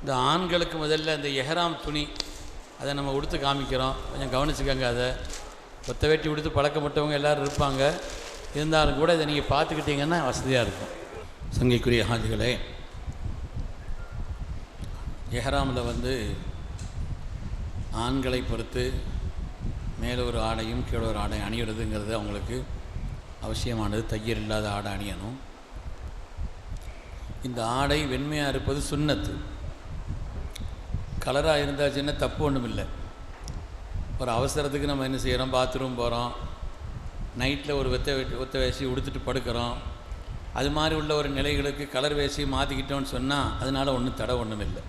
இந்த ஆண்களுக்கு முதல்ல இந்த எஹராம் துணி அதை நம்ம உடுத்து காமிக்கிறோம், கொஞ்சம் கவனிச்சுக்கோங்க. அதை கொத்த வேட்டி உடுத்து பழக்கப்பட்டவங்க எல்லோரும் இருப்பாங்க. இருந்தாலும் கூட இதை நீங்கள் பார்த்துக்கிட்டிங்கன்னா வசதியாக இருக்கும். சங்கைக்குரிய ஹாஜிகளே, எஹராமில் வந்து ஆண்களை பொறுத்து மேலே ஒரு ஆடையும் கீழே ஒரு ஆடை அணிகிறதுங்கிறது அவங்களுக்கு அவசியமானது. தையல் இல்லாத ஆடை அணியணும். இந்த ஆடை வெண்மையாக இருப்பது சுன்னத்து. கலராக இருந்தாச்சுன்னா தப்பு ஒன்றும் இல்லை. ஒரு அவசரத்துக்கு நம்ம என்ன செய்கிறோம், பாத்ரூம் போகிறோம், நைட்டில் ஒரு ஒத்த வேசி உடுத்துட்டு படுக்கிறோம், அது மாதிரி உள்ள ஒரு நிலைகளுக்கு கலர் வேசி மாற்றிக்கிட்டோன்னு சொன்னால் அதனால் ஒன்றும் தடை ஒன்றும் இல்லை.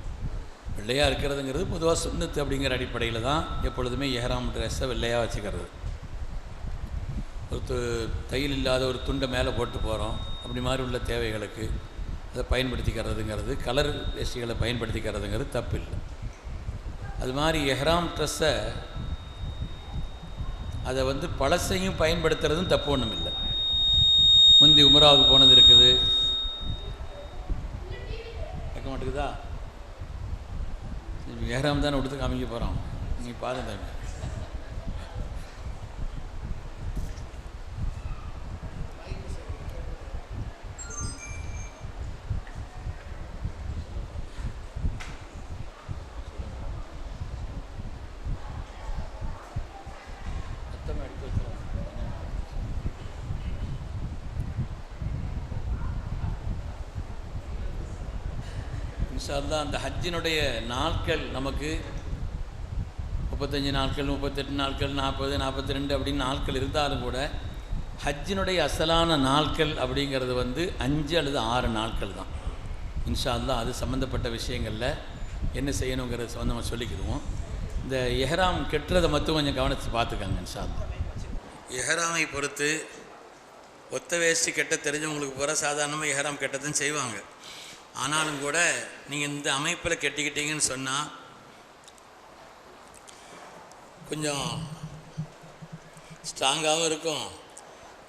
வெள்ளையாக இருக்கிறதுங்கிறது பொதுவாக சுன்னத்து அப்படிங்கிற அடிப்படையில் தான் எப்பொழுதுமே எஹராம் ட்ரெஸ்ஸை வெள்ளையாக வச்சுக்கிறது. ஒரு தையல் இல்லாத ஒரு துண்டை மேலே போட்டு போகிறோம், அப்படி மாதிரி உள்ள தேவைகளுக்கு அதை பயன்படுத்திக்கிறதுங்கிறது, கலர் வேஷ்டிகளை பயன்படுத்திக்கிறதுங்கிறது தப்பு இல்லை. அது மாதிரி எஹ்ராம் ட்ரெஸ்ஸை அதை வந்து பழசையும் பயன்படுத்துறதும் தப்பு ஒன்றும் இல்லை. முந்தி உமராவுக்கு போனது இருக்குது, கேட்க மாட்டேங்குதா? எஹ்ராம் தானே உடுத்து காமிக்க போகிறோம், நீங்கள் பாருங்க. இன்ஷாஅல்லாஹ் அந்த ஹஜ்ஜினுடைய நாட்கள் நமக்கு 35 நாட்கள், 38 நாட்கள், 40, 42 அப்படின்னு நாட்கள் இருந்தாலும் கூட ஹஜ்ஜினுடைய அசலான நாட்கள் அப்படிங்கிறது வந்து 5 அல்லது 6 நாட்கள் தான். இன்ஷாஅல்லாஹ் அது சம்மந்தப்பட்ட விஷயங்களில் என்ன செய்யணுங்கிறத நம்ம சொல்லிக்கிடுவோம். இந்த எஹ்ராம் கெட்டுறதை மட்டும் கொஞ்சம் கவனித்து பார்த்துக்கோங்க. இன்ஷாஅல்லாஹ் எஹ்ராமை பொறுத்து ஒத்த வேஷ்டி கெட்ட தெரிஞ்சவங்களுக்கு பூரா சாதாரணமாக எஹ்ராம் கெட்டதுன்னு செய்வாங்க. ஆனாலும் கூட நீங்கள் இந்த அமைப்பில் கெட்டிக்கிட்டீங்கன்னு சொன்னால் கொஞ்சம் ஸ்ட்ராங்காகவும் இருக்கும்.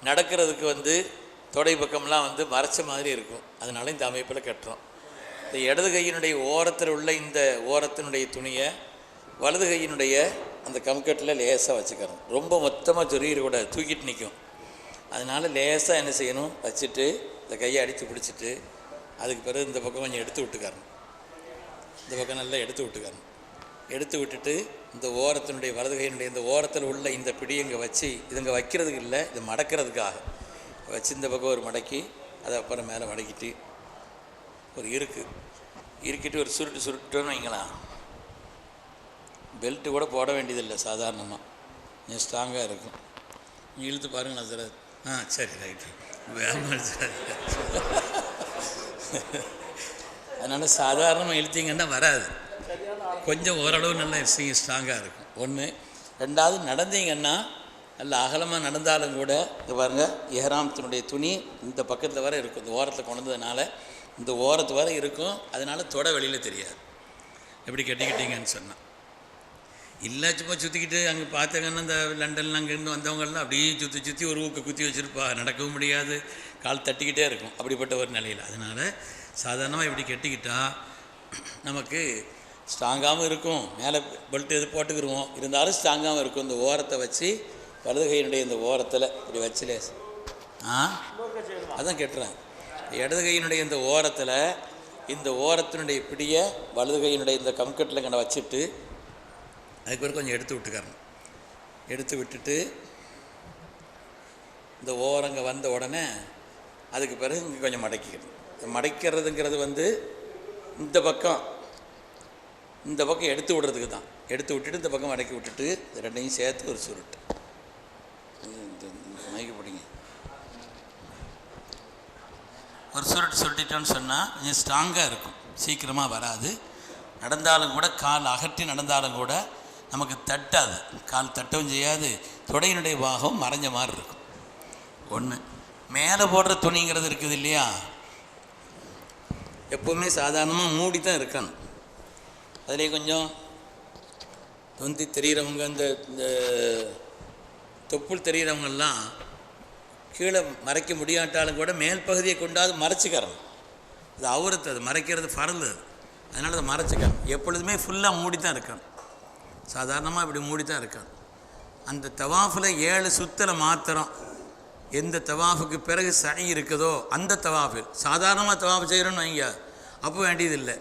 நடக்கிறதுக்கு வந்து தொடை பக்கம்லாம் வந்து மறைச்ச மாதிரி இருக்கும். அதனால் இந்த அமைப்பில் கட்டுறோம். இந்த இடது கையினுடைய ஓரத்தில் உள்ள இந்த ஓரத்தினுடைய துணியை வலது கையினுடைய அந்த கம்கட்டில் லேசாக வச்சுக்கிறோம். ரொம்ப மொத்தமாக சொருகிடக்கூடாது, தூக்கிட்டு நிற்கும். அதனால் லேசாக என்ன செய்யணும், வச்சுட்டு இந்த கையை அடித்து பிடிச்சிட்டு அதுக்கு பிறகு இந்த பக்கம் கொஞ்சம் எடுத்து விட்டுக்காரணும். இந்த பக்கம் நல்லா எடுத்து விட்டுக்காரணும். எடுத்து விட்டுட்டு இந்த ஓரத்தினுடைய வலது கையினுடைய இந்த ஓரத்தில் உள்ள இந்த பிடி இங்கே வச்சு, இதுங்க வைக்கிறதுக்கு இல்லை, இது மடக்கிறதுக்காக வச்சு இந்த பக்கம் ஒரு மடக்கி அதை அப்புறம் மேலே மடக்கிட்டு ஒரு இருக்கிட்டு ஒரு சுருட்டுன்னு வைங்களா. பெல்ட்டு கூட போட வேண்டியதில்லை, சாதாரணமாக கொஞ்சம் ஸ்ட்ராங்காக இருக்கும். இழுத்து பாருங்களா சார். சரி, ரைட்டு. அதனால் சாதாரணமாக இழுத்தீங்கன்னா வராது, கொஞ்சம் ஓரளவு நல்லா ஸ்ட்ராங்காக இருக்கும். ஒன்று. ரெண்டாவது, நடந்தீங்கன்னா நல்ல அகலமாக நடந்தாலும் கூட இது பாருங்கள், எஹ்ராமத்தினுடைய துணி இந்த பக்கத்தில் வர இருக்கும். இந்த ஓரத்தில் கொண்டு வந்ததுனால இந்த ஓரத்து வரை இருக்கும். அதனால் தொட வெளியில் தெரியாது எப்படி கட்டிக்கிட்டீங்கன்னு சொன்னால். இல்லை சும்மா சுற்றிக்கிட்டு அங்கே பார்த்தாங்கன்னா இந்த லண்டனில் அங்கேருந்து வந்தவங்கள்லாம் அப்படியே சுற்றி ஒரு ஊக்க குத்தி வச்சுருப்பா, நடக்கவும் முடியாது, கால் தட்டிக்கிட்டே இருக்கும், அப்படிப்பட்ட ஒரு நிலையில். அதனால் சாதாரணமாக இப்படி கட்டிக்கிட்டால் நமக்கு ஸ்ட்ராங்காகவும் இருக்கும். மேலே பெல்ட் எது போட்டுக்கிடுவோம், இருந்தாலும் ஸ்ட்ராங்காகவும் இருக்கும். இந்த ஓரத்தை வச்சு வலது கையினுடைய இந்த ஓரத்தில் இப்படி வச்சு அதான் கெட்டுறேன். இடது கையினுடைய இந்த ஓரத்தில் இந்த ஓரத்தினுடைய பிடியை வலது கையினுடைய இந்த கம்கட்டில் கண்ட வச்சுட்டு அதுக்கு பிறகு கொஞ்சம் எடுத்து விட்டுக்காரணும். எடுத்து விட்டுட்டு இந்த ஓரங்க வந்த உடனே அதுக்கு பிறகு இங்கே கொஞ்சம் மடக்கிக்கணும். மடக்கிறதுங்கிறது வந்து இந்த பக்கம் எடுத்து விடுறதுக்கு தான். எடுத்து விட்டுட்டு இந்த பக்கம் மடக்கி விட்டுட்டு இது ரெண்டையும் சேர்த்து ஒரு சுருட்டு மைக்கு பிடிங்க. ஒரு சுருட்டிட்டோன்னு சொன்னால் கொஞ்சம் ஸ்ட்ராங்காக இருக்கும், சீக்கிரமாக வராது. நடந்தாலும் கூட கால் அகற்றி நடந்தாலும் கூட நமக்கு தட்டாது, கால் தட்டவும் செய்யாது, தொடையினுடைய பாகம் மறைஞ்ச மாதிரி இருக்கும். ஒன்று. மேலே போடுற துணிங்கிறது இருக்குது இல்லையா, எப்போவுமே சாதாரணமாக மூடி தான் இருக்கணும். அதிலே கொஞ்சம் தொந்தி தெரிகிறவங்க, இந்த தொப்புள் தெரிகிறவங்கெல்லாம் கீழே மறைக்க முடியாட்டாலும் கூட மேல் பகுதியை கொண்டாது மறைச்சிக்கிறோம். அது அவுரத்து, அது மறைக்கிறது ஃபரல். அது அதனால் அதை மறைச்சிக்கணும். எப்பொழுதுமே ஃபுல்லாக மூடி தான் இருக்கணும். சாதாரணமாக இப்படி மூடி தான் இருக்கணும். அந்த தவாஃபில் 7 சுத்தலை மாத்திரம் எந்த தவாஃபுக்கு பிறகு சை இருக்குதோ அந்த தவாஃபில் சாதாரணமாக தவாஃபு செய்கிறோன்னு வைங்க, அப்போ வேண்டியதில்லை.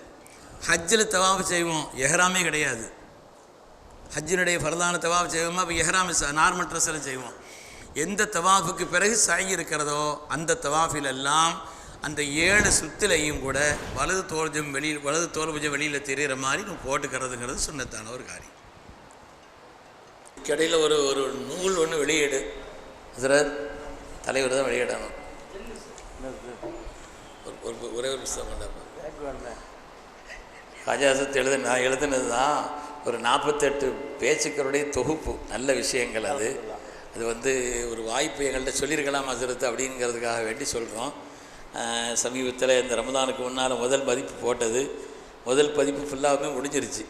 ஹஜ்ஜில் தவாஃபு செய்வோம், எஹ்ராமே கிடையாது. ஹஜ்ஜினுடைய ஃபர்தான தவாஃபு செய்வோமா, அப்போ எஹ்ராம் நார்மல் ட்ரெஸ்ஸில் செய்வோம். எந்த தவாஃபுக்கு பிறகு சை இருக்கிறதோ அந்த தவாஃபில் எல்லாம் அந்த 7 சுத்திலையும் கூட வலது தோல்புஜம் வெளியில் தெரிகிற மாதிரி நம்ம போட்டுக்கிறதுங்கிறது சுன்னத்தான ஒரு காரியம். இடையில் ஒரு நூல் ஒன்று வெளியிடு ஹஸ்ரத், தலைவர் தான் வெளியிடணும். ஒரே ஒரு புத்தகம் ஹாஜாசத் நான் எழுதுனது தான் ஒரு 48 பேச்சுக்களுடைய தொகுப்பு. நல்ல விஷயங்கள் அது ஒரு வாய்ப்பு எங்கள்கிட்ட சொல்லியிருக்கலாம் ஹஸ்ரத் அப்படிங்கிறதுக்காக வேண்டி சொல்கிறோம். சமீபத்தில் இந்த ரமதானுக்கு முன்னால் முதல் பதிப்பு போட்டது. முதல் பதிப்பு ஃபுல்லாகவே முடிஞ்சிருச்சு.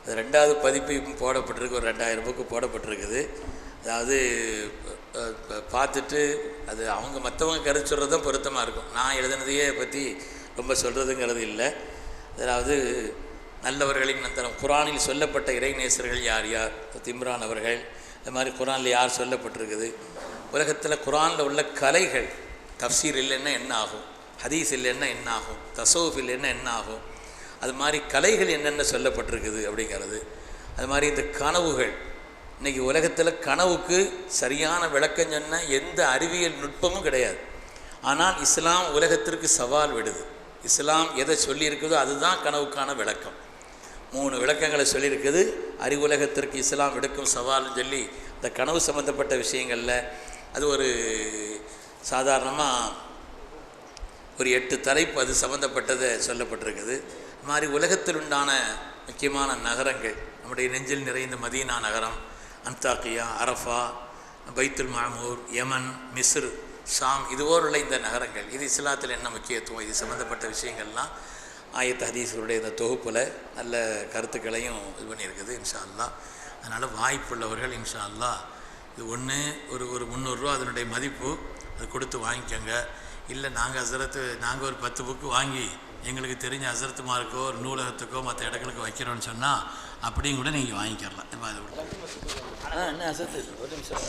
அது 2வது பதிப்பு போடப்பட்டிருக்கு. ஒரு 2000 புக்கு போடப்பட்டிருக்குது. அதாவது பார்த்துட்டு அது அவங்க மற்றவங்க கருத்து சொல்கிறது தான் பொருத்தமாக இருக்கும். நான் எழுதுனதையே பற்றி ரொம்ப சொல்கிறதுங்கிறது இல்லை. அதாவது நல்லவர்களின் அந்த குரானில் சொல்லப்பட்ட இறைநேசர்கள் யார் யார், திம்ரான் அவர்கள், அது மாதிரி குரானில் யார் சொல்லப்பட்டிருக்குது. உலகத்தில் குரானில் உள்ள கலைகள், தஃப்சீர் இல்லைன்னா என்ன ஆகும், ஹதீஸ் இல்லைன்னா என்ன ஆகும், தசவுஃப் இல்லைன்னா என்ன ஆகும், அது மாதிரி கலைகள் என்னென்ன சொல்லப்பட்டிருக்குது அப்படிங்கிறது. அது மாதிரி இந்த கனவுகள், இன்றைக்கி உலகத்தில் கனவுக்கு சரியான விளக்கம் சொன்ன எந்த அறிவியல் நுட்பமும் கிடையாது. ஆனால் இஸ்லாம் உலகத்திற்கு சவால் விடுது. இஸ்லாம் எதை சொல்லியிருக்குதோ அதுதான் கனவுக்கான விளக்கம். 3 விளக்கங்களை சொல்லியிருக்குது. அறிவுலகத்திற்கு இஸ்லாம் விடுக்கும் சவால்னு சொல்லி இந்த கனவு சம்மந்தப்பட்ட விஷயங்களில் அது ஒரு சாதாரணமாக ஒரு 8 தலைப்பு அது சம்மந்தப்பட்டதை சொல்லப்பட்டிருக்குது. இது மாதிரி உலகத்தில் உண்டான முக்கியமான நகரங்கள், நம்முடைய நெஞ்சில் நிறைந்த மதீனா நகரம், அந்தாக்கியா, அரஃபா, பைத்துல் மாமூர், யமன், மிஸ்ர், ஷாம், இதுபோலுள்ள இந்த நகரங்கள், இது இஸ்லாத்தில் என்ன முக்கியத்துவம், இது சம்மந்தப்பட்ட விஷயங்கள்லாம் ஆயத் ஹதீஸ்களுடைய இந்த தொகுப்பில் நல்ல கருத்துக்களையும் இது பண்ணியிருக்குது இன்ஷா அல்லாஹ். அதனால் வாய்ப்புள்ளவர்கள் இன்ஷா அல்லாஹ் இது ஒன்று ஒரு 300 ரூபா அதனுடைய மதிப்பு, அது கொடுத்து வாங்கிக்கோங்க. இல்லை நாங்கள் ஒரு 10 புக்கு வாங்கி எங்களுக்கு தெரிஞ்ச ஹசரத்துமாருக்கோ ஒரு நூலகத்துக்கோ மற்ற இடங்களுக்கு வைக்கிறோன்னு சொன்னால் அப்படியும் கூட நீங்கள் வாங்கிக்கலாம். இப்போ அது என்ன ஹசரத்து ஒரு நிமிஷம்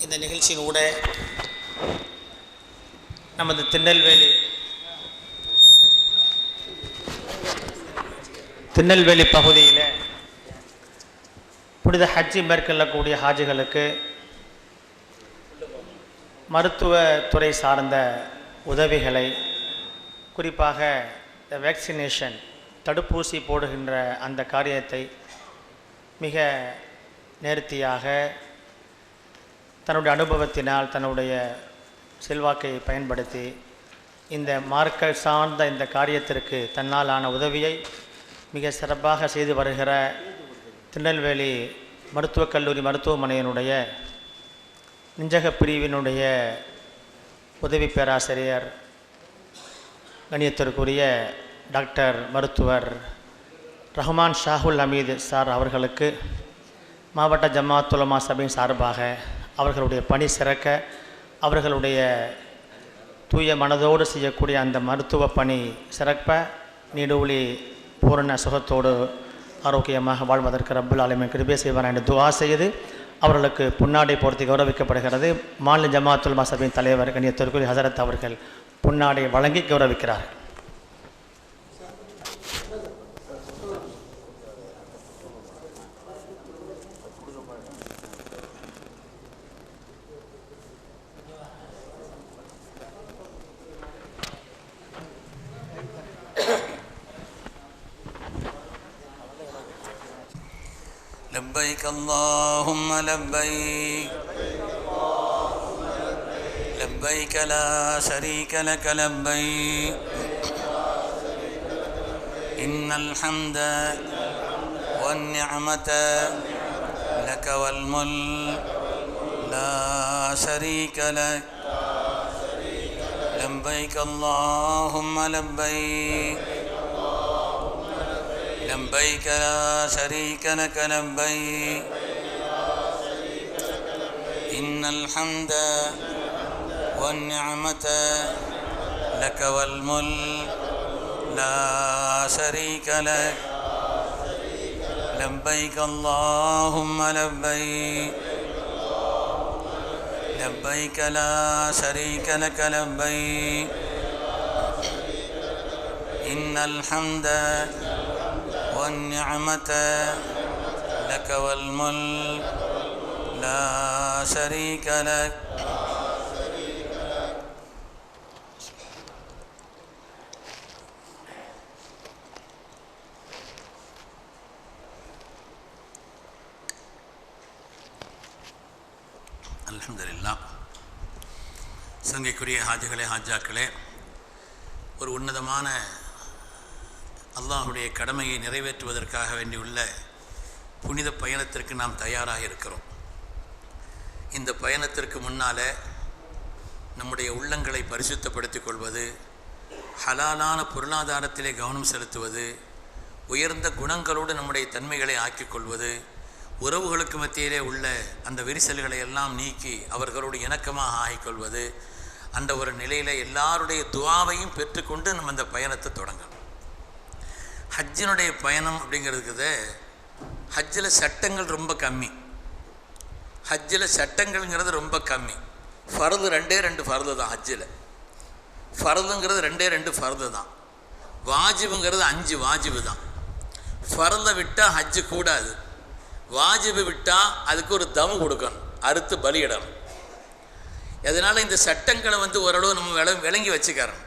இந்த நிகழ்ச்சியின் கூட நமது திருநெல்வேலி பகுதியில் புனித ஹஜ்ஜி மேற்கொள்ளக்கூடிய ஹாஜிகளுக்கு மருத்துவத்துறை சார்ந்த உதவிகளை, குறிப்பாக இந்த வேக்சினேஷன் தடுப்பூசி போடுகின்ற அந்த காரியத்தை மிக நேர்த்தியாக தன்னுடைய அனுபவத்தினால் தன்னுடைய செல்வாக்கை பயன்படுத்தி இந்த மார்க்க சார்ந்த இந்த காரியத்திற்கு தன்னால் ஆன உதவியை மிக சிறப்பாக செய்து வருகிற திருநெல்வேலி மருத்துவக் கல்லூரி மருத்துவமனையினுடைய நெஞ்சக பிரிவினுடைய உதவி பேராசிரியர் கணியத்திற்குரிய டாக்டர் மருத்துவர் ரஹ்மான் ஷாஹுல் ஹமீது சார் அவர்களுக்கு மாவட்ட ஜமாத் உலமா சபையின் சார்பாக அவர்களுடைய பணி சிறக்க, அவர்களுடைய தூய மனதோடு செய்யக்கூடிய அந்த மருத்துவ பணி சிறப்ப, நீடூழி பூரண சுகத்தோடு ஆரோக்கியமாக வாழ்வதற்கு ரப்புல் ஆலமீன் கிருபை செய்வார் என்று துஆ செய்து அவர்களுக்கு பொன்னாடை போர்த்தி கௌரவிக்கப்படுகிறது. மாநில ஜமாத் உலமா சபையின் தலைவர் கண்ணியத்திற்குரிய ஹசரத் அவர்கள் பொன்னாடை வழங்கி கௌரவிக்கிறார்கள். لبيك اللهم لبيك لبيك لا شريك لك لبيك إن الحمد والنعمة لك والملك لا شريك لك لبيك اللهم لبيك لبيك لا شريك لك لبيك إن الحمد والنعمة لك والملك لا شريك لك لبيك اللهم لبيك لبيك لا شريك لك لبيك إن الحمد والنعمة لك والملك لا شريك لك. அல்ஹம்துலில்லாஹ். சங்கைக்குரிய ஹாஜிகளே, ஹாஜாக்களே, ஒரு உன்னதமான அல்லாஹுடைய கடமையை நிறைவேற்றுவதற்காக வேண்டியுள்ள புனித பயணத்திற்கு நாம் தயாராக இருக்கிறோம். இந்த பயணத்திற்கு முன்னால் நம்முடைய உள்ளங்களை பரிசுத்தப்படுத்திக் கொள்வது, ஹலாலான பொருளாதாரத்திலே கவனம் செலுத்துவது, உயர்ந்த குணங்களோடு நம்முடைய தன்மைகளை ஆக்கிக்கொள்வது, உறவுகளுக்கு மத்தியிலே உள்ள அந்த விரிசல்களை எல்லாம் நீக்கி அவர்களோடு இணக்கமாக ஆகிக்கொள்வது, அந்த ஒரு நிலையில் எல்லாருடைய துஆவையும் பெற்றுக்கொண்டு நம்ம அந்த பயணத்தை தொடங்கணும். ஹஜ்ஜினுடைய பயணம் அப்படிங்கிறதுக்கு ஹஜ்ஜில் சட்டங்கள் ரொம்ப கம்மி. ஹஜ்ஜில் சட்டங்கள்ங்கிறது ரொம்ப கம்மி. ஃபர்து 2 ஃபர்து தான். ஹஜ்ஜில் ஃபர்துங்கிறது 2 ஃபர்து தான். வாஜிபுங்கிறது 5 வாஜிபு தான். ஃபர்தை விட்டால் ஹஜ்ஜு கூடாது. வாஜிபு விட்டால் அதுக்கு ஒரு தமு கொடுக்கணும், அறுத்து பலியிடணும். அதனால் இந்த சட்டங்களை ஓரளவு நம்ம விளங்கி வச்சுக்கிறோம்.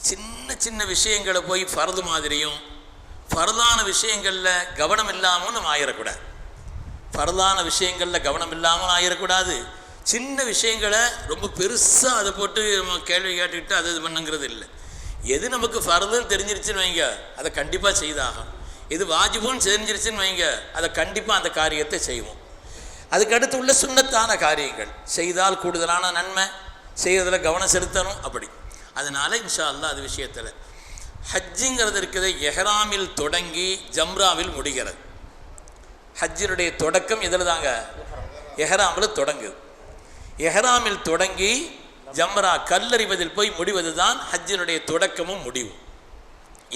சின்ன சின்ன விஷயங்களை போய் ஃபர்து மாதிரியும் ஃபர்தான விஷயங்களில் கவனம் இல்லாமல் நம்ம ஆயிடக்கூடாது. ஃபர்தான விஷயங்களில் கவனம் இல்லாமல் ஆயிடக்கூடாது. சின்ன விஷயங்களை ரொம்ப பெருசாக அதை போட்டு நம்ம கேள்வி கேட்டுக்கிட்டு அது இது பண்ணுங்கிறது இல்லை. எது நமக்கு ஃபர்துன்னு தெரிஞ்சிருச்சுன்னு வைங்க, அதை கண்டிப்பாக செய்தாகும். இது வாஜிபுன்னு தெரிஞ்சிருச்சுன்னு வைங்க, அதை கண்டிப்பாக அந்த காரியத்தை செய்வோம். அதுக்கடுத்து உள்ள சுன்னத்தான காரியங்கள் செய்தால் கூடுதலான நன்மை, செய்கிறதில் கவனம் செலுத்தணும். அப்படி அதனால் இன்ஷா அல்லாஹ் அது விஷயத்தில் ஹஜ்ஜுங்கிறது இருக்குது. எஹ்ராமில் தொடங்கி ஜம்ராவில் முடிகிறது. ஹஜ்ஜினுடைய தொடக்கம் இதில் தாங்க, எஹ்ராமில் தொடங்குது. எஹ்ராமில் தொடங்கி ஜம்ரா கல்லறிவதில் போய் முடிவது தான் ஹஜ்ஜினுடைய தொடக்கமும் முடிவும்.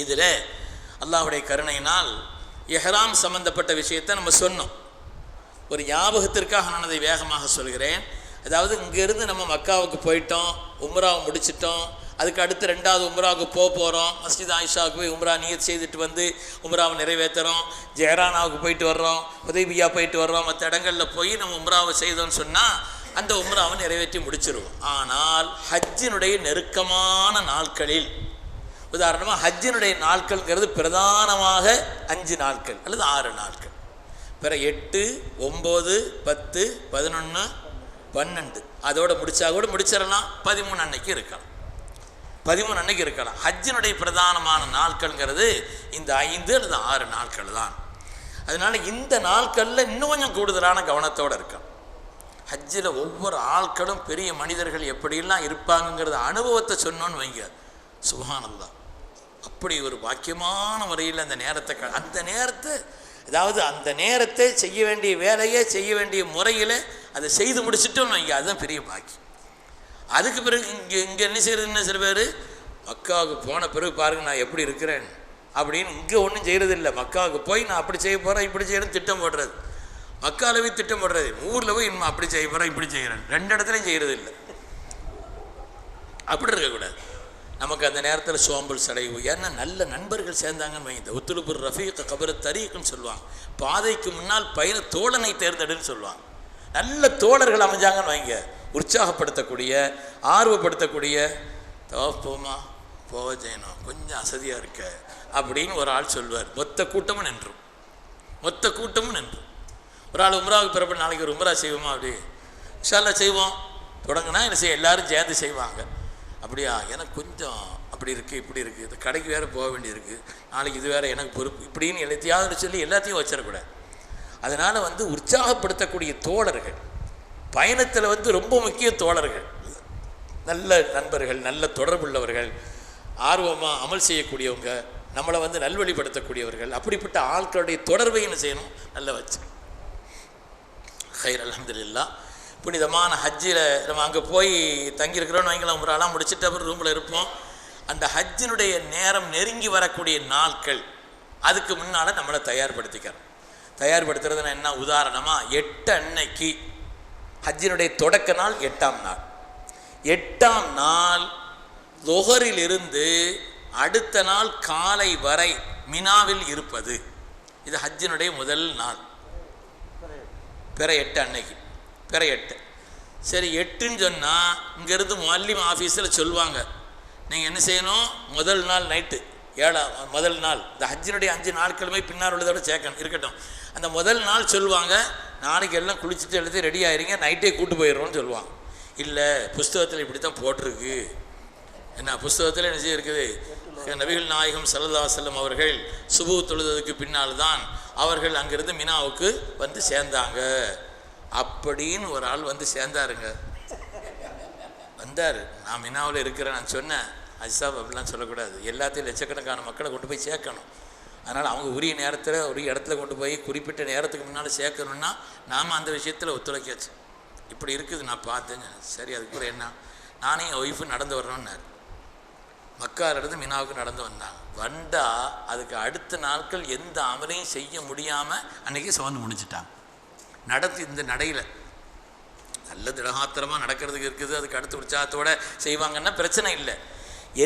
இதில் அல்லாஹ்வுடைய கருணையினால் எஹ்ராம் சம்பந்தப்பட்ட விஷயத்தை நம்ம சொன்னோம். ஒரு ஞாபகத்திற்காக நான் அதை வேகமாக சொல்கிறேன். அதாவது இங்கேருந்து நம்ம மக்காவுக்கு போயிட்டோம், உம்ராவை முடிச்சிட்டோம். அதுக்கு அடுத்து 2வது உம்ராவுக்கு போகிறோம். மஸ்ஜித் ஆயிஷாவுக்கு போய் உம்ரா நியத் செய்துட்டு வந்து உம்ராவை நிறைவேற்றுறோம். ஜெஹரானாவுக்கு போயிட்டு வர்றோம், ஹுதைபியா போயிட்டு வர்றோம். மற்ற இடங்களில் போய் நம்ம உம்ராவை செய்தோம்னு சொன்னால் அந்த உம்ராவை நிறைவேற்றி முடிச்சிருவோம். ஆனால் ஹஜ்ஜினுடைய நெருக்கமான நாட்களில், உதாரணமாக ஹஜ்ஜினுடைய நாட்கள்ங்கிறது பிரதானமாக 5 நாட்கள் அல்லது 6 நாட்கள். பிற 8, 9, 10, 11, 12 அதோடு முடித்தா கூட முடிச்சிடலாம். 13 அன்னைக்கு இருக்கலாம். 13 அன்னைக்கு இருக்கலாம். ஹஜ்ஜினுடைய பிரதானமான நாட்கள்ங்கிறது இந்த 5 அல்லது 6 நாட்கள் தான். அதனால் இந்த நாட்களில் இன்னும் கொஞ்சம் கூடுதலான கவனத்தோடு இருக்கும். ஹஜ்ஜில் ஒவ்வொரு ஆட்களும் பெரிய மனிதர்கள் எப்படியெல்லாம் இருப்பாங்கங்கிறத அனுபவத்தை சொன்னோன்னு வைங்க, சுப்ஹானல்லாஹ். அப்படி ஒரு பாக்கியமான முறையில் அந்த நேரத்தை அதாவது அந்த நேரத்தை செய்ய வேண்டிய வேலையை செய்ய வேண்டிய முறையில் அதை செய்து முடிச்சுட்டோன்னு வைங்க, அதுதான் பெரிய பாக்கியம். அதுக்கு பிறகு இங்கே என்ன செய்கிறது, சில பேர் மக்காவுக்கு போன பிறகு பாருங்கள் நான் எப்படி இருக்கிறேன் அப்படின்னு இங்கே ஒன்றும் செய்கிறதில்லை. மக்காவுக்கு போய் நான் அப்படி செய்ய போகிறேன் இப்படி செய்யறேன்னு திட்டம் போடுறது, மக்காவில் போய் திட்டம் போடுறது, ஊரில் போய் இன்னும் அப்படி செய்ய போகிறேன் இப்படி செய்கிறேன், 2 இடத்துலையும் செய்கிறது இல்லை. அப்படி இருக்கக்கூடாது. நமக்கு அந்த நேரத்தில் சோம்பல் சடைவு. ஏன்னா நல்ல நண்பர்கள் சேர்ந்தாங்கன்னு வைங்க, ஒத்துழுப்பு ரஃபீக் கபர் தரீக்குன்னு சொல்லுவாங்க. பாதைக்கு முன்னால் பயண தோழனை தேர்ந்தெடுன்னு சொல்லுவாங்க. நல்ல தோழர்கள் அமைஞ்சாங்கன்னு வைங்க, உற்சாகப்படுத்தக்கூடிய ஆர்வப்படுத்தக்கூடிய, போமா போக செய்யணும் கொஞ்சம் அசதியாக இருக்க அப்படின்னு ஒரு ஆள் சொல்லுவார். மொத்த கூட்டமும் நின்றும். ஒரு ஆள் உம்ராவுக்கு பிறப்பு நாளைக்கு ஒரு உம்ரா செய்வோமா, அப்படி இன்ஷா அல்லாஹ் செய்வோம். தொடங்கினா என்ன செய்ய, எல்லோரும் சேர்ந்து செய்வாங்க. அப்படியா, எனக்கு கொஞ்சம் அப்படி இருக்குது இப்படி இருக்குது, இந்த கடைக்கு வேறு போக வேண்டியிருக்கு, நாளைக்கு இது வேறு எனக்கு பொறுப்பு, இப்படின்னு எல்லாத்தையாவது சொல்லி எல்லாத்தையும் வச்சிடக்கூடாது. அதனால் உற்சாகப்படுத்தக்கூடிய தோழர்கள் பயணத்தில் ரொம்ப முக்கிய தோழர்கள், நல்ல நண்பர்கள், நல்ல தொடர்புள்ளவர்கள், ஆர்வமாக அமல் செய்யக்கூடியவங்க, நம்மளை நல்வழிப்படுத்தக்கூடியவர்கள், அப்படிப்பட்ட ஆட்களுடைய தொடர்பை என்ன செய்யணும், நல்ல வச்சு. ஹைர் அல்ஹம்துலில்லாஹ். புனிதமான ஹஜ்ஜில் நம்ம அங்கே போய் தங்கியிருக்கிறோன்னு வைங்களேன், ஒரு ஆளாக முடிச்சுட்டு அப்புறம் ரூமில் இருப்போம். அந்த ஹஜ்ஜினுடைய நேரம் நெருங்கி வரக்கூடிய நாட்கள் அதுக்கு முன்னால் நம்மளை தயார்படுத்திக்கிறோம். தயார்படுத்துறதுன்னா என்ன? உதாரணமாக 8 அன்னைக்கு ஹஜ்ஜினுடைய தொடக்க நாள் 8ஆம் நாள். 8ஆம் நாள் லுஹரிலிருந்து அடுத்த நாள் காலை வரை மினாவில் இருப்பது, இது ஹஜ்ஜினுடைய முதல் நாள். பிற 8 அன்னைக்கு, பிற 8. சரி, 8ன்னு சொன்னால் இங்கேருந்து முஅல்லிம் ஆஃபீஸில் சொல்லுவாங்க, நீங்கள் என்ன செய்யணும், முதல் நாள் நைட்டு 7 முதல் நாள், இந்த ஹஜ்ஜினுடைய 5 நாட்களுமே பின்னால் உள்ளதோட சேர்க்கணும் இருக்கட்டும். அந்த முதல் நாள் சொல்லுவாங்க, நாளைக்கு எல்லாம் குளிச்சுட்டு எழுதி ரெடி ஆகிருங்க, நைட்டே கூட்டு போயிடுறோன்னு சொல்லுவாங்க. இல்லை, புஸ்தகத்தில் இப்படி தான் போட்டிருக்கு. என்ன புஸ்தகத்தில் என்ன செய்யிருக்குது? நபிகள் நாயகம் ஸல்லல்லாஹு அலைஹி வஸல்லம் அவர்கள் சுபூ தொழுததுக்கு பின்னால் தான் அவர்கள் அங்கிருந்து மினாவுக்கு வந்து சேர்ந்தாங்க அப்படின்னு ஒரு ஆள் வந்து சேர்ந்தாருங்க. வந்தார், நான் மினாவில் இருக்கிறேன் நான் சொன்னேன். அஜிசாப் அப்படிலாம் சொல்லக்கூடாது, எல்லாத்தையும் லட்சக்கணக்கான மக்களை கொண்டு போய் சேர்க்கணும். அதனால் அவங்க உரிய நேரத்தில் உரிய இடத்துல கொண்டு போய் குறிப்பிட்ட நேரத்துக்கு முன்னால் சேர்க்கணுன்னா நாம் அந்த விஷயத்தில் ஒத்துழைக்காச்சு. இப்படி இருக்குது, நான் பார்த்தேங்க. சரி, அதுக்கு கூட என்ன, நானே என் ஒய்ஃபு நடந்து வரணுன்னாரு. மக்காலிருந்து மினாவுக்கு நடந்து வந்தால் அதுக்கு அடுத்த நாட்கள் எந்த அமலையும் செய்ய முடியாமல் அன்றைக்கி சுமந்து முடிச்சுட்டாங்க. நடந்து இந்த நடையில் நல்ல திடகாத்திரமாக நடக்கிறதுக்கு இருக்குது, அதுக்கு அடுத்த உற்சாகத்தோடு செய்வாங்கன்னா பிரச்சனை இல்லை.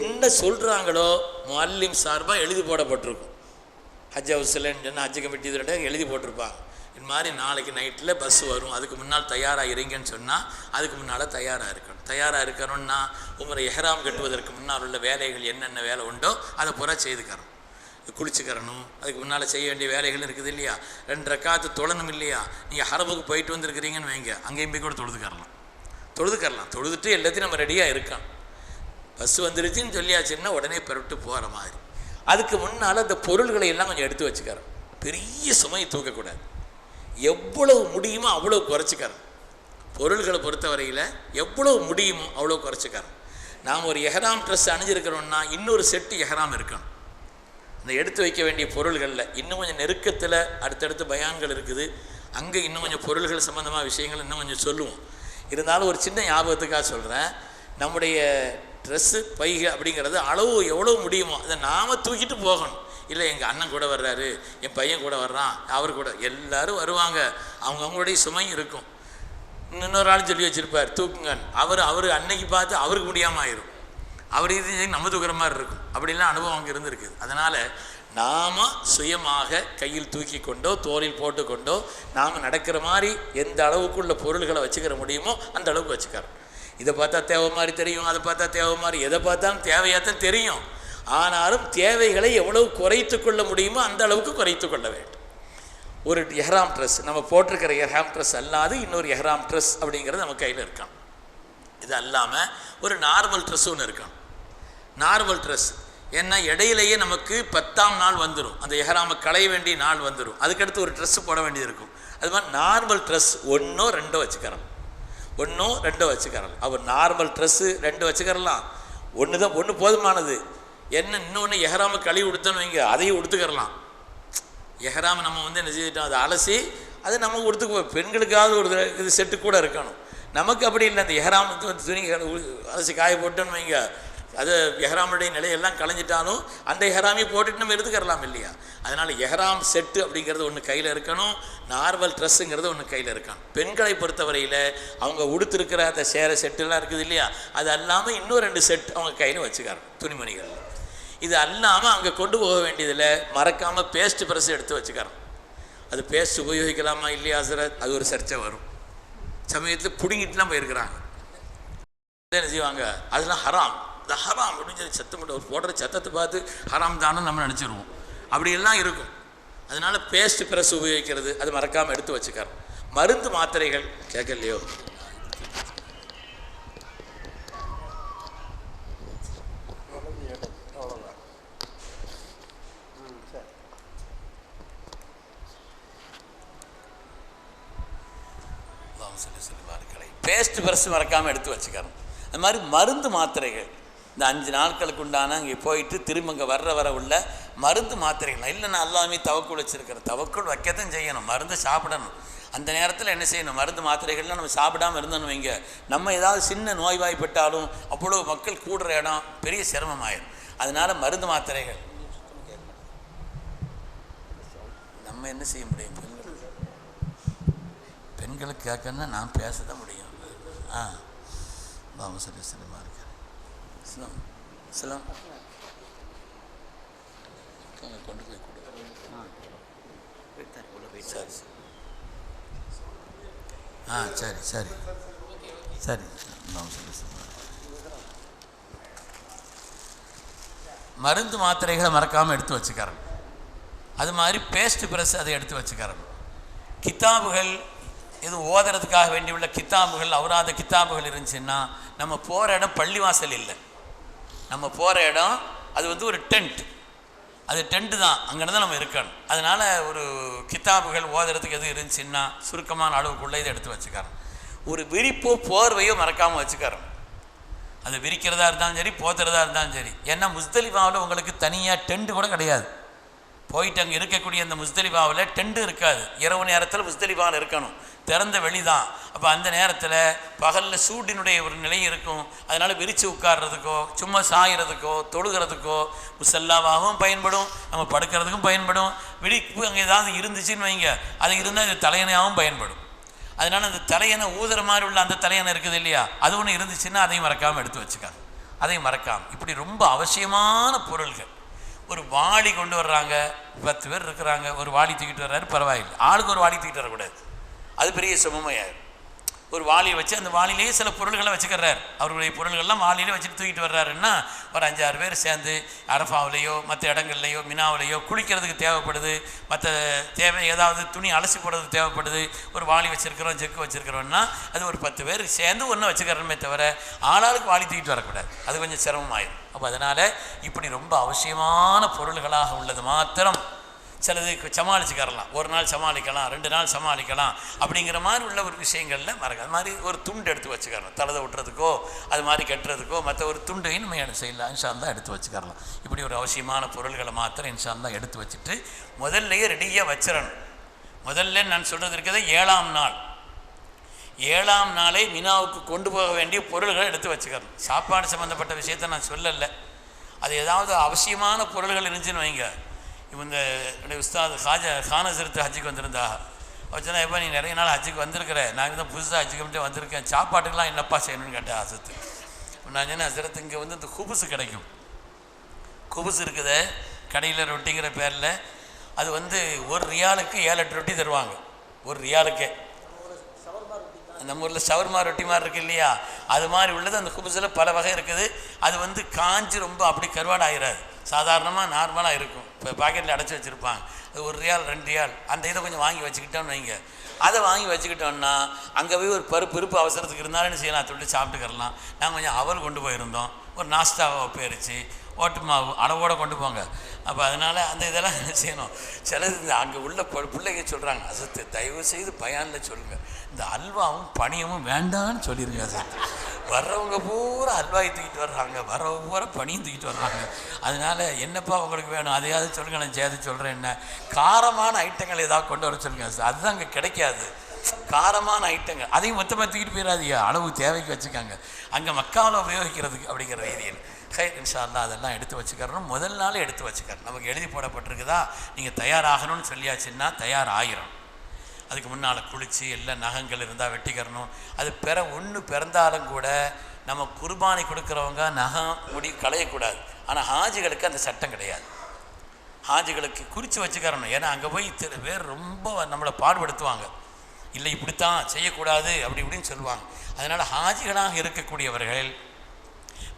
என்ன சொல்கிறாங்களோ முஅல்லிம் சார்பாக எழுதி போடப்பட்டிருக்கும். ஹஜ் ஹவுஸில் ஹஜ் கமிட்டி இதில் எழுதி போட்டிருப்பாங்க, இது மாதிரி நாளைக்கு நைட்டில் பஸ் வரும், அதுக்கு முன்னால் தயாராக இருங்கன்னு சொன்னால் அதுக்கு முன்னால் தயாராக இருக்கணும். தயாராக இருக்கணும்னா உங்களை எஹ்ராம் கட்டுவதற்கு முன்னால் உள்ள வேலைகள் என்னென்ன வேலை உண்டோ அதை பூரா செய்துக்கணும். குளிச்சுக்கிறணும், அதுக்கு முன்னால் செய்ய வேண்டிய வேலைகள் இருக்குது இல்லையா? 2 ரக்காத்து தொழணும் இல்லையா? நீங்கள் ஹரமுக்கு போயிட்டு வந்துருக்கிறீங்கன்னு வைங்க, அங்கேயும் போய் கூட தொழுதுக்கரலாம். தொழுதுட்டு எல்லாத்தையும் நம்ம ரெடியாக இருக்கோம். பஸ் வந்துருச்சுன்னு சொல்லியாச்சுன்னா உடனே பெறவிட்டு போகிற மாதிரி. அதுக்கு முன்னால் அந்த பொருள்களை எல்லாம் கொஞ்சம் எடுத்து வச்சுக்கிறோம். பெரிய சுமையை தூக்கக்கூடாது, எவ்வளவு முடியுமோ அவ்வளோ குறைச்சிக்கிறோம். பொருள்களை பொறுத்தவரையில் எவ்வளவு முடியுமோ அவ்வளோ குறைச்சிக்கிறோம். நாம் ஒரு எஹ்ராம் ட்ரெஸ் அணிஞ்சிருக்கிறோம்னா இன்னொரு செட்டு எஹ்ராம் இருக்கணும். அந்த எடுத்து வைக்க வேண்டிய பொருள்களில் இன்னும் கொஞ்சம் நெருக்கத்தில் அடுத்தடுத்து பயான்கள் இருக்குது, அங்கே இன்னும் கொஞ்சம் பொருள்கள் சம்மந்தமாக விஷயங்கள் இன்னும் கொஞ்சம் சொல்லுவோம். இருந்தாலும் ஒரு சின்ன ஞாபகத்துக்காக சொல்கிறேன், நம்முடைய ட்ரெஸ்ஸு பைகை அப்படிங்கிறது அளவு எவ்வளோ முடியுமோ அதை நாம் தூக்கிட்டு போகணும். இல்லை எங்கள் அண்ணன் கூட வர்றாரு, என் பையன் கூட வர்றான், அவர் கூட எல்லோரும் வருவாங்க, அவங்களுடைய சுமையும் இருக்கும். இன்னொரு ஆள் சொல்லி வச்சுருப்பார் தூக்குங்கன்னு, அவர் அன்னைக்கு பார்த்து அவருக்கு முடியாமல் ஆயிரும், அவர் இது நம்ம தூக்குற மாதிரி இருக்கும். அப்படிலாம் அனுபவம் அங்கே இருந்துருக்குது. அதனால் நாம் சுயமாக கையில் தூக்கி கொண்டோ தோளில் போட்டுக்கொண்டோ நாம் நடக்கிற மாதிரி எந்த அளவுக்குள்ள பொருள்களை வச்சுக்கிற முடியுமோ அந்த அளவுக்கு வச்சுக்கிறோம். இதை பார்த்தா தேவை மாதிரி தெரியும், அதை பார்த்தா தேவை மாதிரி, எதை பார்த்தாலும் தேவையாகத்தான் தெரியும். ஆனாலும் தேவைகளை எவ்வளவு குறைத்து கொள்ள முடியுமோ அந்த அளவுக்கு குறைத்து கொள்ள வேண்டும். ஒரு எஹ்ராம் ட்ரெஸ், நம்ம போட்டிருக்கிற எஹ்ராம் ட்ரெஸ் அல்லாது இன்னொரு எஹ்ராம் ட்ரெஸ் அப்படிங்கிறது நம்ம கையில் இருக்கணும். இது அல்லாமல் ஒரு நார்மல் ட்ரெஸ் ஒன்று இருக்கணும். நார்மல் ட்ரெஸ் ஏன்னா இடையிலேயே நமக்கு 10ஆம் நாள் வந்துடும், அந்த எஹ்ராமை களைய வேண்டிய நாள் வந்துடும், அதுக்கடுத்து ஒரு ட்ரெஸ்ஸு போட வேண்டியது இருக்கும். அது மாதிரி நார்மல் ட்ரெஸ் 1ஓ 2ஓ வச்சுக்கிறோம், 1ஓ 2ஓ வச்சுக்கிறோம். அவர் நார்மல் ட்ரெஸ்ஸு 2 வச்சுக்கிறலாம், ஒன்று போதுமானது. என்ன இன்னொன்று எஹ்ராமை கழுவி கொடுத்தோன்னு வைங்க, அதையும் உடுத்துக்கிறலாம். எஹ்ராம் நம்ம வந்து என்ன செஞ்சிட்டோம், அதை அலசி அது நம்ம உடுத்துக்குவோம். பெண்களுக்காவது ஒரு இது செட்டு கூட இருக்கணும். நமக்கு அப்படி இல்லை, அந்த எஹ்ராம் வந்து துணி அலசி காய போட்டோன்னு வைங்க, அது எஹ்ராமுடைய நிலையெல்லாம் களைஞ்சிட்டாலும் அந்த எஹ்ராமையும் போட்டுட்டு நம்ம எடுத்துக்கிறலாம் இல்லையா? அதனால் எஹ்ராம் செட்டு அப்படிங்கிறது ஒன்று கையில் இருக்கணும், நார்மல் ட்ரெஸ்ஸுங்கிறது ஒன்று கையில் இருக்கணும். பெண்களை பொறுத்தவரையில் அவங்க உடுத்திருக்கிற அந்த சேர செட்டுலாம் இருக்குது இல்லையா, அது அல்லாமல் இன்னும் 2 செட் அவங்க கையில் வச்சுக்கிறாங்க துணிமணிகள். இது அல்லாமல் அங்கே கொண்டு போக வேண்டியதில் மறக்காமல் பேஸ்ட் ப்ரெஸ் எடுத்து வச்சுக்கிறோம். அது பேஸ்ட் உபயோகிக்கலாமா இல்லையா சார், அது ஒரு சர்ச்சை வரும். சமயத்தில் பிடுங்கிட்டுலாம் போயிருக்கிறாங்க, என்ன செய்வாங்க, அதெல்லாம் ஹராம், இந்த ஹராம் அப்படின்னு சொல்லி சத்தம் போட்டு ஒரு போடுற சத்தத்தை பார்த்து ஹராம் தானே நம்ம நினச்சிருவோம். அப்படியெல்லாம் இருக்கும். அதனால் பேஸ்ட் ப்ரெஸ் உபயோகிக்கிறது அது மறக்காமல் எடுத்து வச்சுக்கிறோம். மருந்து மாத்திரைகள் கேட்கலையோ, பேஸ்ட் ப்ரெஸ் மறக்காமல் எடுத்து வச்சுக்கிறோம். அது மாதிரி மருந்து மாத்திரைகள் இந்த 5 நாட்களுக்கு உண்டான அங்கே போயிட்டு திரும்ப இங்கே வர உள்ள மருந்து மாத்திரைகள் இல்லை, நான் எல்லாமே தவக்குள் வச்சுருக்கிறேன். தவக்குள் வைக்கத்தான் செய்யணும், மருந்து சாப்பிடணும். அந்த நேரத்தில் என்ன செய்யணும், மருந்து மாத்திரைகள்லாம் நம்ம சாப்பிடாமல் இருந்தோன்னு வைங்க, நம்ம ஏதாவது சின்ன நோய்வாய்ப்பட்டாலும் அவ்வளோ மக்கள் கூடுற இடம் பெரிய சிரமமாயிடும். அதனால் மருந்து மாத்திரைகள் நம்ம என்ன செய்ய முடியும், பெண்களுக்கு கேட்கணுன்னா நான் பேச தான் முடியும். பாபு சரி சிலமாக இருக்கேன் சிலம் கொண்டு போய் கொடு. சரி சரி சரி சரி. மருந்து மாத்திரைகளை மறக்காமல் எடுத்து வச்சுக்கிறேன். அது மாதிரி பேஸ்ட் ப்ரெஸ் அதை எடுத்து வச்சுக்கிறேன். கித்தாபுகள் இது ஓதுறதுக்காக வேண்டியுள்ள கித்தாபுகள், அவராத கித்தாபுகள் இருந்துச்சுன்னா, நம்ம போகிற இடம் பள்ளிவாசல் இல்லை, நம்ம போகிற இடம் அது வந்து ஒரு டென்ட், அது டென்ட்டு தான், அங்கே தான் நம்ம இருக்கணும். அதனால் ஒரு கித்தாபுகள் ஓதுறதுக்கு எது இருந்துச்சுன்னா சுருக்கமான அளவுக்குள்ளே இதை எடுத்து வச்சுக்கிறோம். ஒரு விரிப்போ போர்வையோ மறக்காமல் வச்சுக்கிறோம். அது விரிக்கிறதா இருந்தாலும் சரி, போத்துறதா இருந்தாலும் சரி. ஏன்னா முஸ்தலிஃபாவில் உங்களுக்கு தனியாக டென்ட்டு கூட கிடையாது. போயிட்டு அங்கே இருக்கக்கூடிய அந்த முஸ்தலிஃபாவில் டென்ட்டு இருக்காது. இரவு நேரத்தில் முஸ்தலிஃபாவில் இருக்கணும், திறந்த வெளி தான். அப்போ அந்த நேரத்தில் பகலில் சூட்டினுடைய ஒரு நிலை இருக்கும். அதனால் விரித்து உட்கார்றதுக்கோ சும்மா சாகிறதுக்கோ தொழுகிறதுக்கோ முசல்லாவாகவும் பயன்படும், நம்ம படுக்கிறதுக்கும் பயன்படும். விழிப்பு அங்கே ஏதாவது இருந்துச்சுன்னு வைங்க, அது இருந்தால் இது தலையணையாகவும் பயன்படும். அதனால் அந்த தலையணை ஊதுற மாதிரி உள்ள அந்த தலையணை இருக்குது இல்லையா, அது ஒன்று இருந்துச்சுன்னா அதையும் மறக்காமல் எடுத்து வச்சுக்காங்க. அதையும் மறக்காமல் இப்படி ரொம்ப அவசியமான பொருள்கள். ஒரு வாளி கொண்டு வர்றாங்க, 10 பேர் இருக்கிறாங்க, ஒரு வாளி தூக்கிட்டு வர்றாரு, பரவாயில்லை. ஆளுக்கு ஒரு வாளி தூக்கிட்டு வரக்கூடாது, அது பெரிய சுமமையாயிரும். ஒரு வாளியை வச்சு அந்த வாளிலேயே சில பொருள்களை வச்சுக்கிறார். அவருடைய பொருள்கள்லாம் வாளியிலே வச்சுட்டு தூக்கிட்டு வர்றாருன்னா ஒரு 5-6 பேர் சேர்ந்து அரஃபாவிலையோ மற்ற இடங்கள்லையோ மினாவிலையோ குளிக்கிறதுக்கு தேவைப்படுது, மற்ற தேவை ஏதாவது துணி அலசி போடுறதுக்கு தேவைப்படுது, ஒரு வாளி வச்சுருக்கிறோம் ஜெக்கு வச்சுருக்கிறோன்னா அது ஒரு 10 பேர் சேர்ந்து ஒன்று வச்சுக்கிறோமே தவிர ஆளாளுக்கு வாளி தூக்கிட்டு வரக்கூடாது, அது கொஞ்சம் சிரமமாயிடும். அப்போ அதனால் இப்படி ரொம்ப அவசியமான பொருள்களாக உள்ளது மாத்திரம் சிலது சமாளிச்சுக்கரலாம். ஒரு நாள் சமாளிக்கலாம், 2 நாள் சமாளிக்கலாம், அப்படிங்கிற மாதிரி உள்ள ஒரு விஷயங்களில் மறக்க. அது மாதிரி ஒரு துண்டு எடுத்து வச்சுக்கிறோம், தலதை விட்டுறதுக்கோ அது மாதிரி கட்டுறதுக்கோ மற்ற ஒரு துண்டையும் நம்ம செய்யலாம், இன்ஷால்லா எடுத்து வச்சுக்கிறலாம். இப்படி ஒரு அவசியமான பொருள்களை மாத்திரம் இன்ஷால்லா எடுத்து வச்சுட்டு முதல்லையே ரெடியாக வச்சிடணும். முதல்ல நான் சொல்கிறது இருக்கிறது 7ஆம் நாள், 7ஆம் நாளே மினாவுக்கு கொண்டு போக வேண்டிய பொருள்களை எடுத்து வச்சுக்கிறோம். சாப்பாடு சம்மந்தப்பட்ட விஷயத்தை நான் சொல்லலை, அது ஏதாவது அவசியமான பொருள்கள் இருந்துச்சுன்னு வைங்க. இவங்க என்னுடைய உஸ்தாத் கானசரத்து ஹஜ்ஜுக்கு வந்திருந்தா, வச்சுனா எப்போ நீ நிறைய நாள் ஹஜ்ஜுக்கு வந்திருக்கிற, நான் தான் புதுசாக ஹஜ்ஜுக்கு மட்டும் வந்திருக்கேன், சாப்பாட்டுக்கெலாம் என்னப்பா செய்யணும்னு கேட்டேன் அசத்து. நான் சொன்னேன், அசரத்து இங்கே வந்து இந்த குபுசு கிடைக்கும், குபுசு இருக்குது கடையில் ரொட்டிங்கிற பேரில், அது வந்து ஒரு ரியாலுக்கு 7-8 ரொட்டி தருவாங்க, ஒரு ரியாலுக்கே. நம்ம ஊரில் ஷவர்மா ரொட்டி மாதிரி இருக்குது இல்லையா, அது மாதிரி உள்ளது. அந்த குபுசில் பல வகை இருக்குது. அது வந்து காஞ்சி ரொம்ப அப்படி கருவாடு ஆகிடாது, சாதாரணமாக நார்மலாக இருக்கும். இப்போ பாக்கெட்டில் அடைச்சி வச்சுருப்பாங்க. அது 1 ரியால் 2 ரியால், அந்த இதை கொஞ்சம் வாங்கி வச்சுக்கிட்டோன்னு வைங்க. அதை வாங்கி வச்சுக்கிட்டோன்னா அங்கே போய் ஒரு பருப்பு அவசரத்துக்கு இருந்தாலும் என்ன செய்யலாம், தொட்டு சாப்பிட்டுக்கிறலாம். நாங்கள் கொஞ்சம் அவல் கொண்டு போயிருந்தோம், ஒரு நாஸ்தாவை போயிருச்சு, ஓட்டு மாவு அளவோடு கொண்டு போங்க. அப்போ அதனால் அந்த இதெல்லாம் என்ன செய்யணும், சிலது அங்கே உள்ள பிள்ளைங்க சொல்கிறாங்க, அசத்து தயவு செய்து பயானில் சொல்லுங்கள், இந்த அல்வாவும் பனியமும் வேண்டான்னு சொல்லிடுங்க அசத்து. வர்றவங்க பூரா அல்வாயை தூக்கிட்டு வர்றாங்க, வர்றவங்க பூரா பனியும் தூக்கிட்டு வர்றாங்க. அதனால் என்னப்பா உங்களுக்கு வேணும், அதையாவது சொல்லுங்கள், நான் சேர்த்து சொல்கிறேன். என்ன காரமான ஐட்டங்கள் ஏதாவது கொண்டு வர சொல்லுங்கள், அதுதான் அங்கே கிடைக்காது. காரமான ஐட்டங்கள் அதையும் மொத்தமாக தூக்கிட்டு போயிடாதீங்க, அளவு தேவைக்கு வச்சுக்காங்க, அங்கே மக்காவில் உபயோகிக்கிறதுக்கு அப்படிங்கிற ரீதியில். இன்ஷா அல்லாஹ் அதெல்லாம் எடுத்து வச்சுக்கிறோம். முதல் நாளே எடுத்து வச்சுக்கிறோம். நமக்கு எழுதி போடப்பட்டிருக்குதா, நீங்கள் தயாராகணும்னு சொல்லியாச்சுன்னா தயாராகிரும். அதுக்கு முன்னால் குளித்து எல்லாம் நகங்கள் இருந்தால் வெட்டிக்கிறணும். அது பிறந்தாலும் கூட நம்ம குர்பானி கொடுக்குறவங்க நகம் முடி களையக்கூடாது. ஆனால் ஹாஜிகளுக்கு அந்த சட்டம் கிடையாது. ஹாஜிகளுக்கு குறித்து வச்சுக்கிறணும். ஏன்னா அங்கே போய் சில பேர் ரொம்ப நம்மளை பாடுபடுத்துவாங்க, இல்லை இப்படித்தான் செய்யக்கூடாது அப்படி இப்படின்னு சொல்லுவாங்க. அதனால் ஹாஜிகளாக இருக்கக்கூடியவர்கள்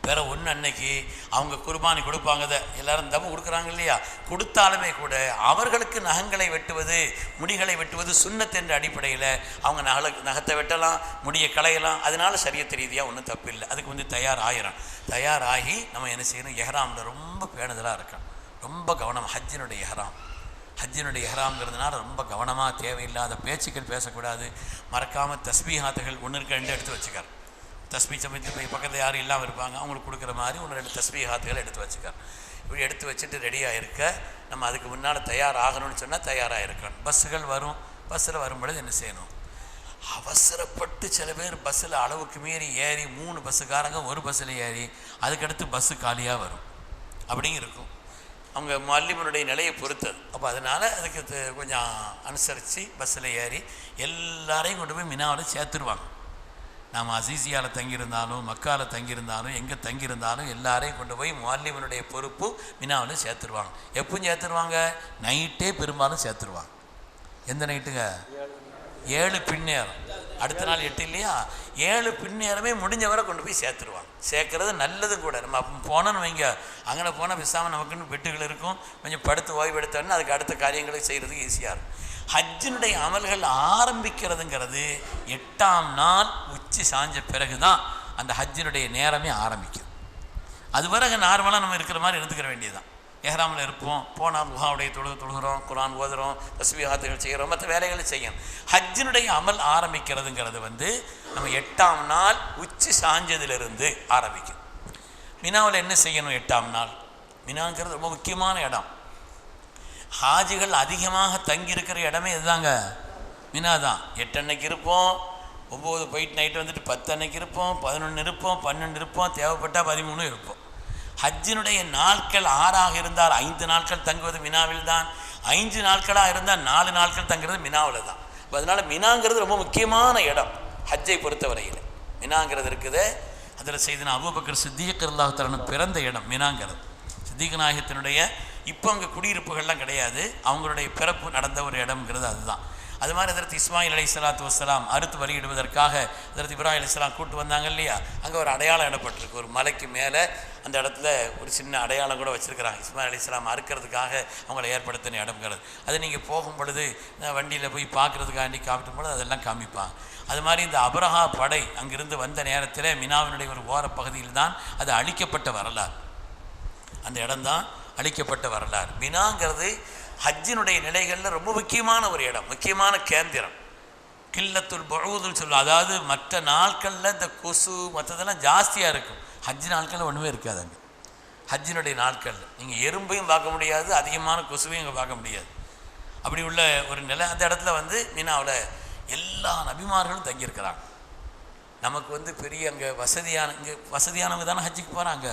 வேற ஒன்று அன்னைக்கு அவங்க குர்பானி கொடுப்பாங்க, எல்லாரும் தப்பு கொடுக்குறாங்க இல்லையா, கொடுத்தாலுமே கூட அவர்களுக்கு நகங்களை வெட்டுவது முடிகளை வெட்டுவது சுன்னத் என்ற அடிப்படையில் அவங்க நகத்தை வெட்டலாம், முடியை களையலாம். அதனால சரியத்து ரீதியாக ஒன்றும் தப்பு இல்லை. அதுக்கு வந்து தயாராகி நம்ம என்ன செய்யணும், எஹ்ராமில் ரொம்ப பேணுதலாக இருக்கணும், ரொம்ப கவனம். ஹஜ்ஜினுடைய எஹ்ராம்ங்கிறதுனால ரொம்ப கவனமாக, தேவையில்லாத பேச்சுக்கள் பேசக்கூடாது. மறக்காமல் தஸ்பீஹாத்துகள் 1-2 எடுத்து வச்சுக்கார். தஸ்பீ சமைத்து போய் பக்கத்தில் யாரும் இல்லாமல் இருப்பாங்க, அவங்களுக்கு கொடுக்குற மாதிரி 1-2 தஸ்பீஹாத்துகள் எடுத்து வச்சுக்கார். இப்படி எடுத்து வச்சுட்டு ரெடியாக இருக்க, நம்ம அதுக்கு முன்னால் தயாராகணும்னு சொன்னால் தயாராக இருக்கணும். பஸ்ஸுகள் வரும், பஸ்ஸில் வரும்பொழுது என்ன செய்யணும்? அவசரப்பட்டு சில பேர் பஸ்ஸில் அளவுக்கு மீறி ஏறி 3 பஸ்ஸுக்காரங்க ஒரு பஸ்ஸில் ஏறி அதுக்கடுத்து பஸ்ஸு காலியாக வரும், அப்படிங்க இருக்கும். அவங்க முஅல்லிமுனுடைய நிலையை பொறுத்தது. அப்போ அதனால் அதுக்கு கொஞ்சம் அனுசரித்து பஸ்ஸில் ஏறி எல்லாரையும் கொண்டு போய் மினாவில் சேர்த்துருவாங்க. நாம் அசீசியாவில் தங்கியிருந்தாலும் மக்காவில் தங்கியிருந்தாலும் எங்கே தங்கியிருந்தாலும் எல்லாரையும் கொண்டு போய் முஅல்லிமுனுடைய பொறுப்பு மினாவில் சேர்த்துருவாங்க. எப்பவும் சேர்த்துருவாங்க? நைட்டே பெரும்பாலும் சேர்த்துருவாங்க. எந்த நைட்டுங்க? 7 பின்னேரம். அடுத்த நாள் 8 இல்லையா? 7 பின்னேரமே முடிஞ்சவரை கொண்டு போய் சேர்த்துருவாங்க. சேர்க்கறது நல்லதும் கூட. நம்ம போனோன்னு வைங்க, அங்கே போனால் பேசாமல் நமக்குன்னு பெட்டுகள் இருக்கும், கொஞ்சம் படுத்து ஓய்வு எடுத்தோன்னா அதுக்கு அடுத்த காரியங்களை செய்கிறதுக்கு ஈஸியாக இருக்கும். ஹஜ்ஜினுடைய அமல்கள் ஆரம்பிக்கிறதுங்கிறது 8ஆம் நாள் உச்சி சாஞ்ச பிறகு தான் அந்த ஹஜ்ஜினுடைய நேரமே ஆரம்பிக்கும். அது பிறகு நார்மலாக நம்ம இருக்கிற மாதிரி இருந்துக்கிற வேண்டியதுதான். எஹ்ராமில் இருப்போம், போனால் துஹாவுடைய தொழுகிறோம், குர்ஆன் ஓதுறோம், தஸ்பீஹாத்துகள் செய்கிறோம், மற்ற வேலைகளை செய்யணும். ஹஜ்ஜினுடைய அமல் ஆரம்பிக்கிறதுங்கிறது நம்ம 8ஆம் நாள் உச்சி சாஞ்சதிலிருந்து ஆரம்பிக்கும். மினாவில் என்ன செய்யணும்? 8ஆம் நாள் மினாங்கிறது ரொம்ப முக்கியமான இடம். ஹாஜிகள் அதிகமாக தங்கியிருக்கிற இடமே இதுதாங்க, மினா தான். 8 அன்னைக்கு இருப்போம், 9 போயிட்டு நைட்டு வந்துட்டு 10 அன்னைக்கு இருப்போம், 11 இருப்போம், 12 இருப்போம், தேவைப்பட்டால் 13 இருப்போம். ஹஜ்ஜினுடைய நாட்கள் 6ஆக இருந்தால் 5 நாட்கள் தங்குவது மினாவில் தான், 5 நாட்களாக இருந்தால் 4 நாட்கள் தங்குறது மினாவில் தான். அதனால் மினாங்கிறது ரொம்ப முக்கியமான இடம் ஹஜ்ஜை பொறுத்தவரையில். மினாங்கிறது இருக்குது, அதில் செய்தனா அபூபக்கர் சித்திக் ரலியல்லாஹு தஆலா பிறந்த இடம் மினாங்கிறது. சித்திக் நாயகத்தினுடைய இப்போ அங்கே குடியிருப்புகள்லாம் கிடையாது, அவங்களுடைய பிறப்பு நடந்த ஒரு இடம்ங்கிறது அதுதான். அது மாதிரி ஹஜ்ரத் இஸ்மாயில் அலைஹிஸ்ஸலாத்து வஸ்ஸலாம் அறுத்து பலியிடுவதற்காக ஹஜ்ரத் இப்ராஹிம் அலைஹிஸ்ஸலாம் கூட்டு வந்தாங்க இல்லையா? அங்கே ஒரு அடையாளம் இடப்பட்டிருக்கு. ஒரு மலைக்கு மேலே அந்த இடத்துல ஒரு சின்ன அடையாளம் கூட வச்சுருக்கிறாங்க. இஸ்மாயில் அலைஹிஸ்ஸலாம் அறுக்கிறதுக்காக அவங்கள ஏற்படுத்தின இடம்ங்கிறது. அது நீங்கள் போகும் பொழுது வண்டியில் போய் பார்க்குறதுக்காண்டி காமிட்டும் பொழுது அதெல்லாம் காமிப்பாங்க. அது மாதிரி இந்த அபரஹா படை அங்கிருந்து வந்த நேரத்தில் மினாவினுடைய ஒரு ஓரப்பகுதியில் தான் அது அழிக்கப்பட்ட வரலாறு. அந்த இடம்தான் அழிக்கப்பட்ட வரலாறு. மினாங்கிறது ஹஜ்ஜினுடைய நிலைகளில் ரொம்ப முக்கியமான ஒரு இடம், முக்கியமான கேந்திரம். கில்லத்துல் பஊதுன்னு சொல்லுவோம். அதாவது மற்ற நாட்களில் இந்த கொசு மற்றதெல்லாம் ஜாஸ்தியாக இருக்கும், ஹஜ்ஜி நாட்களில் ஒன்றுமே இருக்காது. அங்கே ஹஜ்ஜினுடைய நாட்களில் நீங்கள் எறும்பையும் பார்க்க முடியாது, அதிகமான கொசுவையும் இங்கே பார்க்க முடியாது. அப்படி உள்ள ஒரு நிலை. அந்த இடத்துல மினாவில் எல்லா நபிமார்களும் தங்கியிருக்கிறாங்க. நமக்கு பெரிய அங்கே வசதியானவங்க தானே ஹஜ்ஜுக்கு போகிறாங்க.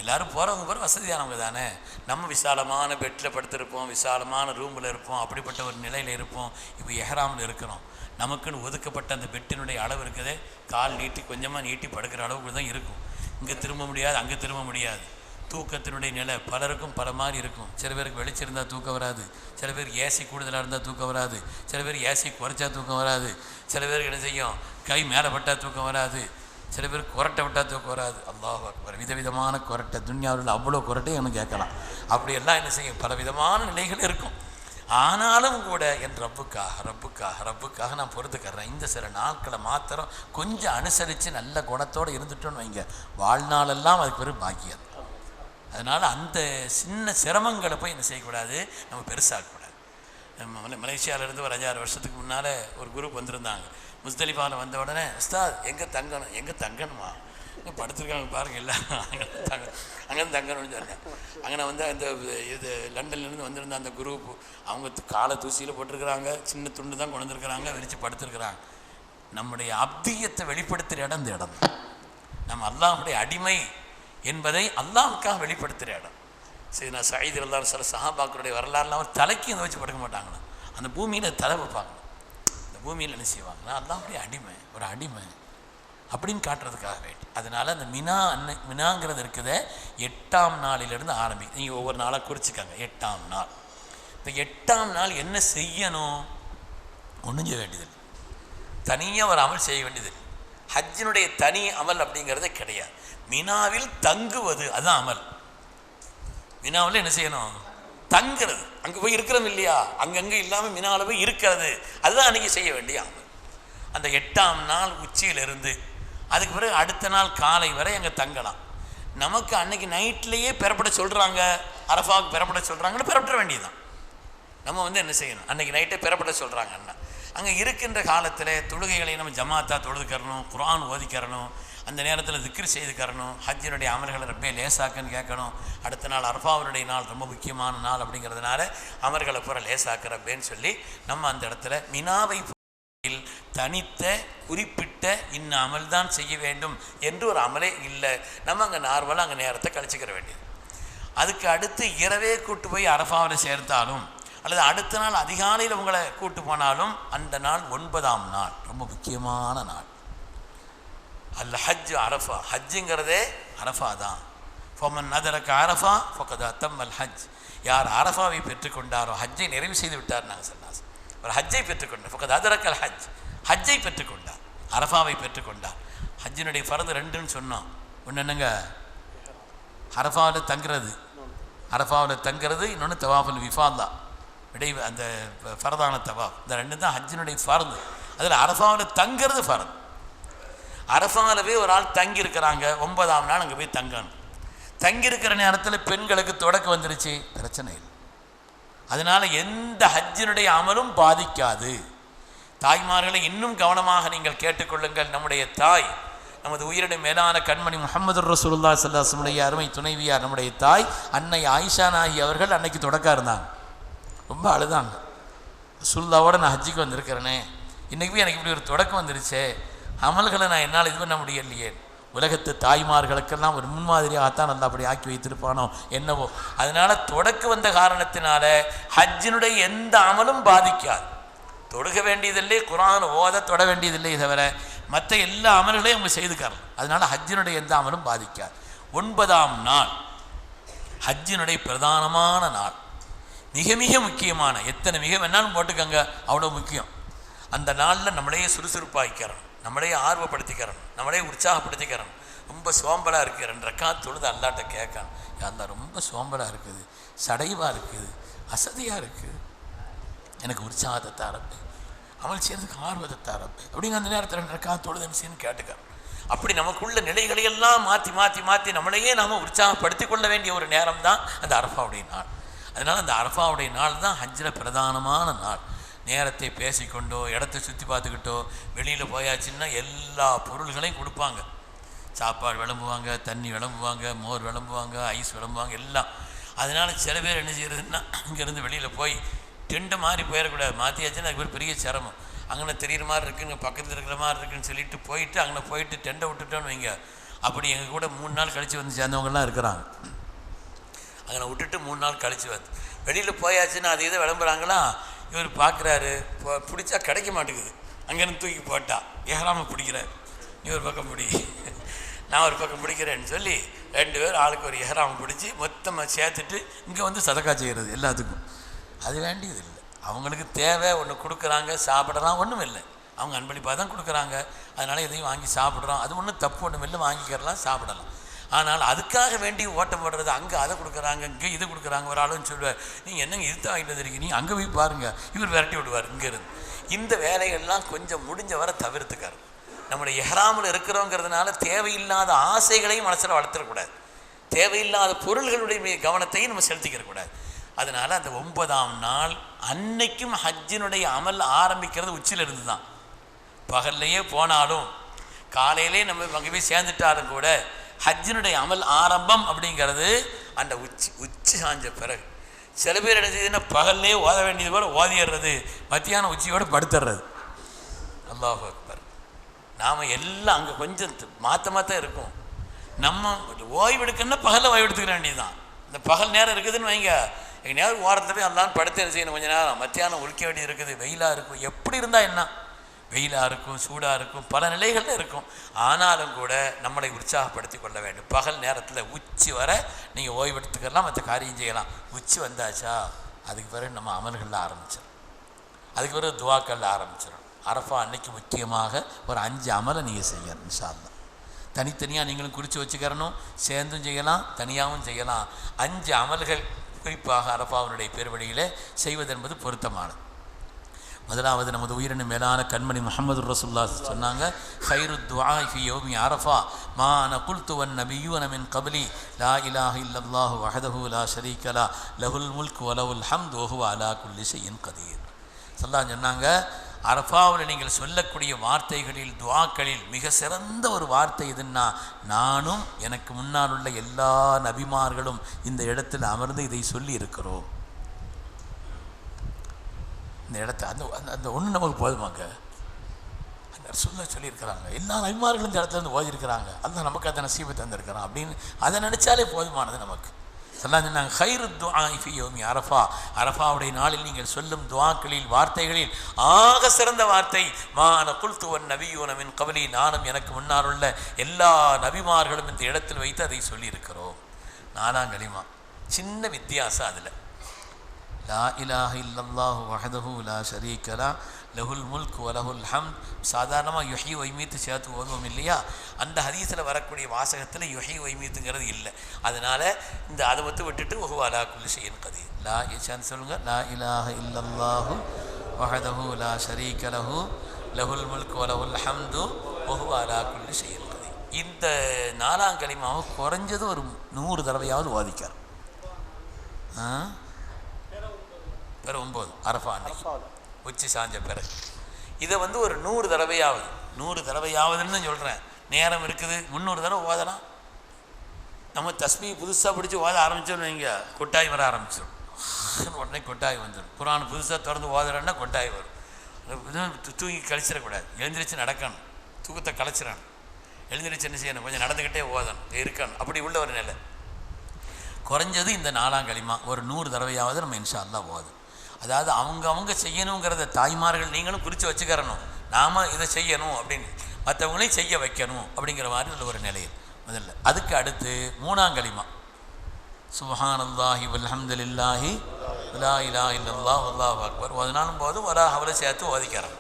எல்லோரும் போகிறவங்க பேர் வசதியானவங்க தானே. நம்ம விசாலமான பெட்டில் படுத்திருப்போம், விசாலமான ரூமில் இருப்போம், அப்படிப்பட்ட ஒரு நிலையில் இருப்போம். இப்போ எஹ்ராமில் இருக்கிறோம், நமக்குன்னு ஒதுக்கப்பட்ட அந்த பெட்டினுடைய அளவு இருக்குதே, கால் நீட்டி கொஞ்சமாக நீட்டி படுக்கிற அளவுக்கு தான் இருக்கும். இங்கே திரும்ப முடியாது, அங்கே திரும்ப முடியாது. தூக்கத்தினுடைய நிலை பலருக்கும் பல மாதிரி இருக்கும். சில பேருக்கு வெளிச்சிருந்தால் தூக்கம் வராது, சில பேருக்கு ஏசி கூடுதலாக இருந்தால் தூக்கம் வராது, சில பேருக்கு ஏசி குறைச்சா தூக்கம் வராது, சில பேருக்கு என்ன செய்யும் கை மேலே பட்டால் தூக்கம் வராது, சில பேர் குரட்டை விட்டால் தூக்கம் வராது. அல்லாஹ் அக்பர், விதவிதமான குரட்டை. துன்யாவில் அவ்வளோ குரட்டையும் எனக்கு கேட்கலாம். அப்படியெல்லாம் என்ன செய்யும், பல விதமான நிலைகள் இருக்கும். ஆனாலும் கூட என் ரப்புக்காக நான் பொறுத்துக்கிறேன். இந்த சில நாட்களை மாத்திரம் கொஞ்சம் அனுசரித்து நல்ல குணத்தோடு இருந்துட்டோன்னு வைங்க, வாழ்நாளெல்லாம் அதுக்கு பேர் பாக்கியம். அதனால் அந்த சின்ன சிரமங்களை போய் என்ன செய்யக்கூடாது, நம்ம பெருசாகக்கூடாது. மலேசியாவிலேருந்து ஒரு 5-6 வருஷத்துக்கு முன்னால் ஒரு குரூப் வந்திருந்தாங்க. முஸ்தலிஃபாவில் வந்த உடனே உஸ்தாத் எங்கே தங்கணுமா, இங்கே படுத்துருக்காங்க பாருங்கள், இல்லை அங்கே தங்கணும்னு சொன்னேன். அங்கே அந்த இது லண்டன்லேருந்து வந்திருந்த அந்த குரூப், அவங்க காலை தூசியில் போட்டிருக்கிறாங்க, சின்ன துண்டு தான் கொண்டு வந்துருக்கிறாங்க, விரித்து படுத்துருக்குறாங்க. நம்முடைய அப்தியத்தை வெளிப்படுத்துகிற இடம் இந்த இடம். நம்ம அல்லாஹ்வுடைய அடிமை என்பதை அல்லாஹ்வுக்காக வெளிப்படுத்துகிற இடம். சரி, நான் சயீத் ரலியல்லாஹு சில சஹாபாக்களுடைய வரலாறுலாம் அவர் தலைக்கு இதை வச்சு படுக்க மாட்டாங்களா, அந்த பூமியில் தலை வைப்பாங்க. அந்த பூமியில் என்ன செய்வாங்கன்னா அல்லாஹ்வுடைய அடிமை, ஒரு அடிமை அப்படின்னு காட்டுறதுக்காக வேண்டி. அதனால் அந்த மினாங்கிறது இருக்குதே 8ஆம் நாளிலிருந்து ஆரம்பிக்கும். நீங்கள் ஒவ்வொரு நாளாக குறிச்சிக்காங்க. 8ஆம் நாள். இப்போ 8ஆம் நாள் என்ன செய்யணும், ஒன்றும் செய்ய வேண்டியதில்லை, தனியாக ஒரு அமல் செய்ய வேண்டியதில்லை. ஹஜ்ஜினுடைய தனி அமல் அப்படிங்கிறதே கிடையாது. மினாவில் தங்குவது அதுதான் அமல். மினாவில் என்ன செய்யணும், தங்குறது. அங்கே போய் இருக்கிறோம் இல்லையா, அங்கங்கே இல்லாமல் மினாவில் போய் இருக்கிறது, அதுதான் அன்றைக்கி செய்ய வேண்டிய அமல். அந்த 8ஆம் நாள் உச்சியிலிருந்து அதுக்கு பிறகு அடுத்த நாள் காலை வரை அங்கே தங்கலாம். நமக்கு அன்றைக்கி நைட்லேயே பெறப்பட சொல்கிறாங்க, அரஃபாவுக்கு பெறப்பட சொல்கிறாங்கன்னு பெறப்பட வேண்டியதுதான். நம்ம என்ன செய்யணும், அன்றைக்கி நைட்டே பெறப்பட சொல்கிறாங்கன்னா அங்கே இருக்கின்ற காலத்தில் தொழுகைகளை நம்ம ஜமாத்தா தொழுதுக்கிறணும், குர்ஆன் ஓதிக்கிறணும். அந்த நேரத்தில் திக்ர் செய்துக்கறணும். ஹஜ்ஜினுடைய அமல்களை ரப்பே லேசாக்குன்னு கேட்கணும். அடுத்த நாள் அரஃபாவுடைய நாள் ரொம்ப முக்கியமான நாள் அப்படிங்கிறதுனால அமல்களை பூரா லேசாக்கு ரப்பேன்னு சொல்லி நம்ம அந்த இடத்துல மினாவை தனித்த குறிப்பிட்ட இன்ன அமல் தான் செய்ய வேண்டும் என்று ஒரு அமலே இல்லை. நம்ம அங்கே நார்மலாக அங்கே நேரத்தை கழிச்சிக்கிற வேண்டியது. அதுக்கு அடுத்து இரவே கூட்டு போய் அரஃபாவில் சேர்த்தாலும் அல்லது அடுத்த நாள் அதிகாலையில் உங்களை கூட்டு போனாலும் அந்த நாள் 9ஆம் நாள் ரொம்ப முக்கியமான நாள். அல் ஹஜ் அரஃபா, ஹஜ்ஜுங்கிறதே அரஃபா தான். ஃபமன் நதரக அரஃபா ஃபகத் அத்தம்மல் ஹஜ். யார் அரஃபாவை பெற்றுக்கொண்டாரோ ஹஜ்ஜை நிறைவு செய்து விட்டார். நாங்கள் சொன்னார் ஒரு ஹஜ்ஜை பெற்றுக்கொண்டார். ஃபகத் அதரக்கல் ஹஜ், ஹஜ்ஜை பெற்றுக்கொண்டார், அரஃபாவை பெற்றுக்கொண்டார். ஹஜ்ஜினுடைய ஃபர்து 2ன்னு சொன்னோம். ஒன்று என்னங்க, அரஃபாவில் தங்குறது, அரஃபாவில் தங்குறது. இன்னொன்று தவாஃபுல் விஃபாதா, அந்த ஃபர்தான தவாஃப். இந்த 2 தான் ஹஜ்ஜினுடைய ஃபர்து. அதில் அரஃபாவில் தங்கிறது ஃபர்து. அரஃபாவில் போய் ஒரு ஆள் தங்கியிருக்கிறாங்க, 9ஆம் நாள் அங்கே போய் தங்கணும். தங்கியிருக்கிற நேரத்தில் பெண்களுக்கு தொடக்க வந்துருச்சு, பிரச்சனை இல்லை. அதனால் எந்த ஹஜ்ஜினுடைய அமலும் பாதிக்காது. தாய்மார்களை இன்னும் கவனமாக நீங்கள் கேட்டுக்கொள்ளுங்கள். நம்முடைய தாய், நமது உயிரினுடைய மேலான கண்மணி முஹம்மது ரசூலுல்லாஹி ஸல்லல்லாஹு அலைஹி வஸல்லம் அருமை துணைவியார் நம்முடைய தாய் அன்னை ஆயிஷா நாயகி அவர்கள் அன்னைக்கு தொடக்கா இருந்தாங்க. ரொம்ப அழுதாங்க. ரசூலுல்லாவோட நான் ஹஜ்ஜுக்கு வந்திருக்கிறேனே, இன்றைக்கி எனக்கு இப்படி ஒரு தொடக்கம் வந்துருச்சே, அமல்களை நான் என்னால் இது பண்ண முடியலையே. உலகத்து தாய்மார்களுக்கெல்லாம் ஒரு முன்மாதிரியாகத்தான் நல்லா அப்படி ஆக்கி வைத்திருப்பானோ என்னவோ. அதனால் தொடக்க வந்த காரணத்தினால ஹஜ்ஜினுடைய எந்த அமலும் பாதிக்காது. தொடுக வேண்டியதில்லை, குர்ஆன் ஓத தொட வேண்டியதில்லை, தவிர மற்ற எல்லா அமல்களையும் அவங்க செய்துக்காரன். அதனால் ஹஜ்ஜினுடைய எந்த அமலும் பாதிக்காது. 9ஆம் நாள் ஹஜ்ஜினுடைய பிரதானமான நாள், மிக மிக முக்கியமான, எத்தனை மிக வேணாலும் போட்டுக்கங்க, அவ்வளோ முக்கியம். அந்த நாளில் நம்மளையே சுறுசுறுப்பாக்கிக்கிறோம், நம்மளையே ஆர்வப்படுத்திக்கிறோம், நம்மளையே உற்சாகப்படுத்திக்கிறோம். ரொம்ப சோம்பலாக இருக்குது, 2 ரக்காத் தொழுது அல்லாட்ட கேட்கணும், அந்த ரொம்ப சோம்பலாக இருக்குது, சடைவாக இருக்குது, அசதியாக இருக்குது, எனக்கு உற்சாகத்தை தாரப்பு, அமல் செய்கிறதுக்கு ஆர்வத்தை தாரப்பு அப்படின்னு அந்த நேரத்தில் 2 ரக்காத் தொழுது செய்யணும் கேட்டுக்கிறோம். அப்படி நமக்குள்ள நிலைகளையெல்லாம் மாற்றி மாற்றி மாற்றி நம்மளையே நாம் உற்சாகப்படுத்தி கொள்ள வேண்டிய ஒரு நேரம் தான் அந்த அரஃபாவுடைய நாள். அதனால் அந்த அரஃபாவுடைய நாள் தான் ஹஜ்ஜில் பிரதானமான நாள். நேரத்தை பேசிக்கொண்டோ இடத்த சுற்றி பார்த்துக்கிட்டோ வெளியில் போயாச்சுன்னா எல்லா பொருள்களையும் கொடுப்பாங்க. சாப்பாடு விளம்புவாங்க, தண்ணி விளம்புவாங்க, மோர் விளம்புவாங்க, ஐஸ் விளம்புவாங்க, எல்லாம். அதனால் சில பேர் என்ன செய்யறதுன்னா இங்கேருந்து வெளியில் போய் டெண்டை மாதிரி போயிடக்கூடாது. மாற்றியாச்சுன்னா அதுக்கு ஒரு பெரிய சிரமம். அங்கே தெரிகிற மாதிரி இருக்குன்னு, பக்கத்தில் இருக்கிற மாதிரி இருக்குன்னு சொல்லிட்டு போயிட்டு அங்கே போயிட்டு டெண்டை விட்டுட்டோன்னு வைங்க. அப்படி எங்கள் கூட 3 நாள் கழித்து வந்து சேர்ந்தவங்கலாம் இருக்கிறாங்க. அங்கே விட்டுட்டு 3 நாள் கழித்து வந்து வெளியில் போயாச்சுன்னா அது இதை விளம்புறாங்களா, இவர் பார்க்குறாரு, பிடிச்சா கிடைக்க மாட்டேங்குது, அங்கேருந்து தூக்கி போட்டா ஏறாமல் பிடிக்கிறார், நீ ஒரு பக்கம் பிடி, நான் ஒரு பக்கம் பிடிக்கிறேன்னு சொல்லி 2 பேர் ஆளுக்கு ஒரு ஏறாமல் பிடிச்சி மொத்தமாக சேர்த்துட்டு இங்கே வந்து சதக்கா செய்கிறது எல்லாத்துக்கும். அது வேண்டியதில்லை. அவங்களுக்கு தேவை ஒன்று கொடுக்குறாங்க, சாப்பிட்றான், ஒன்றும் இல்லை, அவங்க அன்பளிப்பாக தான் கொடுக்குறாங்க. அதனால் எதையும் வாங்கி சாப்பிட்றோம், அது ஒன்றும் தப்பு ஒன்றும் இல்லை, வாங்கிக்கிறலாம், சாப்பிடலாம். ஆனால் அதுக்காக வேண்டி ஓட்டம் போடுறது, அங்கே அதை கொடுக்குறாங்க, இங்கே இது கொடுக்குறாங்க. ஒரு ஆளுன்னு சொல்லுவார், நீங்கள் என்னங்க இது வாங்கிட்டு வந்துருக்கீங்க, நீங்கள் அங்கே போய் பாருங்கள், இவர் விரட்டி விடுவார் இங்கேருந்து. இந்த வேலைகள்லாம் கொஞ்சம் முடிஞ்ச வரை தவிர்த்துக்காரு. நம்முடைய எஹ்ராமில் இருக்கிறோங்கிறதுனால தேவையில்லாத ஆசைகளையும் மனசில் வளர்த்துடக்கூடாது, தேவையில்லாத பொருள்களுடைய கவனத்தையும் நம்ம செலுத்திக்கிறக்கூடாது. அதனால் அந்த 9ஆம் நாள் அன்னைக்கும் ஹஜ்ஜினுடைய அமல் ஆரம்பிக்கிறது உச்சியிலிருந்து தான். பகல்லையே போனாலும் காலையிலே நம்ம அங்கே போய் சேர்ந்துட்டாலும் கூட ஹஜ்ஜினுடைய அமல் ஆரம்பம் அப்படிங்கிறது அந்த உச்சி சாஞ்ச பிறகு. சில பேர் என்ன செய்யுதுன்னா பகல்லே ஓத வேண்டியது போல ஓதிடுறது, மத்தியானம் உச்சியோடு படுத்துடுறது. அல்லாஹ் அக்பர். நாம் எல்லாம் அங்கே கொஞ்சம் மாற்றமாக தான் இருக்கும். நம்ம ஓய்வெடுக்கணும்னா பகலில் ஓய்வெடுத்துக்கிற வேண்டியது தான். இந்த பகல் நேரம் இருக்குதுன்னு வைங்க, எங்கள் நேரம் ஓரத்தில் போய் எல்லாம் படுத்து என்ன செய்யணும், கொஞ்சம் நேரம் மத்தியானம் ஒழிக்க வேண்டியது இருக்குது. வெயிலாக இருக்கும், எப்படி இருந்தால் என்ன, வெயிலாக இருக்கும், சூடாக இருக்கும், பல நிலைகளில் இருக்கும். ஆனாலும் கூட நம்மளை உற்சாகப்படுத்தி கொள்ள வேண்டும். பகல் நேரத்தில் உச்சி வர நீங்கள் ஓய்வெடுத்துக்கலாம், மற்ற காரியம் செய்யலாம். உச்சி வந்தாச்சா அதுக்கு பிறகு நம்ம அமல்களில் ஆரம்பிச்சிடும், அதுக்கு பிறகு துவாக்களில் ஆரம்பிச்சிடும். அரஃபா அன்னைக்கு முக்கியமாக ஒரு 5 அமலை நீங்கள் செய்யணும் இன்ஷா அல்லாஹ். தனித்தனியாக நீங்களும் குறித்து வச்சுக்கிறணும், சேர்ந்தும் செய்யலாம், தனியாகவும் செய்யலாம். 5 அமல்கள் குறிப்பாக அரஃபாவுடைய பெருவழியில் செய்வது என்பது பொருத்தமானது. முதலாவது நமது உயிரினும் மேலான கண்மணி முஹம்மது ரசூலுல்லாஹ் சொன்னாங்க, ஹைரு துஆ ஃபி யௌமி அரஃபா மா அன குல்து வன் நபிய்யூன மின் கப்லி லா இலாஹ இல்லல்லாஹு வஹதஹு லா ஷரீக லஹு லஹுல் முல்கு வ லஹுல் ஹம்து வ ஹுவ அலா குல்லி ஷைஇன் கதீர். ஸல்லல்லாஹு சொன்னாங்க, அரஃபாவில் நீங்கள் சொல்லக்கூடிய வார்த்தைகளில் துஆக்களில் மிக சிறந்த ஒரு வார்த்தை எதுன்னா, நானும் எனக்கு முன்னால் உள்ள எல்லா நபிமார்களும் இந்த இடத்தில் அமர்ந்து இதை சொல்லி இருக்கிறோம். இந்த இடத்த அந்த அந்த ஒன்று நமக்கு போதுமாங்க. அந்த சொல்லியிருக்கிறாங்க, எல்லா நபிமார்களும் இந்த இடத்துல இருந்து ஓதிருக்கிறாங்க, அல்லாஹ் நமக்கு அதை நசீபை தந்திருக்கிறான் அப்படின்னு அதை நினச்சாலே போதுமானது நமக்கு. சொல்லாங்க சொன்னாங்க, ஹைரு துஆ ஃபி யௌமி அரஃபா, அரஃபாவுடைய நாளில் நீங்கள் சொல்லும் துஆக்களில் வார்த்தைகளில் ஆக சிறந்த வார்த்தை மா அன குல்து வன் நபியூன மின் கபலி, நானும் எனக்கு முன்னால் உள்ள எல்லா நபிமார்களும் இந்த இடத்தில் வைத்து அதை சொல்லியிருக்கிறோம். 4ஆம் கலிமா, சின்ன வித்தியாசம் அதில். லா இலாஹ இல்லல்லாஹு வஹதஹு லா ஷரீக லஹ் லஹுல் முல்க் வ லஹுல் ஹம்த். சாதாரணமாக யுஹ்யி வ யுமீத்து சேர்த்து ஓதுவோம் இல்லையா, அந்த ஹதீஸில் வரக்கூடிய வாசகத்தில் யுஹ்யி வ யுமீத்துங்கிறது இல்லை. அதனால் இந்த அதை விட்டுட்டு வஹுவ அலா குல்லி ஷைஇன் கதீர். லா ஏச்சான்னு சொல்லுங்கள், லா இலாஹ இல்லல்லாஹு வஹதஹு லா ஷரீக லஹு லஹுல் முல்க் வ லஹுல் ஹம்து வஹுவ அலா குல்லி ஷைஇன் கதீர். இந்த 4ஆம் கலிமாவை குறைஞ்சது ஒரு 100 தடவையாவது ஓதிக்கார். பிற 9 அரஃபா அன்னைக்கு உச்சி சாஞ்ச பிறகு இதை ஒரு 100 தடவையாவது 100 தடவையாவதுன்னு சொல்கிறேன். நேரம் இருக்குது, 300 தடவை ஓதலாம். நம்ம தஸ்மீ புதுசாக பிடிச்சி ஓத ஆரம்பித்தோன்னு வைங்க, கொட்டாய் வர ஆரம்பிச்சிடும். உடனே கொட்டாய் வந்துடும். குர்ஆன் புதுசாக திறந்து ஓதுறேன்னா கொட்டாய் வரும். தூங்கி கழிச்சிடக்கூடாது, எழுந்திரிச்சு நடக்கணும், தூக்கத்தை கலைச்சிடணும். எழுந்திரிச்சு என்ன செய்யணும், கொஞ்சம் நடந்துக்கிட்டே ஓதணும், இருக்கணும். அப்படி உள்ள ஒரு நிலை. குறைஞ்சது இந்த 4ஆம் கலிமா ஒரு 100 தடவையாவது நம்ம இன்ஷா அல்லாஹ் ஓதும். அதாவது அவங்க செய்யணுங்கிறத தாய்மார்கள் நீங்களும் குறித்து வச்சுக்கிறணும். நாம் இதை செய்யணும் அப்படின்னு மற்றவங்களையும் செய்ய வைக்கணும் அப்படிங்கிற மாதிரி உள்ள ஒரு நிலையில் முதல்ல. அதுக்கு அடுத்து 3ஆம் கலிமா சுப்ஹானல்லாஹி வல்ஹம்துலில்லாஹி லா இலாஹ இல்லல்லாஹ் வல்லாஹு அக்பர் ஓதினாலும் போதும் வரா அவளை சேர்த்து ஓதிக்கிறோம்.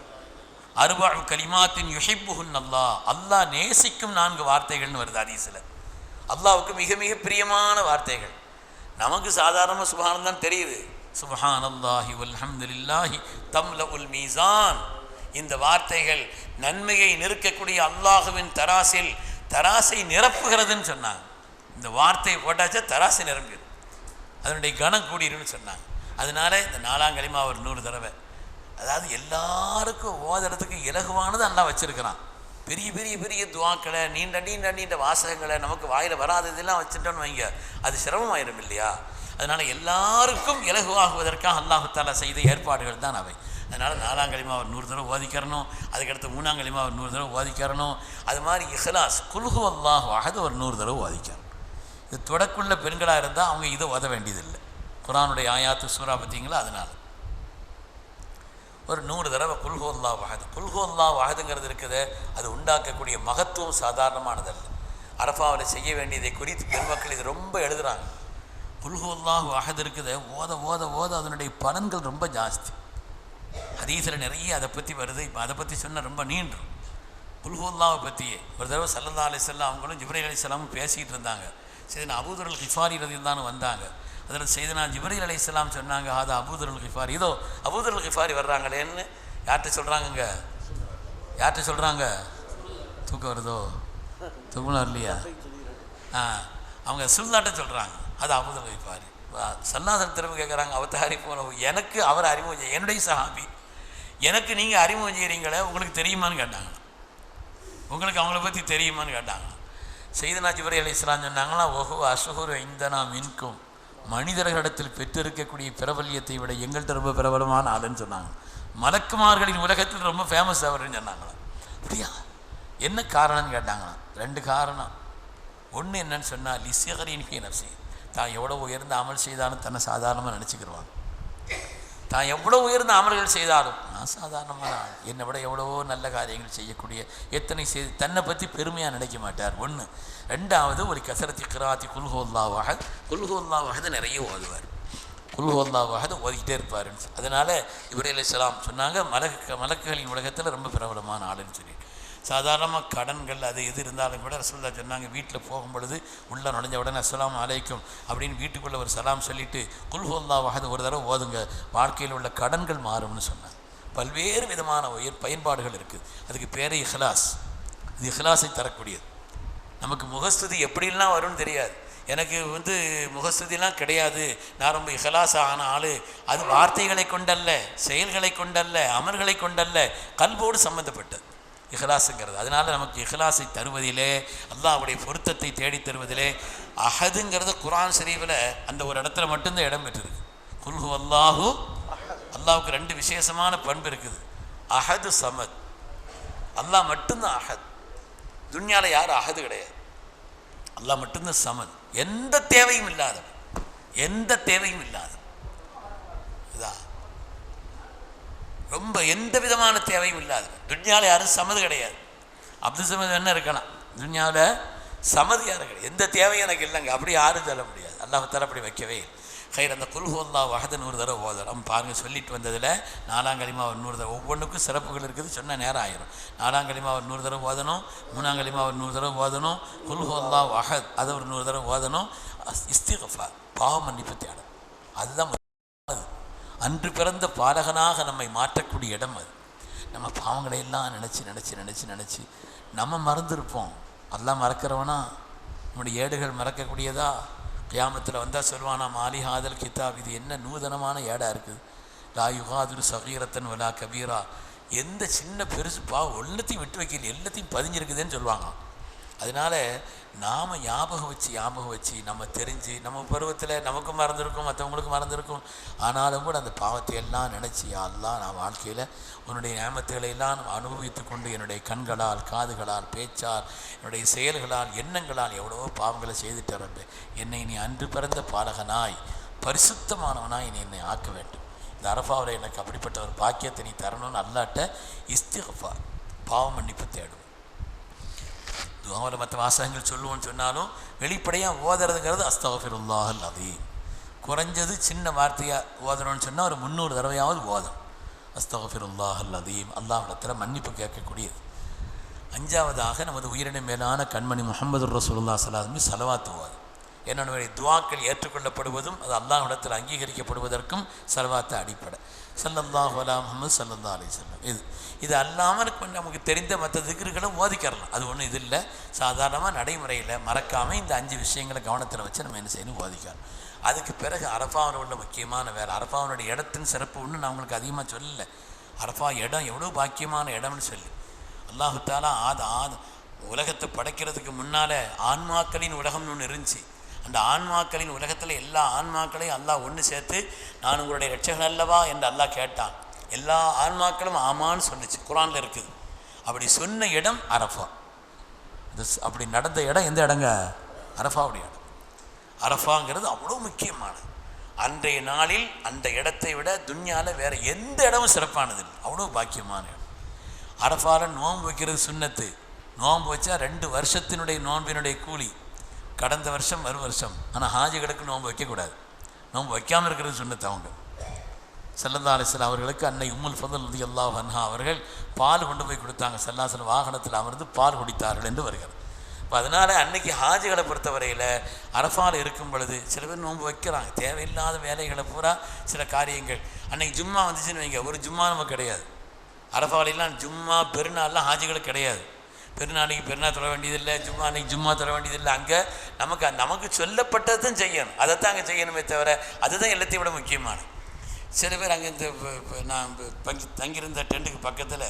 4 கலிமாத்தின் யுஹிப்புஹுன் அல்லாஹ், அல்லாஹ் நேசிக்கும் 4 வார்த்தைகள்னு வருது ஹதீஸில். அல்லாஹ்வுக்கு மிக மிக பிரியமான வார்த்தைகள். நமக்கு சாதாரணமாக சுப்ஹானல்லாஹ் தெரியுது. சுப்ஹானல்லாஹி வல்ஹம்துலில்லாஹி தம்லஉல் மீசான். இந்த வார்த்தைகள் நன்மையை நிறுக்கக்கூடிய அல்லாஹுவின் தராசை நிரப்புகிறதுன்னு சொன்னாங்க. இந்த வார்த்தையை போட்டாச்சா தராசை நிரம்பிடும், அதனுடைய கனம் கூடிருன்னு சொன்னாங்க. அதனால இந்த 4ஆம் கலிமா ஒரு 100 தடவை. அதாவது எல்லாருக்கும் ஓதுறதுக்கு இலகுவானது அல்லாஹ் வச்சிருக்கிறான். பெரிய பெரிய பெரிய துஆக்களை நீண்ட வாசகங்களை நமக்கு வாயில் வராததெல்லாம் வச்சுட்டோன்னு வைங்க, அது சிரமமாயிடும் இல்லையா. அதனால் எல்லாருக்கும் இலகுவாகுவதற்காக அல்லாஹ் தஆலா செய்த ஏற்பாடுகள் தான் அவை. அதனால் 4ஆம் கலிமா ஒரு 100 தடவை ஓதிக்கிறணும். அதுக்கடுத்து 3ஆம் கலிமா ஒரு 100 தடவை ஓதிக்கிறணும். அது மாதிரி இஹ்லாஸ் குல் ஹுவல்லாஹு அஹத் ஒரு 100 தடவை ஓதிக்கிறணும். இது தொடக்குள்ள பெண்களாக இருந்தால் அவங்க இதை ஓத வேண்டியதில்லை. குர்ஆனுடைய ஆயாத்து சூரா பார்த்தீங்களா, அதனால் ஒரு 100 தடவை குல் ஹுவல்லாஹு அஹத். குல் ஹுவல்லாஹு அஹதுங்கிறது இருக்குது, அது உண்டாக்கக்கூடிய மகத்துவம் சாதாரணமானதல்ல. அரஃபாவில் செய்ய வேண்டியதை குறித்து பெருமக்கள் இது ரொம்ப எழுதுகிறாங்க. குல் ஹுவல்லாஹு அஹத் இருக்குது, ஓத ஓத ஓத அதனுடைய பலன்கள் ரொம்ப ஜாஸ்தி. ஹதீஸில் நிறைய அதை பற்றி வருது. இப்போ அதை பற்றி சொன்னால் ரொம்ப நீண்டும். குல் ஹுவல்லாஹை பற்றியே ஒரு தடவை ஸல்லல்லாஹு அலைஹி வஸல்லம் அவங்களும் ஜிப்ரீல் அலைஹிஸ்ஸலாமும் பேசிகிட்டு இருந்தாங்க. சையதுனா அபூதர் கிஃபாரி ரலியல்லாஹு வந்தாங்க. அதில் சையதுனா ஜிப்ரீல் அலைஹிஸ்ஸலாம் சொன்னாங்க, அது அபூதர் கிஃபாரி, இதோ அபூதர் கிஃபாரி வர்றாங்களேன்னு யார்கிட்ட சொல்கிறாங்கங்க? யார்கிட்ட சொல்கிறாங்க? தூக்கம் வருதோ? தூக்கம் வரலையா? அவங்க ரசூலுல்லாஹ்ட்ட சொல்கிறாங்க, அது அபூதர் கிஃபாரி. ஸல்லல்லாஹு திரும்ப கேட்குறாங்க, அவர் அறிமுகம், எனக்கு அவர் அறிமுகம் செய்ய, என்னுடைய சஹாபி, எனக்கு நீங்கள் அறிமுகம் செய்கிறீங்களே, உங்களுக்கு தெரியுமான்னு கேட்டாங்க. உங்களுக்கு அவங்கள பற்றி தெரியுமான்னு கேட்டாங்க. சையதுனா ஜிப்ரீல் அலைஹிஸ்ஸலாம் சொன்னாங்களா, ஓஹோ அஷ்ஹுரு இந்தனா மின்கும், மனிதர்களிடத்தில் பெற்றிருக்கக்கூடிய பிரபல்யத்தை விட எங்கள்கிட்ட ரொம்ப பிரபலமான ஆளுன்னு சொன்னாங்க. மலக்குமார்களின் உலகத்தில் ரொம்ப ஃபேமஸ் அவருன்னு சொன்னாங்களா. அப்படியா, என்ன காரணம்னு கேட்டாங்களா. 2 காரணம். ஒன்று என்னன்னு சொன்னால், லிசிகரின் ஃபீ நஃப்ஸி, தான் எவ்வளோ உயர்ந்த அமல் செய்தாலும் தன்னை சாதாரணமாக நினச்சிக்கிடுவாங்க. தான் எவ்வளோ உயர்ந்த அமல்கள் செய்தாலும் நான் சாதாரணமாக, என்னை விட எவ்வளவோ நல்ல காரியங்கள் செய்யக்கூடிய எத்தனை செய்து தன்னை பற்றி பெருமையாக நினைக்க மாட்டார். 1. 2வது ஒரு கஸரத்தி கிராத்தி குல் ஹுவல்லாஹு அஹத். குல் ஹுவல்லாஹு அஹத் நிறைய ஓதுவார். குல் ஹுவல்லாஹு அஹத் ஓதிக்கிட்டே இருப்பார். அதனால் ஜிப்ரீல் அலைஹிஸ்ஸலாம் சொன்னாங்க, மலக்குகளின் உலகத்தில் ரொம்ப பிரபலமான ஆளுன்னு சொல்லி. சாதாரணமாக கடன்கள் அது எது இருந்தாலும் கூட ரசூலுல்லாஹ் சொன்னாங்க, வீட்டில் போகும்பொழுது உள்ளே நுழைஞ்ச உடனே அஸ்ஸலாமு அலைக்கும் அப்படின்னு வீட்டுக்குள்ளே ஒரு சலாம் சொல்லிவிட்டு குல் ஹுவல்லாஹு அஹத் ஒரு தடவை ஓதுங்க, வாழ்க்கையில் உள்ள கடன்கள் மாறும்னு சொன்னாங்க. பல்வேறு விதமான பயன்பாடுகள் இருக்குது. அதுக்கு பேரே இஹ்லாஸ். இது இஹ்லாஸை தரக்கூடியது. நமக்கு முகஸ்துதி எப்படிலாம் வரும்னு தெரியாது. எனக்கு வந்து முகஸ்துதிலாம் கிடையாது, நான் ரொம்ப இஹ்லாஸ் ஆன ஆள். அது வார்த்தைகளை கொண்டல்ல, செயல்களை கொண்டல்ல, அமல்களை கொண்டல்ல, கல்வோடு சம்பந்தப்பட்டது இஹ்லாஸுங்கிறது. அதனால் நமக்கு இஹ்லாஸை தருவதிலே, அல்லாஹ்வுடைய பொருத்தத்தை தேடி தருவதிலே அஹதுங்கிறது குர்ஆன் ஷரீஃபில் அந்த ஒரு இடத்துல மட்டும்தான் இடம் பெற்றிருக்கு. குல் ஹுவல்லாஹு, அல்லாஹ்வுக்கு 2 விசேஷமான பண்பு இருக்குது. அஹது, சமத். அல்லாஹ் மட்டும்தான் அஹத். துன்யாவில் யாரும் அஹது கிடையாது. அல்லாஹ் மட்டும்தான் சமத். எந்த தேவையும் இல்லாதவன், எந்த தேவையும் இல்லாதவன். இதான் ரொம்ப எந்த விதமான தேவையும் இல்லாதவன். துன்யாவில் யாரும் சமது கிடையாது. அப்துல் சமது என்ன இருக்கலாம், துன்யாவில் சமது யாரும் கிடையாது. எந்த தேவையும் எனக்கு இல்லைங்க, அப்படி யாரும் சொல்ல முடியாது. அல்லாஹ் தஆலா அப்படி வைக்கவே இல்லை. ஹைர், அந்த குல் ஹுவல்லாஹு அஹத் 100 தடவை ஓதணும். பாருங்கள், சொல்லிட்டு வந்ததில் 4ஆம் கலிமா 100 தடவை, ஒவ்வொன்றுக்கும் சிறப்புகள் இருக்குது, சொன்ன நேரம் ஆயிரும். 4ஆம் கலிமா 100 தடவை ஓதணும், 3ஆம் கலிமா 100 தடவை ஓதணும், குல் ஹுவல்லாஹு அஹத் அதை 100 தடவை ஓதணும். இஸ்திக்ஃபார், பாவ மன்னிப்பு தேடணும். அதுதான் அன்று பிறந்த பாலகனாக நம்மை மாற்றக்கூடிய இடம் அது. நம்ம பாவங்களை எல்லாம் நினச்சி நினச்சி நினச்சி நினச்சி நம்ம மறந்துருப்போம். அல்லாஹ் மறக்கிறவனா? நம்முடைய ஏடுகள் மறக்கக்கூடியதா? கியாமத்தில் வந்தால் சொல்லுவானா, மாலி ஹாதல் கிதாப், இது என்ன நூதனமான ஏடாக இருக்குது. லா யுகாதிரு சகீரத்தன் வலா கபீரா, எந்த சின்ன பெருசு ஒன்றத்தையும் விட்டு வைக்கல, எல்லாத்தையும் பதிஞ்சிருக்குதுன்னு சொல்லுவாங்க. அதனால் நாம் ஞாபகம் வச்சு நம்ம தெரிஞ்சு, நம்ம பருவத்தில் நமக்கும் மறந்துருக்கும், மற்றவங்களுக்கும் மறந்துருக்கும். ஆனாலும் கூட அந்த பாவத்தை எல்லாம் நினச்சி, யா அல்லாஹ், நான் வாழ்க்கையில் உன்னுடைய நியமத்துகளை எல்லாம் அனுபவித்து கொண்டு என்னுடைய கண்களால், காதுகளால், பேச்சால், என்னுடைய செயல்களால், எண்ணங்களால் எவ்வளவோ பாவங்களை செய்துட்டு இருப்பேன். என்னை நீ அன்று பிறந்த பாலகனாய், பரிசுத்தமானவனாய் நீ என்னை ஆக்க வேண்டும். இந்த அரஃபாவில் எனக்கு அப்படிப்பட்ட ஒரு பாக்கியத்தை நீ தரணும்னு அல்லாட்ட இஸ்திக்ஃபார், பாவ மன்னிப்பு தேடும். துஆவில் மற்ற வாசகங்கள் சொல்லுவோன்னு சொன்னாலும் வெளிப்படையாக ஓதுறதுங்கிறது அஸ்தக்ஃபிருல்லாஹல் அஸீம். குறைஞ்சது சின்ன வார்த்தையாக ஓதணும்னு சொன்னால் ஒரு 300 தடவையாவது ஓதும். அஸ்தக்ஃபிருல்லாஹல் அஸீம், அல்லாஹ்விடத்தில் மன்னிப்பு கேட்கக்கூடியது. 5வதாக நமது உயிரினை மேலான கண்மணி முஹம்மது ரசூலுல்லாஹி ஸல்லல்லாஹு அலைஹி வஸல்லம் ஸலவாத்து ஓது. என்னுடைய துஆக்கள் ஏற்றுக்கொள்ளப்படுவதும் அது அல்லாஹ்விடத்தில் அங்கீகரிக்கப்படுவதற்கும் ஸலவாத்து அடிப்படை. ஸல்லல்லாஹு அலா முஹம்மது ஸல்லல்லாஹு அலைஹி வஸல்லம். இது அல்லாமல் நமக்கு தெரிந்த மற்ற திக்ருகளும் ஓதிக்கிறலாம். அது ஒன்றும் இது இல்லை. சாதாரணமாக நடைமுறையில் மறக்காமல் இந்த 5 விஷயங்களை கவனத்தில் வச்சு நம்ம என்ன செய்யணும், ஓதிக்கலாம். அதுக்கு பிறகு அரஃபாவில் உள்ள முக்கியமான வேலை, அரஃபாவுடைய இடத்தின் சிறப்பு ஒன்று நான் உங்களுக்கு அதிகமாக சொல்லலை. அரஃபா இடம் எவ்வளோ பாக்கியமான இடம்னு சொல்லி அல்லாஹு தஆலா உலகத்தை படைக்கிறதுக்கு முன்னால் ஆன்மாக்களின் உலகம்னு ஒன்று இருந்துச்சு. அந்த ஆன்மாக்களின் உலகத்தில் எல்லா ஆன்மாக்களையும் அல்லாஹ் ஒன்று சேர்த்து, நான் உங்களுடைய இரட்சகன் அல்லவா என்று அல்லாஹ் கேட்டான். எல்லா ஆன்மாக்களும் ஆமான்னு சொன்னிச்சு, குர்ஆனில் இருக்குது. அப்படி சொன்ன இடம் அரஃபா. அப்படி நடந்த இடம் எந்த இடங்க? அரஃபாவுடைய இடம். அரஃபாங்கிறது அவ்வளோ முக்கியமானது. அன்றைய நாளில் அந்த இடத்தை விட துன்யாவில் வேறு எந்த இடமும் சிறப்பானது இல்லை. அவ்வளோ பாக்கியமான இடம். அரஃபாவில் நோன்பு வைக்கிறது சுன்னத்து. நோன்பு வச்சா 2 வருஷத்தினுடைய நோன்பினுடைய கூலி. கடந்த வருஷம் மறு வருஷம். ஆனால் ஹாஜிகளுக்கு நோன்பு வைக்கக்கூடாது. நோன்பு வைக்காமல் இருக்கிறது சுன்னத்து. அவங்க ஸல்லல்லாஹு அலைஹி வஸல்லம் அவர்களுக்கு அன்னை உம்முல் ஃபضல் ரலியல்லாஹு அன்ஹா அவர்கள் பால் கொண்டு போய் கொடுத்தாங்க. ஸல்லல்லாஹு அலைஹி வஸல்லம் வாகனத்தில் அமர்ந்து பால் குடித்தார்கள் என்று வருகிறது. இப்போ அதனால் அன்னைக்கு ஹாஜிகளை பொறுத்தவரையில் அரஃபாவில் இருக்கும் பொழுது சில பேர் நோன்பு வைக்கிறாங்க. தேவையில்லாத வேலைகளை பூரா சில காரியங்கள். அன்னைக்கு ஜும்மா வந்துச்சுன்னு வைங்க, ஒரு ஜும்மா நமக்கு கிடையாது. அரஃபாவிலாம் ஜும்மா பெருநாள்லாம் ஹாஜிகளுக்கு கிடையாது. பெருநாளைக்கு பெருநாள் தொட வேண்டியதில்லை, ஜும்மா அன்னைக்கு ஜும்மா தொட வேண்டியதில்லை. அங்கே நமக்கு சொல்லப்பட்டது தான் செய்யணும், அதைத்தான் அங்கே செய்யணுமே தவிர அதுதான் எல்லாத்தையும் விட முக்கியமானது. சில பேர் அங்கே இந்த நான் தங்கியிருந்த டென்ட்டுக்கு பக்கத்தில்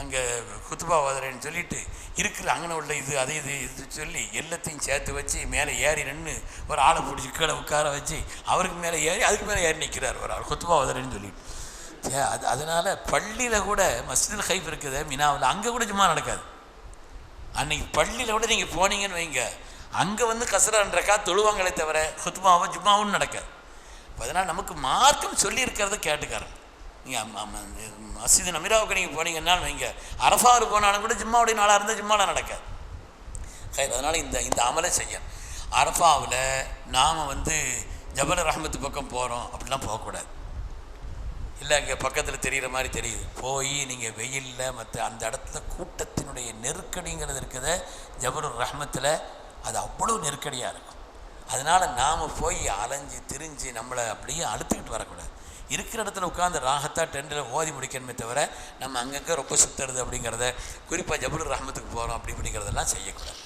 அங்கே குத்துபா ஓதுறேன்னு சொல்லிட்டு இருக்கிற அங்கே உள்ள அது இது சொல்லி எல்லாத்தையும் சேர்த்து வச்சு மேலே ஏறி நின்று ஒரு ஆளை பிடிச்சி கீழே உட்கார வச்சு அவருக்கு மேலே ஏறி அதுக்கு மேலே ஏறி நிற்கிறார் ஒரு ஆள் குத்துபா ஓதுறேன்னு சொல்லிட்டு. அதனால் பள்ளியில் கூட மஸ்ஜிதுல் ஹைஃப் இருக்குது மினாவில், அங்கே கூட ஜும்மா நடக்காது. அன்றைக்கி பள்ளியில் கூட நீங்கள் போனீங்கன்னு வைங்க, அங்கே வந்து கசரன்றக்கா தொழுவாங்களே தவிர குத்துபாவும் ஜும்மாவும் நடக்காது. அதனால் நமக்கு மார்க்கம் சொல்லியிருக்கிறத கேட்டுக்காரன். நீங்கள் மஸ்ஜிது நமிராவுக்கு நீங்கள் போனீங்கன்னாலும் வைங்க, அரஃபாவுக்கு போனாலும் கூட ஜும்மாவுடைய நாளாக இருந்தால் ஜும்மாவில் நடக்காது. அதனால் இந்த அமலை செய்யணும். அரஃபாவில் நாம் வந்து ஜபல் ரஹ்மத்து பக்கம் போகிறோம் அப்படிலாம் போகக்கூடாது. இல்லை இங்கே பக்கத்தில் தெரிகிற மாதிரி தெரியுது, போய் நீங்கள் வெயிலில் மற்ற அந்த இடத்துல கூட்டத்தினுடைய நெருக்கடிங்கிறது இருக்குது. ஜபல் ரஹ்மத்தில் அது அவ்வளோ நெருக்கடியாக இருக்கும். அதனால் நாம் போய் அலைஞ்சி திரிஞ்சு நம்மளை அப்படியே அழுத்துக்கிட்டு வரக்கூடாது. இருக்கிற இடத்துல உட்காந்து ராகத்தாக டெண்டில் ஓதி முடிக்கணுமே தவிர நம்ம அங்கங்கே ரொம்ப சுற்றுறது அப்படிங்கிறத, குறிப்பாக ஜபுல் ரஹ்மத்துக்கு போகிறோம் அப்படிங்கிறதெல்லாம் செய்யக்கூடாது.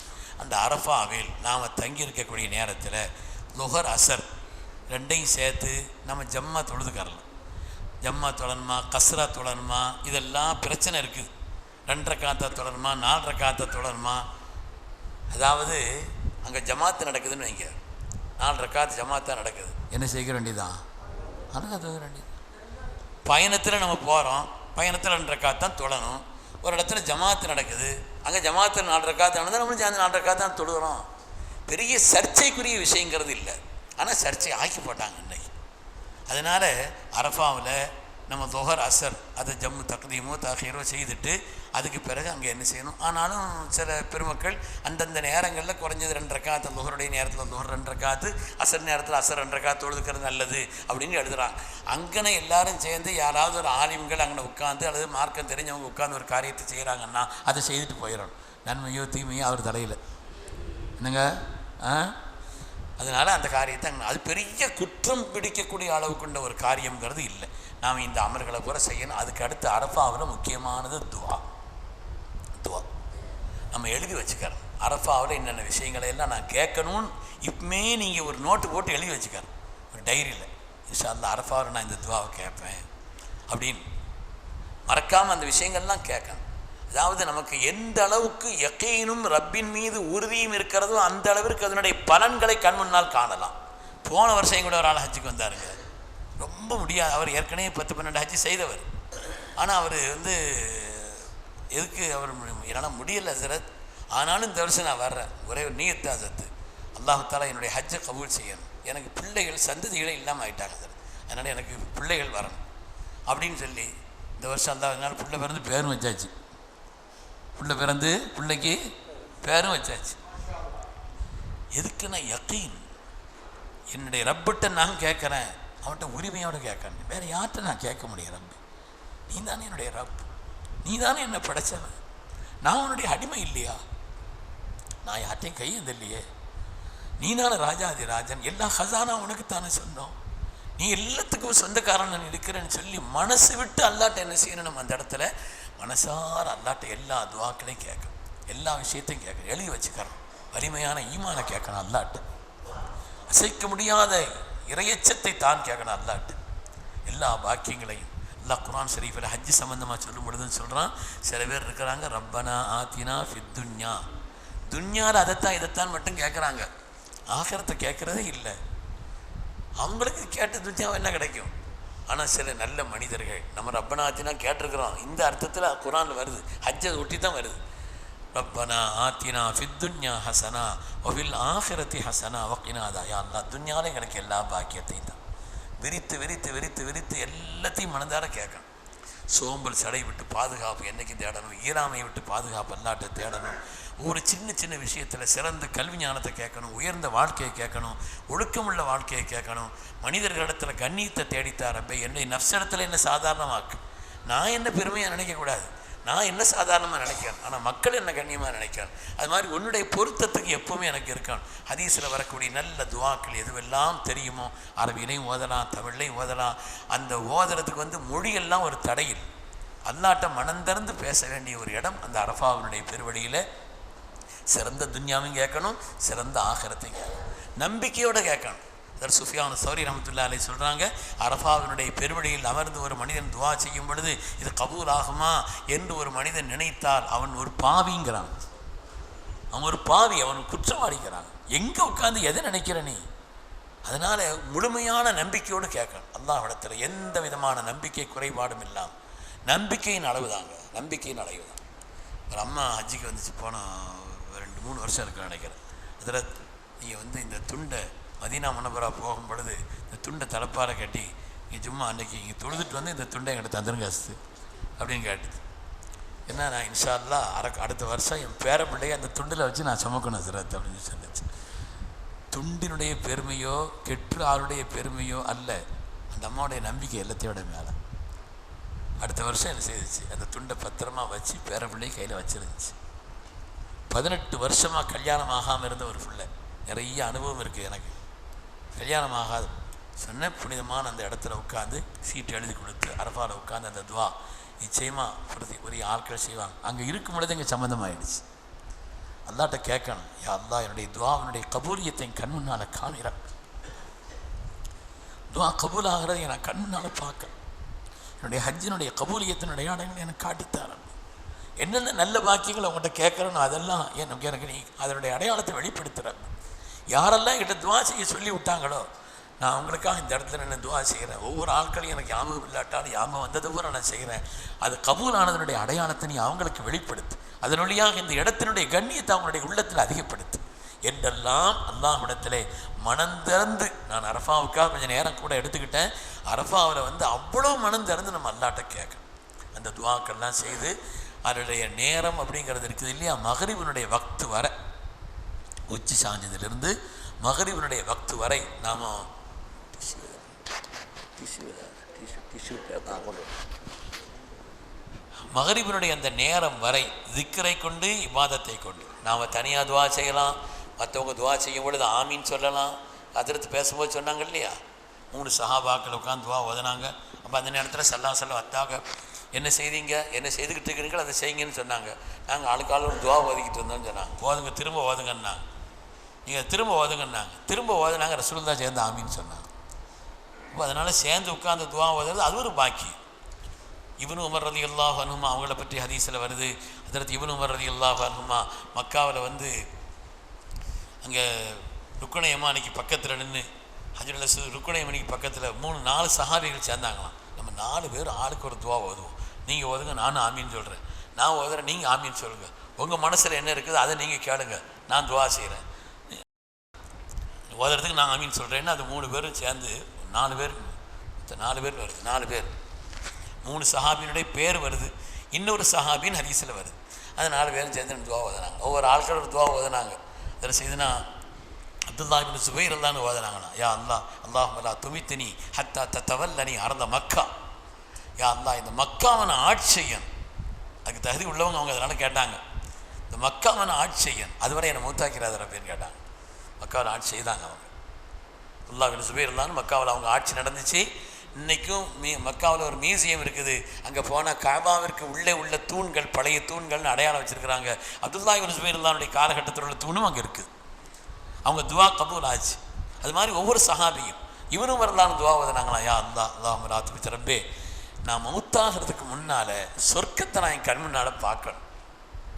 அந்த அரஃபாவில் நாம் தங்கியிருக்கக்கூடிய நேரத்தில் லுஹர் அசர் ரெண்டையும் சேர்த்து நம்ம ஜம்மா தொழுதுக்கரலாம். ஜம்மா தொடரணுமா, கஸ்ரா தொடரணுமா, இதெல்லாம் பிரச்சனை இருக்குது. 2 ரக்காத்தா தொடரணுமா, 4 ரக்காத்தா தொடரணுமா? அதாவது அங்கே ஜமாத்து நடக்குதுன்னு வைங்க, 4 ரக்காத்து ஜமாத்தாக நடக்குது, என்ன செய்ய வேண்டியதான்? அதுக்கு வேண்டியது. பயணத்தில் நம்ம போகிறோம், பயணத்தில் 2 ரக்காத்து தான் தொழணும். ஒரு இடத்துல ஜமாத்து நடக்குது, அங்கே ஜமாத்தில் 4 ரக்காத்து நடந்தால் நம்மளும் சேர்ந்து 4 ரக்காத்து தான் தொழுகிறோம். பெரிய சர்ச்சைக்குரிய விஷயங்கிறது இல்லை, ஆனால் சர்ச்சை ஆக்கி போட்டாங்க இன்னைக்கு. அதனால் அரஃபாவில் நம்ம லுஹர் அசர் அதை ஜம்மு தக்தீமோ தஹீரோ செய்துட்டு அதுக்கு பிறகு அங்கே என்ன செய்யணும். ஆனாலும் சில பெருமக்கள் அந்தந்த நேரங்களில் குறைஞ்சது 2 ரக்காத்து, லுஹருடைய நேரத்தில் லுஹர் 2 ரக்காத்து, அசர் நேரத்தில் அசர் 2 ரக்காத்து தொழுதுக்கிறது நல்லது அப்படின்னு எழுதுகிறாங்க. அங்கனை எல்லாரும் சேர்ந்து யாராவது ஒரு ஆலிம்கள் அங்கே உட்காந்து அல்லது மார்க்கம் தெரிஞ்சவங்க உட்காந்து ஒரு காரியத்தை செய்கிறாங்கன்னா அதை செய்துட்டு போயிடணும். நன்மையோ தீமையோ அவர் தலையில் என்னங்க. அதனால் அந்த காரியத்தை அது பெரிய குற்றம் பிடிக்கக்கூடிய அளவுக்குண்ட ஒரு காரியங்கிறது இல்லை. நாம் இந்த அமல்களை கூட செய்யணும். அதுக்கு அடுத்து அரஃபாவில் முக்கியமானது துவா. நம்ம எழுதி வச்சுக்கிறோம். அரஃபாவில் என்னென்ன விஷயங்களை எல்லாம் நான் கேட்கணும்னு இப்பமே நீங்கள் ஒரு நோட்டு போட்டு எழுதி வச்சுக்கிறேன், ஒரு டைரியில். இன்ஷா அல்லாஹ் அரஃபாவில் நான் இந்த துவாவை கேட்பேன் அப்படின்னு மறக்காமல் அந்த விஷயங்கள்லாம் கேட்கணும். அதாவது நமக்கு எந்த அளவுக்கு யகீனும் ரப்பின் மீது உறுதியும் இருக்கிறதோ அந்த அளவிற்கு அதனுடைய பலன்களை கண் முன்னால் காணலாம். போன வருஷம் கூட ஒரு ஆள் ஹஜ்ஜுக்கு வந்தாருங்க, ரொம்ப முடியாது. அவர் ஏற்கனவே 10-12 ஹஜ்ஜு செய்தவர். ஆனால் அவர் எதுக்கு அவர் என்னால் முடியலை ஹஸரத், ஆனாலும் இந்த வருஷம் நான் வர்றேன், ஒரே ஒரு நியத்து ஹஸரத், அல்லாஹ் தஆலா என்னுடைய ஹஜ்ஜை கபூல் செய்யணும், எனக்கு பிள்ளைகள் சந்ததிகளே இல்லாமல் ஆகிட்டாங்க ஹஸரத், அதனால் எனக்கு பிள்ளைகள் வரணும் அப்படின்னு சொல்லி இந்த வருஷம் அல்லாஹ் அதனால் பிள்ளை பிறந்து பேரும் வச்சாச்சு. பிள்ளைக்கு பேரும் வச்சாச்சு. எதுக்குன்னா யகீன், என்னுடைய ரப்பிட்ட நான் கேட்குறேன், அவன்கிட்ட உரிமையோடு கேட்கறேன், வேறு யார்கிட்ட நான் கேட்க முடியும்? ரப்பு நீ தானே என்னுடைய ரப், நீ தானே என்னை படைச்சவன், நான் உன்னுடைய அடிமை இல்லையா? நான் யார்ட்டையும் கையெழுந்து இல்லையே, நீ தானே ராஜாதி ராஜன், எல்லா ஹசானா உனக்கு தானே சொந்தம், நீ எல்லாத்துக்கும் சொந்தக்காரன் நான் இருக்கிறேன்னு சொல்லி மனசு விட்டு அல்லாட்ட என்ன செய்யணும்? நம்ம அந்த இடத்துல மனசார அல்லாட்ட எல்லா துவாக்களையும் கேட்கணும், எல்லா விஷயத்தையும் கேட்கணும், எழுதி வச்சுக்கிறோம். வலிமையான ஈமான கேட்கணும் அல்லாட்டு, அசைக்க முடியாத இறையச்சத்தை தான் கேட்கணும் அல்லாட்டு. எல்லா பாக்கியங்களையும் அல்லாஹ் குர்ஆன் ஷரீஃபில் ஹஜ்ஜு சம்மந்தமாக சொல்லும் பொழுதுன்னு சொல்கிறான். சில பேர் இருக்கிறாங்க, ரப்பனா ஆத்தினா ஃபித் துன்யா, துன்யாவில் அதைத்தான் இதைத்தான் மட்டும் கேட்குறாங்க, ஆகிரத்தை கேட்குறதே இல்லை. அவங்களுக்கு கேட்ட துன்யாவை என்ன கிடைக்கும்? ஆனால் சில நல்ல மனிதர்கள் நம்ம ரப்பனா ஆத்தினா கேட்டிருக்கிறோம், இந்த அர்த்தத்தில் குர்ஆனில் வருது, ஹஜ்ஜை ஒட்டி தான் வருது. ரப்பனா ஆத்தினா ஃபித் துன்யா ஹசனா வஃபில் ஆஹிரத்தி ஹசனா வக்கினா அதான். யா அல்லாஹ் துன்யாவில் எனக்கு எல்லா பாக்கியத்தையும் தான். விரித்து விரித்து விரித்து விரித்து எல்லாத்தையும் மனதார கேட்கணும். சோம்பல் சடை விட்டு பாதுகாப்பு என்றைக்கு தேடணும், ஈராமையை விட்டு பாதுகாப்பு அல்லாட்ட தேடணும். ஒரு சின்ன சின்ன விஷயத்தில் சிறந்த கல்வி ஞானத்தை கேட்கணும், உயர்ந்த வாழ்க்கையை கேட்கணும், ஒழுக்கமுள்ள வாழ்க்கையை கேட்கணும். மனிதர்களிடத்தில் கண்ணியத்தை தேடித்தார் ரப்பே, என்னுடைய நஃப்ஸிடத்தில் என்ன சாதாரணமாக்கு, நான் என்ன பெருமையாக நினைக்கக்கூடாது, நான் என்ன சாதாரணமாக நினைக்கிறேன், ஆனால் மக்கள் என்ன கண்ணியமாக நினைக்கிறேன். அது மாதிரி உன்னுடைய பொருத்தத்துக்கு எப்போவுமே எனக்கு இருக்கணும். ஹதீஸில் வரக்கூடிய நல்ல துவாக்கள் எதுவெல்லாம் தெரியுமோ, அரபிலையும் ஓதலாம், தமிழ்லையும் ஓதலாம். அந்த ஓதுறதுக்கு மொழியெல்லாம் ஒரு தடையில் அல்லாட்ட மனந்திறந்து பேச வேண்டிய ஒரு இடம் அந்த அரஃபாவினுடைய பெருவழியில். சிறந்த துன்யாவையும் கேட்கணும், சிறந்த ஆகிரத்தையும் கேட்கணும், நம்பிக்கையோடு கேட்கணும். அதர் சுஃபியான் சௌரி ரஹ்மத்துல்லாஹி அலைஹி சொல்கிறாங்க, அரஃபாவினுடைய பெருவழியில் அமர்ந்து ஒரு மனிதன் துவா செய்யும் பொழுது இது கபூல் ஆகுமா என்று ஒரு மனிதன் நினைத்தால் அவன் ஒரு பாவிங்கிறான், அவன் ஒரு பாவி, அவன் குற்றவாளிக்கிறான். எங்கே உட்காந்து எதை நினைக்கிற நீ? அதனால் முழுமையான நம்பிக்கையோடு கேட்கணும் அல்லாஹ்விடத்தில், எந்த விதமான நம்பிக்கை குறைபாடும் இல்லாமல். நம்பிக்கையின் அளவு தாங்க, நம்பிக்கையின் அளவு தான். ஒரு அம்மா ஹஜ்ஜிக்கு வந்துச்சு, போன 2-3 வருஷம் இருக்குன்னு நினைக்கிறேன். அதில் நீங்கள் இந்த துண்டை மதீனா முனவரா போகும் பொழுது இந்த துண்டை தலைப்பார கட்டி இங்கே சும்மா அன்றைக்கி இங்கே தொழுதுட்டு இந்த துண்டை என்கிட்ட தந்துருங்க அப்படின்னு கேட்டுது. ஏன்னா நான் இன்ஷா அல்லாஹ் அடுத்த வருஷம் என் பேர பிள்ளையை அந்த துண்டில் வச்சு நான் சுமக்கணும் சிரத் அப்படின்னு சொல்லிச்சு. துண்டினுடைய பெருமையோ கெற்று ஆளுடைய பெருமையோ அல்ல, அந்த அம்மாவுடைய நம்பிக்கை எல்லாத்தையோட மேலே. அடுத்த வருஷம் என்ன செய்துச்சு, அந்த துண்டை பத்திரமா வச்சு பேர பிள்ளையை கையில் வச்சுருந்துச்சு. 18 வருஷமாக கல்யாணம் ஆகாமல் இருந்த ஒரு பிள்ளை, நிறைய அனுபவம் இருக்குது எனக்கு. கல்யாணம் ஆகாது சொன்ன புனிதமான அந்த இடத்துல உட்காந்து சீட்டு எழுதி கொடுத்து அரஃபாவில் உட்காந்து அந்த துவா நிச்சயமாக உரிய ஆட்கள் செய்வாங்க. அங்கே இருக்கும் பொழுது எங்கள் சம்மந்தமாகிடுச்சு. அல்லாட்ட கேட்கணும், யா அல்லாஹ் என்னுடைய துஆவினுடைய கபூலியத்தை கண் முன்னால் காணுகிறேன், துஆ கபூல் ஆகிறதை நான் கண் முன்னால் பார்க்க, என்னுடைய ஹஜ்ஜினுடைய கபூலியத்தினுடைய அடையாளங்களை எனக்கு காட்டித்தாரன், என்னென்ன நல்ல பாக்கியங்களை உங்கள்கிட்ட கேட்குறேனோ அதெல்லாம் எனக்கு நீ அதனுடைய அடையாளத்தை வெளிப்படுத்துகிறேன். யாரெல்லாம் என்கிட்ட துஆ செய்ய சொல்லி விட்டாங்களோ நான் அவங்களுக்காக இந்த இடத்துல நான் துஆ செய்கிறேன். ஒவ்வொரு ஆட்களையும் எனக்கு ஞாபகம் இல்லாட்டாலும் ஞாபகம் வந்தது பூரா நான் செய்கிறேன். அது கபூலானதனுடைய அடையாளத்தை நீ அவங்களுக்கு வெளிப்படுத்து, அதன் வழியாக இந்த இடத்தினுடைய கண்ணியத்தை அவங்களுடைய உள்ளத்தில் அதிகப்படுத்து என்றெல்லாம் அல்லாஹ்விடத்திலே மனம் திறந்து, நான் அரஃபாவுக்காக கொஞ்சம் நேரம் கூட எடுத்துக்கிட்டேன், அரஃபாவில் அவ்வளோ மனம் திறந்து நம்ம அல்லாட்ட கேட்கணும். அந்த துஆக்கெல்லாம் செய்து அதனுடைய நேரம் அப்படிங்கிறது இருக்குது இல்லையா, மகரிபினுடைய வக்து வரை, உச்சி சாஞ்சதிலிருந்து மகரிபினுடைய வக்து வரை நாம் மகரிபினுடைய அந்த நேரம் வரை திக்ரை கொண்டு இபாதத்தை கொண்டு நாம் தனியாக துஆ செய்யலாம், மற்றவங்க துஆ செய்யும் பொழுது ஆமீன் சொல்லலாம். ஹஜ்ரத் பேசும்போது சொன்னாங்க இல்லையா, 3 சஹாபாக்கள் உட்காந்து துஆ ஓதுனாங்க. அப்போ அந்த நேரத்தில் சல்லல்லாஹு வந்தாங்க, என்ன செய்தீங்க, என்ன செய்துக்கிட்டு இருக்கிறீங்களோ அதை செய்யுங்கன்னு சொன்னாங்க. நாங்கள் ஆளுக்கால ஒரு துஆ ஓதிக்கிட்டு இருந்தோம்னு சொன்னாங்க. ஓதுங்க, திரும்ப ஓதுங்கன்னாங்க. நீங்கள் திரும்ப ஓதுங்கன்னாங்க. திரும்ப ஓதுனாங்க, ரசூலுல்லாஹ் சேர்ந்து ஆமீன்னு சொன்னாங்க. அப்போ அதனால் சேர்ந்து உட்காந்து துஆ ஓதுறது அது ஒரு பாக்கி. இப்னு உமர் ரலியல்லாஹு அன்ஹுமா அவங்கள பற்றி ஹதீஸில் வருது. ஹஜ்ரத் இப்னு உமர் ரலியல்லாஹு அன்ஹுமா மக்காவில் அங்கே ருக்குனை யமானிக்கு பக்கத்தில் நின்று, ஹஜ்ருல் அஸ்வத் ருக்குனை யமானிக்கு பக்கத்தில் 3-4 சஹாபிகள் சேர்ந்தாங்களாம். நம்ம 4 பேர் ஆளுக்கு ஒரு துஆ ஓதுவோம், நீங்கள் ஓதுங்க, நானும் ஆமீன்னு சொல்கிறேன், நான் ஓதுறேன், நீங்கள் ஆமீன்னு சொல்லுங்கள், உங்கள் மனசில் என்ன இருக்குது அதை நீங்கள் கேளுங்க, நான் துஆ செய்கிறேன், ஓதுறதுக்கு நான் ஆமீன்னு சொல்கிறேன்னு அது 3 பேரும் சேர்ந்து 4 பேர் வருது. 4 பேர் 3 சஹாபியினுடைய பேர் வருது, இன்னொரு சஹாபின்னு ஹதீஸில் வருது. அது 4 பேரும் சேர்ந்து துஆ ஓதுனாங்க. ஒவ்வொரு ஆட்கள் ஒரு துஆ ஓதுனாங்க. அதில் செய்துனா அப்துல்லா இப்னு சுபைர் அல்லான்னு ஓதுனாங்கண்ணா, யா அல்லாஹ் அல்லாஹும்ம லா துமித்னி ஹத்தா தத்தவல்லனி அர்த மக்கா, யா அல்லாஹ் இந்த மக்காவன ஆட்சியன், அதுக்கு தகுதி உள்ளவங்க அவங்க அதனால் கேட்டாங்க, இந்த மக்காவன ஆட்சியன் அதுவரை என்னை மூத்தாக்கிறாதர் அப்படின்னு கேட்டாங்க. மக்காவில் ஆட்சி செய்தாங்க அவங்க. அப்துல்லா இப்னு சுபைர் அல்லான்னு மக்காவில் அவங்க ஆட்சி நடந்துச்சு. இன்றைக்கும் மக்காவில் ஒரு மியூசியம் இருக்குது, அங்கே போனால் காபாவிற்கு உள்ளே உள்ள தூண்கள், பழைய தூண்கள்னு அடையாளம் வச்சுருக்கிறாங்க. அப்துல்லா இப்னு சுபைர் அல்லானுடைய காலகட்டத்தில் உள்ள தூணும் அங்கே இருக்குது. அவங்க துஆ கபூல் ஆச்சு. அது மாதிரி ஒவ்வொரு சஹாபியும் இவனும் வரலான்னு துஆ ஓதுனாங்களா, யா அல்லாஹ் அல்லாஹும்ம லா துமித் ரப்பே, நான் மௌத்தாகிறதுக்கு முன்னால் சொர்க்கத்தை நான் என் கண் முன்னால் பார்க்கணும்,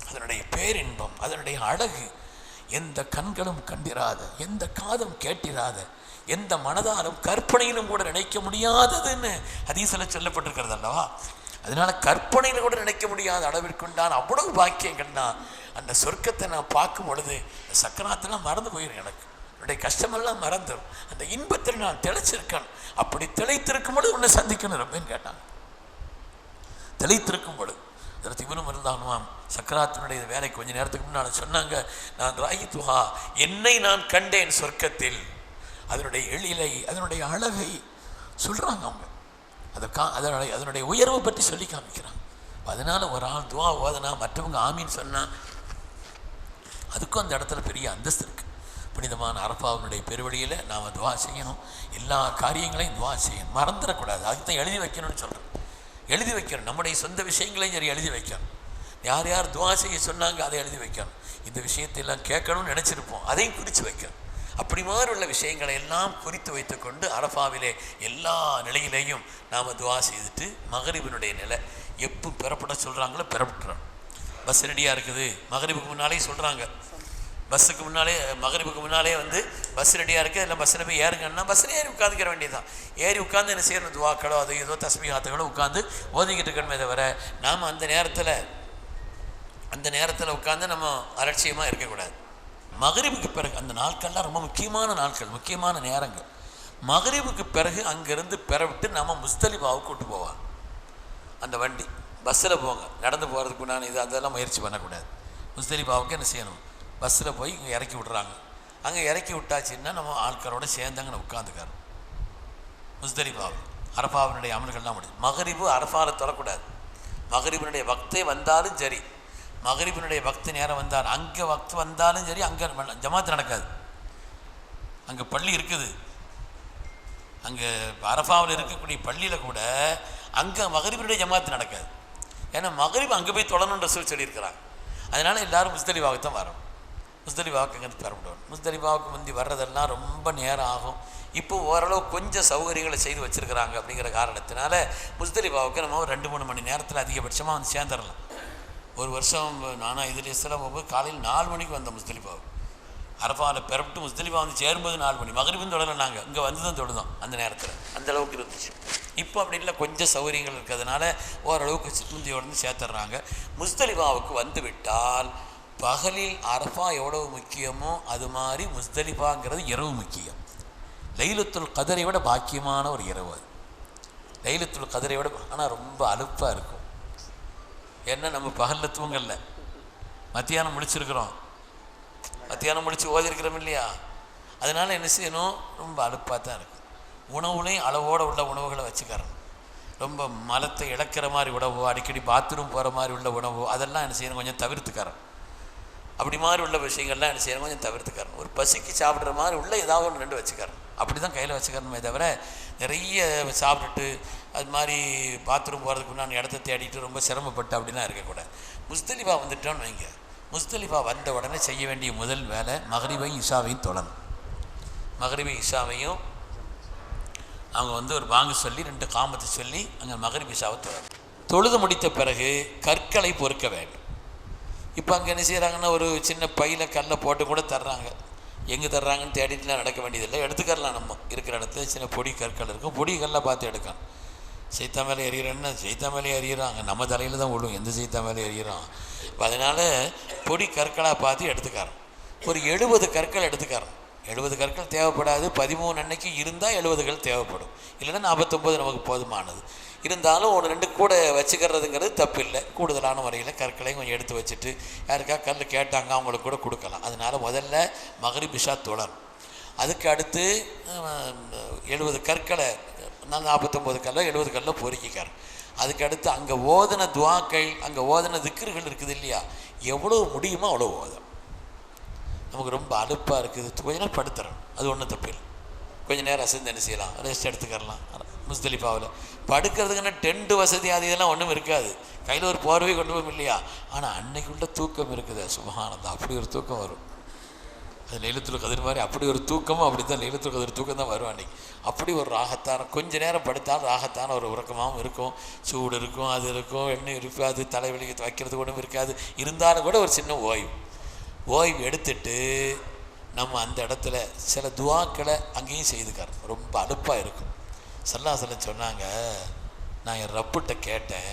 அதனுடைய பேரின்பம், அதனுடைய அழகு எந்த கண்களும் கண்டிராத, எந்த காதும் கேட்டிராத, எந்த மனதாலும் கற்பனையிலும் கூட நினைக்க முடியாததுன்னு ஹதீஸில் சொல்லப்பட்டிருக்கிறது அல்லவா. அதனால கற்பனையில் கூட நினைக்க முடியாத அளவிற்குண்டான அவ்வளவு பாக்கியங்கள்னா அந்த சொர்க்கத்தை நான் பார்க்கும் பொழுது சக்கராத்தெல்லாம் மறந்து போயிடும், எனக்கு என்னுடைய கஷ்டமெல்லாம் மறந்துடும், அந்த இன்பத்தில் நான் திளைச்சிருக்கேன். அப்படி திளைத்திருக்கும் பொழுது உன்னை சந்திக்கணும் அப்படின்னு கேட்டாங்க. திளைத்திருக்கும் பொழுது அதற்கு இவனும் இருந்தானுவாம் சக்கராத்தினுடைய வேலை கொஞ்சம் நேரத்துக்கு முன்னால் சொன்னாங்க, நான் ராயித்துஹா என்னை நான் கண்டேன் சொர்க்கத்தில், அதனுடைய எழிலை, அதனுடைய அழகை சொல்கிறாங்க அவங்க. அதனுடைய உயர்வை பற்றி சொல்லி காமிக்கிறாங்க. அதனால் ஒரு ஆள் துஆ ஓதுனா மற்றவங்க ஆமீன்னு சொன்னால் அதுக்கும் அந்த இடத்துல பெரிய அந்தஸ்து இருக்குது. புனிதமான அரஃபாவினுடைய பெருவழியில் நாம் துஆ செய்யணும், எல்லா காரியங்களையும் துஆ செய்யணும், மறந்துடக்கூடாது. அதுதான் எழுதி வைக்கணும்னு சொல்கிறேன். எழுதி வைக்கணும், நம்முடைய சொந்த விஷயங்களையும் சரி எழுதி வைக்கணும். யார் யார் துஆ செய்ய சொன்னாங்க அதை எழுதி வைக்கணும். இந்த விஷயத்தையெல்லாம் கேட்கணும்னு நினச்சிருப்போம், அதையும் குறித்து வைக்கணும். அப்படி மாதிரி உள்ள விஷயங்களை எல்லாம் குறித்து வைத்துக்கொண்டு அரஃபாவிலே எல்லா நிலையிலையும் நாம் துஆ செய்துட்டு மகரிபினுடைய நிலை எப்போ பெறப்பட சொல்கிறாங்களோ பெறப்பட்டுறோம். பஸ் ரெடியாக இருக்குது, மகரிபுக்கு முன்னாலே சொல்கிறாங்க, பஸ்ஸுக்கு முன்னாலே மகரிபுக்கு முன்னாலே பஸ் ரெடியாக இருக்குது, இல்லை பஸ்ஸில் போய் ஏறுங்கன்னா பஸ்ஸில் ஏறி உட்காந்துக்கிற வேண்டியதுதான். ஏறி உட்காந்து என்ன செய்யணும், துவாக்களோ அது ஏதோ தஸ்பீஹாத்துகளோ உட்காந்து ஓதிக்கிட்டு இருக்கணுமே தவிர நாம் அந்த நேரத்தில் உட்காந்து நம்ம அலட்சியமாக இருக்கக்கூடாது. மகரிபுக்கு பிறகு அந்த நாட்கள்லாம் ரொம்ப முக்கியமான நாட்கள், முக்கியமான நேரங்கள். மகரிபுக்கு பிறகு அங்கேருந்து பெறவிட்டு நம்ம முஸ்தலிஃபாவுக்கு கூட்டு போவாங்க. அந்த வண்டி பஸ்ஸில் போங்க, நடந்து போகிறதுக்கு நான் அதெல்லாம் முயற்சி பண்ணக்கூடாது. முஸ்தலிஃபாவுக்கு என்ன செய்யணும், பஸ்ஸில் போய் இங்கே இறக்கி விட்றாங்க. அங்கே இறக்கி விட்டாச்சுன்னா நம்ம ஆட்களோடு சேர்ந்தாங்க உட்காந்துக்காரு. முஸ்தலிஃபாவில் அரஃபாவினுடைய அமல்கள்லாம் முடியும். மகரிபு அரஃபாவில் தொடக்கூடாது. மகரிபினுடைய வக்தே வந்தாலும் சரி, மகரிபினுடைய வக்து நேரம் வந்தால் அங்கே வக்து வந்தாலும் சரி, அங்கே ஜமாத்து நடக்காது. அங்கே பள்ளி இருக்குது, அங்கே அரஃபாவில் இருக்கக்கூடிய பள்ளியில் கூட அங்கே மகரிபினுடைய ஜமாத்து நடக்காது. ஏன்னா மகரிப் அங்கே போய் தொடரணுன்ற சொல்லியிருக்கிறாங்க. அதனால் எல்லோரும் முஸ்தலிஃபாவுக்கு தான் வரும். முஸ்தலிஃபாவுக்கு இங்கேருந்து பெறப்படும். முஸ்தலிஃபாவுக்கு முந்தி வர்றதெல்லாம் ரொம்ப நேரம் ஆகும். இப்போ ஓரளவு கொஞ்சம் சௌகரியங்களை செய்து வச்சுருக்கிறாங்க. அப்படிங்கிற காரணத்தினால முஸ்தலிஃபாவுக்கு நம்ம 2-3 மணி நேரத்தில் அதிகபட்சமாக வந்து சேர்ந்துடலாம். ஒரு வருஷம் நானா இதில் போகும்போது காலையில் 4 மணிக்கு வந்தோம் முஸ்தலிஃபாவுக்கு. அரஃபாவில் பெறப்பட்டு முஸ்தலிஃபா வந்து சேரும்போது 4 மணி, மகரிபும் தொடரலை. நாங்கள் இங்கே வந்து தான் தொழுதோம் அந்த நேரத்தில். அந்தளவுக்கு இருந்துச்சு. இப்போ அப்படி இல்லை, கொஞ்சம் சௌகரியங்கள் இருக்கிறதுனால ஓரளவுக்கு முந்தியோடு சேர்த்துட்றாங்க. முஸ்தலிஃபாவுக்கு வந்து விட்டால் பகலில் அரஃபா எவ்வளவு முக்கியமோ அது மாதிரி முஸ்தலிஃபாங்கிறது இரவு முக்கியம். லைலத்துல் கதரை விட பாக்கியமான ஒரு இரவு அது. லைலத்துல் கதரை விட, ஆனால் ரொம்ப அலுப்பாக இருக்கும். ஏன்னா நம்ம பகலில் தூங்கலை, மத்தியானம் முழிச்சிருக்கிறோம், மத்தியானம் முடித்து ஓதிருக்கிறோம் இல்லையா. அதனால் என்ன செய்யணும், ரொம்ப அலுப்பாக தான் இருக்கும். உணவுலையும் அளவோடு உள்ள உணவுகளை வச்சுக்கிறோம். ரொம்ப மலத்தை இழக்கிற மாதிரி உணவோ, அடிக்கடி பாத்ரூம் போகிற மாதிரி உள்ள உணவோ, அதெல்லாம் என்ன செய்யணும், கொஞ்சம் தவிர்த்துக்கிறோம். அப்படி மாதிரி உள்ள விஷயங்கள்லாம் என்ன செய்யணும், கொஞ்சம் தவிர்த்துக்கிறோம். ஒரு பசிக்கு சாப்பிட்ற மாதிரி உள்ள ஏதாவது ஒன்று 2 வச்சுக்கிறோம். அப்படி தான் கையில் வச்சுக்கிறணுமே தவிர நிறைய சாப்பிட்டுட்டு அது மாதிரி பாத்ரூம் போகிறதுக்கு முன்னாடி இடத்த தேடிட்டு ரொம்ப சிரமப்பட்டு அப்படிலாம் இருக்கக்கூடாது. முஸ்தலிஃபா வந்துட்டோன்னு வைங்க, முஸ்தலிஃபா வந்த உடனே செய்ய வேண்டிய முதல் வேலை மகரிபையும் இஷாவையும் தொழணும். மகரிபையும் இஷாவையும் அவங்க வந்து ஒரு பாங்கு சொல்லி 2 காமத்தை சொல்லி அங்கே மகரிப் இஷாவை தொழணும். தொழுது முடித்த பிறகு கற்களை பொறுக்க வேண்டும். இப்போ அங்கே என்ன செய்கிறாங்கன்னா ஒரு சின்ன பையில் கல்லை போட்டு கூட தர்றாங்க. எங்கே தர்றாங்கன்னு தேடிட்டுலாம் நடக்க வேண்டியதில்லை, எடுத்துக்கலாம். நம்ம இருக்கிற இடத்துல சின்ன பொடி கற்கள் இருக்கும், பொடி கல்லை பார்த்து எடுக்கணும். சைத்தா மேலே எறிகிறேன்னா சைத்தா மேலே எறிகிறாங்க, நம்ம தலையில் தான் விழும் எந்த சைத்தா மேலே எறிகிறோம். இப்போ அதனால் பொடி கற்களாக பார்த்து எடுத்துக்காரோம். ஒரு 70 கற்கள் எடுத்துக்காரோம். 70 கற்கள் தேவைப்படாது, 13 அன்னைக்கு இருந்தால் 70 கல் தேவைப்படும், இல்லைன்னா 49 நமக்கு போதுமானது. இருந்தாலும் 1-2 கூட வச்சுக்கிறதுங்கிறது தப்பு இல்லை. கூடுதலான முறையில் கற்களையும் கொஞ்சம் எடுத்து வச்சுட்டு யாருக்கா கல் கேட்டாங்க அவங்களுக்கு கூட கொடுக்கலாம். அதனால் முதல்ல மகரிப் இஷா தொழணும். அதுக்கு அடுத்து 70 கற்களை, 49 கல்லை 70 கல்லை பொறுக்கிக்காரன். அதுக்கு அடுத்து அங்கே ஓதன துவாக்கள், அங்கே ஓதன திக்ருகள் இருக்குது இல்லையா, எவ்வளோ முடியுமோ அவ்வளோ ஓதும். நமக்கு ரொம்ப அலுப்பாக இருக்குது, கொஞ்ச நேரம் படுத்துறோம், அது ஒன்றும் தப்பு இல்லை. கொஞ்சம் நேரம் அசைந்து என்ன செய்யலாம், ரெஸ்ட் எடுத்துக்கலாம். முஸ்தலிஃபாவில் படுக்கிறதுக்குன்னா டென்ட் வசதி அது இதெல்லாம் ஒன்றும் இருக்காது, கையில் ஒரு போர்வை கொண்டு போகும் இல்லையா. ஆனால் அன்னைக்குள்ள தூக்கம் இருக்குது, சுபஹானல்லாஹ், அப்படி ஒரு தூக்கம் வரும். அது லைலத்துல் கத்ர் மாதிரி அப்படி ஒரு தூக்கமும் அப்படி தான், லைலத்துல் கத்ர் தூக்கம் தான் வரும் அன்றைக்கி. அப்படி ஒரு ராகத்தான, கொஞ்ச நேரம் படுத்தாலும் ராகத்தான ஒரு உறக்கமாகவும் இருக்கும். சூடு இருக்கும், அது இருக்கும், எண்ணெய் இருக்காது, தலைவலி வைக்கிறது ஒன்றும் இருக்காது. இருந்தாலும் கூட ஒரு சின்ன ஓய்வு எடுத்துட்டு நம்ம அந்த இடத்துல சில துவாக்களை அங்கேயும் செய்துக்காரோம். ரொம்ப அலுப்பாக இருக்கும். ஸல்லல்லாஹு சொன்னாங்க, நான் என் ரப்புட்ட கேட்டேன்,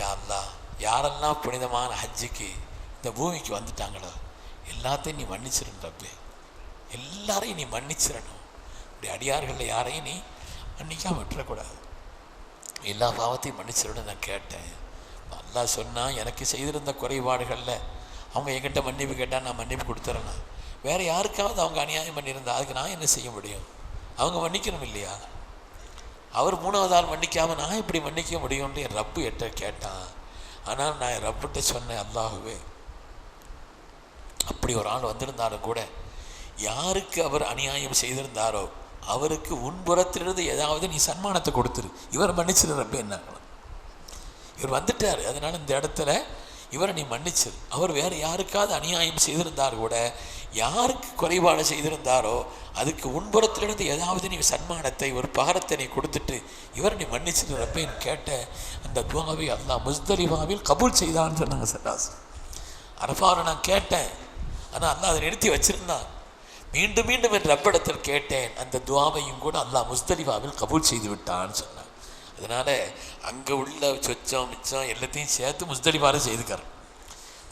யா அல்லாஹ், யாரெல்லாம் புனிதமான ஹஜ்ஜுக்கு இந்த பூமிக்கு வந்துட்டாங்களோ எல்லாத்தையும் நீ மன்னிச்சிடணும் ரப்பே, எல்லாரையும் நீ மன்னிச்சிடணும். இப்படி அடியார்களில் யாரையும் நீ மன்னிக்காம விட்டுறக்கூடாது, எல்லா பாவத்தையும் மன்னிச்சிடணும் நான் கேட்டேன். அல்லாஹ் சொன்னால், எனக்கு செய்திருந்த குறைபாடுகளில் அவங்க என்கிட்ட மன்னிப்பு கேட்டால் நான் மன்னிப்பு கொடுத்துறேன்னா, வேறு யாருக்காவது அவங்க அநியாயம் பண்ணியிருந்தா அதுக்கு நான் என்ன செய்ய முடியும், அவங்க மன்னிக்கணும் இல்லையா. அவர் 3வது ஆள் மன்னிக்காமல் நான் இப்படி மன்னிக்க முடியும்னு என் ரப்பு எட்ட கேட்டான். ஆனால் நான் என் ரப்புட்ட சொன்னேன், அல்லாஹுவே, அப்படி ஒரு ஆள் வந்திருந்தாலும் கூட யாருக்கு அவர் அநியாயம் செய்திருந்தாரோ அவருக்கு உன்புறத்திலிருந்து ஏதாவது நீ சன்மானத்தை கொடுத்துரு, இவர் மன்னிச்சிரு ரப்பே. என்ன இவர் வந்துட்டார், அதனால் இந்த இடத்துல இவரை நீ மன்னிச்சிரு. அவர் வேறு யாருக்காவது அநியாயம் செய்திருந்தார் கூட, யாருக்கு குறைபாடு செய்திருந்தாரோ அதுக்கு உன்புறத்திலிருந்து ஏதாவது நீ சன்மானத்தை, ஒரு பகரத்தை நீ கொடுத்துட்டு இவரை நீ மன்னிச்சிரு ரப்பேன்னு கேட்ட அந்த துவாவை அல்லாஹ் முஸ்தலிஃபாவில் கபூல் செய்தான்னு சொன்னாங்க. சல்லாஸ் அரஃபாவில் நான் கேட்டேன், ஆனால் அல்லாஹ் அதை நிறுத்தி வச்சிருந்தான். மீண்டும் மீண்டும் என் ரப்பிடத்தில் கேட்டேன், அந்த துவாவையும் கூட அல்லாஹ் முஸ்தலிஃபாவில் கபூல் செய்து விட்டான்னு சொன்னான். அதனால் அங்கே உள்ள சொச்சம் மிச்சம் எல்லாத்தையும் சேர்த்து முஸ்தலிஃபாவில் செய்துக்கிறேன்.